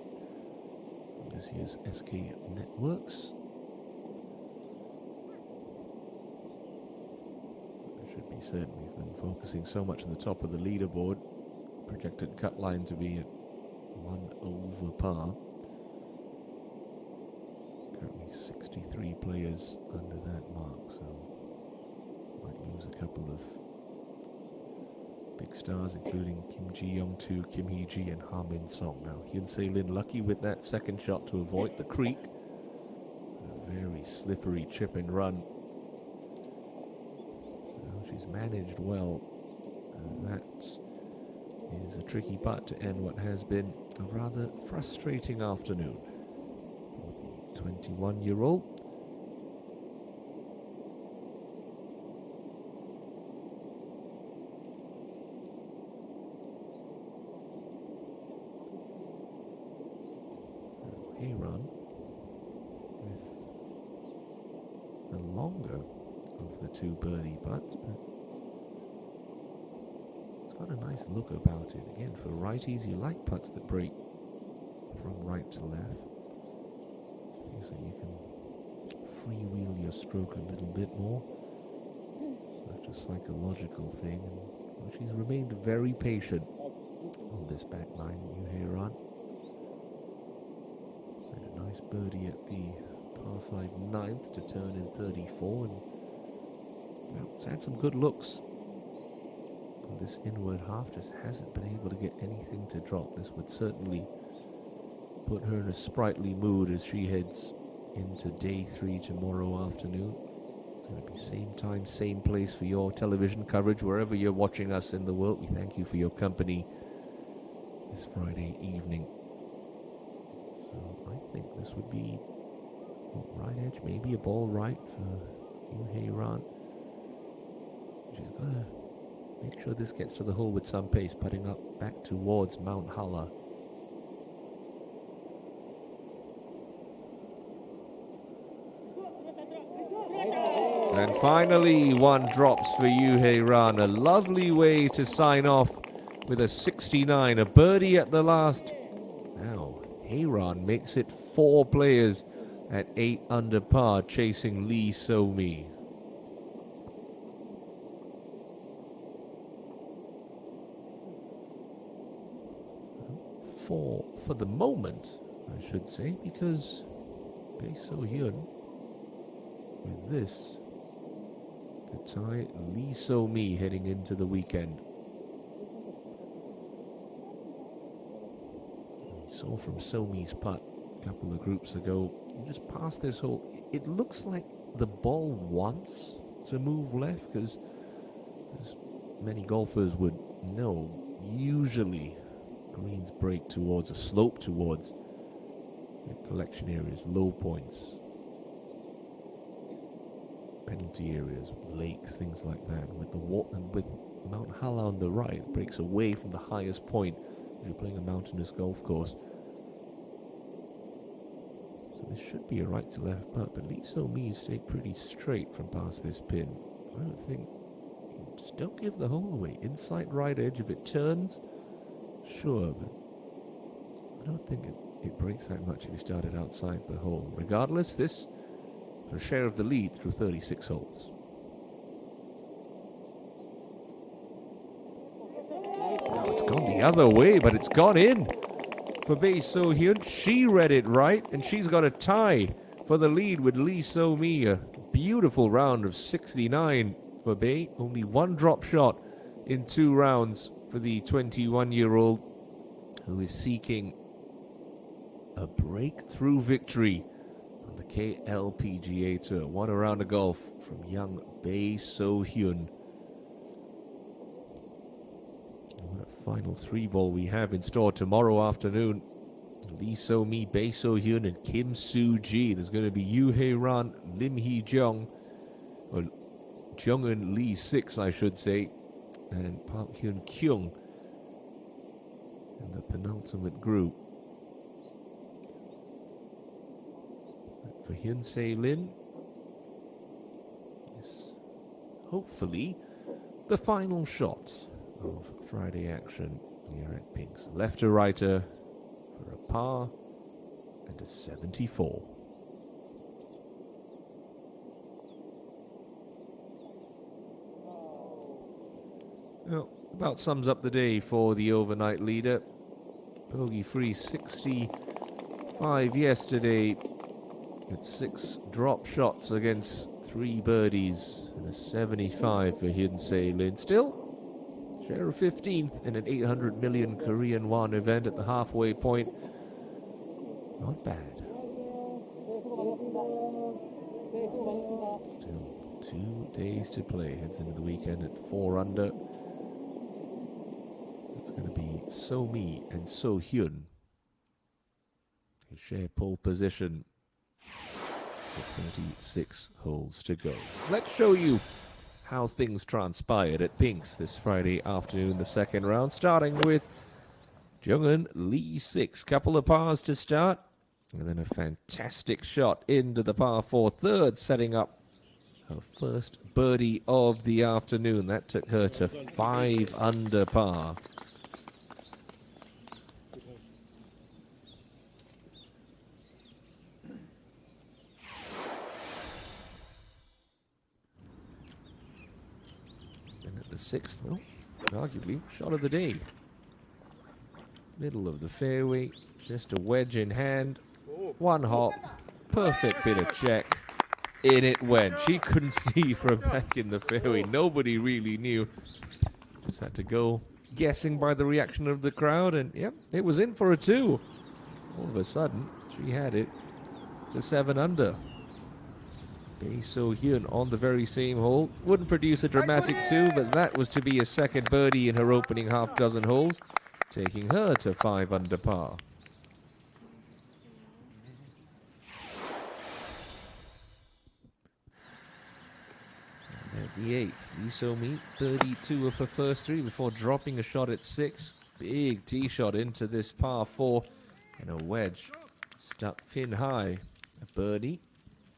This year's SK Networks. I should be certain we've been focusing so much on the top of the leaderboard. Projected cut line to be at 1 over par. Currently 63 players under that mark, so might lose a couple of big stars, including Kim Ji-young, Kim Hee-ji, and Ha Min-song. Now, Hyun Se-lin lucky with that second shot to avoid the creek. A very slippery chip and run. Well, she's managed well. That is a tricky putt to end what has been a rather frustrating afternoon for the 21-year-old. Run with the longer of the 2 birdie putts, but it's got a nice look about it. Again, for righties, you like putts that break from right to left, so you can freewheel your stroke a little bit more. It's not a psychological thing, and she's remained very patient on this back nine. You hear on. Nice birdie at the par 5 ninth to turn in 34, and well, it's had some good looks on this inward half, just hasn't been able to get anything to drop. This would certainly put her in a sprightly mood as she heads into day 3 tomorrow afternoon. It's going to be same time, same place for your television coverage wherever you're watching us in the world. We thank you for your company this Friday evening. So I think this would be right edge, maybe a ball right for Yoo Hae-ran. She's got to make sure this gets to the hole with some pace, putting up back towards Mount Hala. And finally, one drops for Yoo Hae-ran. A lovely way to sign off with a 69, a birdie at the last. Now, Hae-ran makes it 4 players at 8 under par, chasing Lee So Mi. For the moment, I should say, because Bae So Hyun with this to tie Lee So Mi heading into the weekend. We saw from So Mi's putt a couple of groups ago, you just passed this hole. It looks like the ball wants to move left, because as many golfers would know, usually greens break towards a slope towards collection areas, low points, penalty areas, lakes, things like that. With the and with Mount Hala on the right, it breaks away from the highest point if you're playing a mountainous golf course. So this should be a right to left putt, but Lee So Mi stayed pretty straight from past this pin. I don't think he'd Just don't give the hole away. Inside right edge, if it turns, sure, but I don't think it breaks that much if you start it outside the hole. Regardless, this for a share of the lead through 36 holes. Now it's gone the other way, but it's gone in for Bae So Hyun. She read it right, and she's got a tie for the lead with Lee So Mi. A beautiful round of 69 for Bae. Only one drop shot in 2 rounds for the 21-year-old who is seeking a breakthrough victory on the KLPGA Tour. What a round of golf from young Bae So Hyun. What a final 3-ball we have in store tomorrow afternoon. Lee So Mi, Bae So Hyun, and Kim Soo Ji. There's going to be Yoo Hae Ran, Lim Hee Jung, or Jung Eun Lee 6, I should say, and Park Hyun Kyung in the penultimate group. For Hyun Se Lin, yes, hopefully the final shot of Friday action here at Pinks. Left to righter for a par and a 74. Well, about sums up the day for the overnight leader. Bogey free 65 yesterday. At 6 drop shots against 3 birdies and a 75 for Hyun Se Lin. Still, share of 15th in an 800 million Korean won event at the halfway point. Not bad. Still 2 days to play. Heads into the weekend at 4 under. It's going to be So Mi and So Hyun who share pole position. 36 holes to go. Let's show you how things transpired at Pinks this Friday afternoon, the second round, starting with Jung Eun Lee 6. Couple of pars to start, and then a fantastic shot into the par 4 third, setting up her first birdie of the afternoon. That took her to 5 under par. The 6th, well, arguably, shot of the day. Middle of the fairway, just a wedge in hand, one hop, perfect bit of check. In it went. She couldn't see from back in the fairway. Nobody really knew. Just had to go guessing by the reaction of the crowd, and yep, it was in for a 2. All of a sudden, she had it to 7 under. Bae So Hyun on the very same hole. Wouldn't produce a dramatic 2, but that was to be a second birdie in her opening half dozen holes, taking her to 5 under par. And at the 8th, Lee So Mi birdie 2 of her first 3 before dropping a shot at 6. Big tee shot into this par 4 and a wedge stuck pin high. A birdie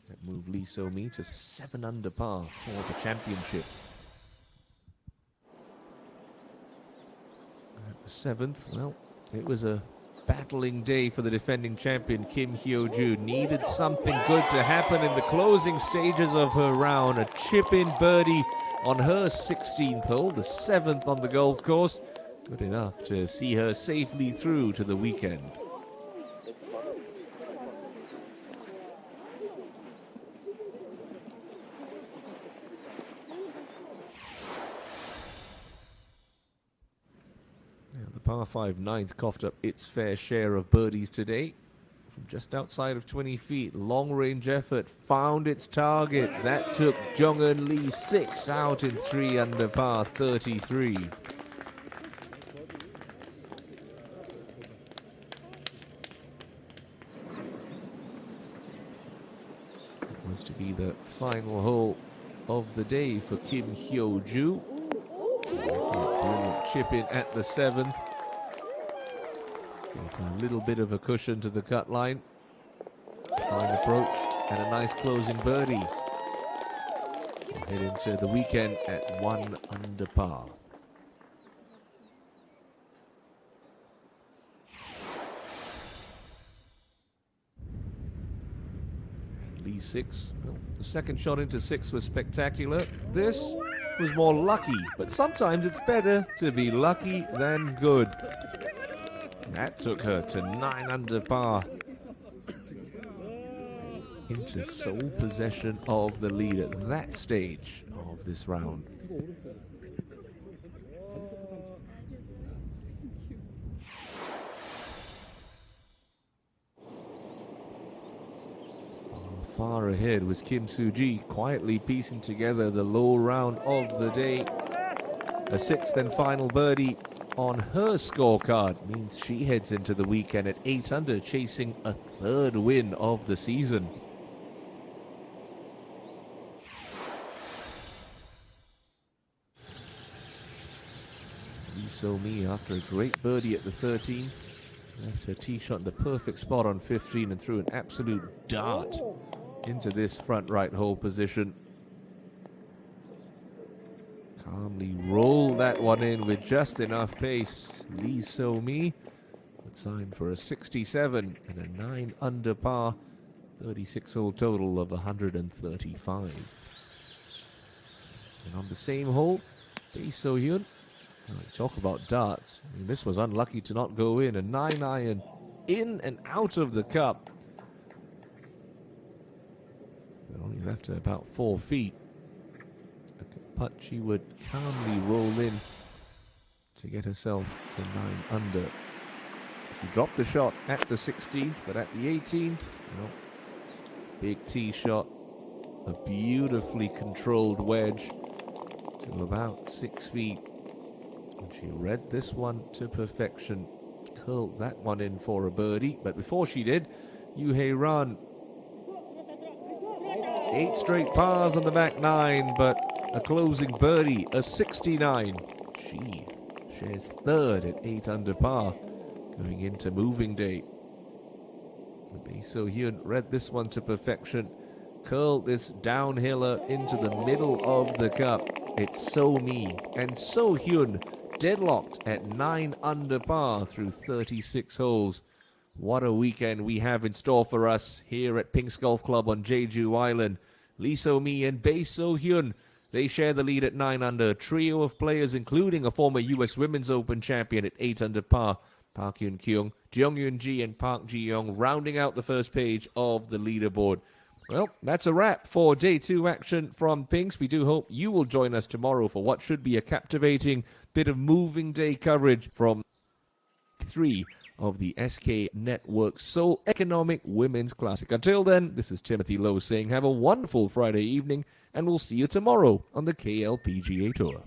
that moved Lee So Mi to 7 under par for the championship. At the 7th, well, it was a battling day for the defending champion Kim Hyo-joo. Needed something good to happen in the closing stages of her round. A chip-in birdie on her 16th hole, the 7th on the golf course. Good enough to see her safely through to the weekend. Par 5 ninth coughed up its fair share of birdies today. From just outside of 20 feet, long-range effort found its target. That took Jung Eun Lee 6 out in 3 under par 33. It was to be the final hole of the day for Kim Hyo-joo. Brilliant chip in at the 7th. A little bit of a cushion to the cut line. Fine approach and a nice closing birdie. head into the weekend at 1 under par. Lee 6. Well, the second shot into 6 was spectacular. This was more lucky, but sometimes it's better to be lucky than good. That took her to 9 under par. Into sole possession of the lead at that stage of this round. Far ahead was Kim Soo-ji, quietly piecing together the low round of the day. A 6th and final birdie on her scorecard means she heads into the weekend at 8 under, chasing a 3rd win of the season. Lee So-mi, after a great birdie at the 13th, left her tee shot in the perfect spot on 15 and threw an absolute dart into this front right hole position. Calmly rolled that one in with just enough pace. Lee So-mi would sign for a 67 and a 9 under par, 36-hole total of 135. And on the same hole, Bae So-hyun, talk about darts. I mean, this was unlucky to not go in. A 9-iron in and out of the cup. It only left her about 4 feet. A putt she would calmly roll in to get herself to 9 under. She dropped the shot at the 16th, but at the 18th, well, big tee shot. A beautifully controlled wedge to about 6 feet. And she read this one to perfection. Curled that one in for a birdie. But before she did, Yoo Hae-ran, 8 straight pars on the back 9, but a closing birdie, a 69. She shares 3rd at 8 under par going into moving day. Bae So-hyun read this one to perfection. Curled this downhiller into the middle of the cup. It's So-mi and So-hyun deadlocked at 9 under par through 36 holes. What a weekend we have in store for us here at Pink's Golf Club on Jeju Island. Lee So-mi and Bae So-hyun, they share the lead at 9 under. A trio of players, including a former U.S. Women's Open champion at 8 under par. Park Hyun-kyung, Jeong Yoon-ji, and Park Ji-young rounding out the first page of the leaderboard. Well, that's a wrap for day 2 action from Pinks. We do hope you will join us tomorrow for what should be a captivating bit of moving day coverage from 3 of the SK Network Seoul Economic Women's Classic. Until then, this is Timothy Lowe saying have a wonderful Friday evening, and we'll see you tomorrow on the KLPGA Tour.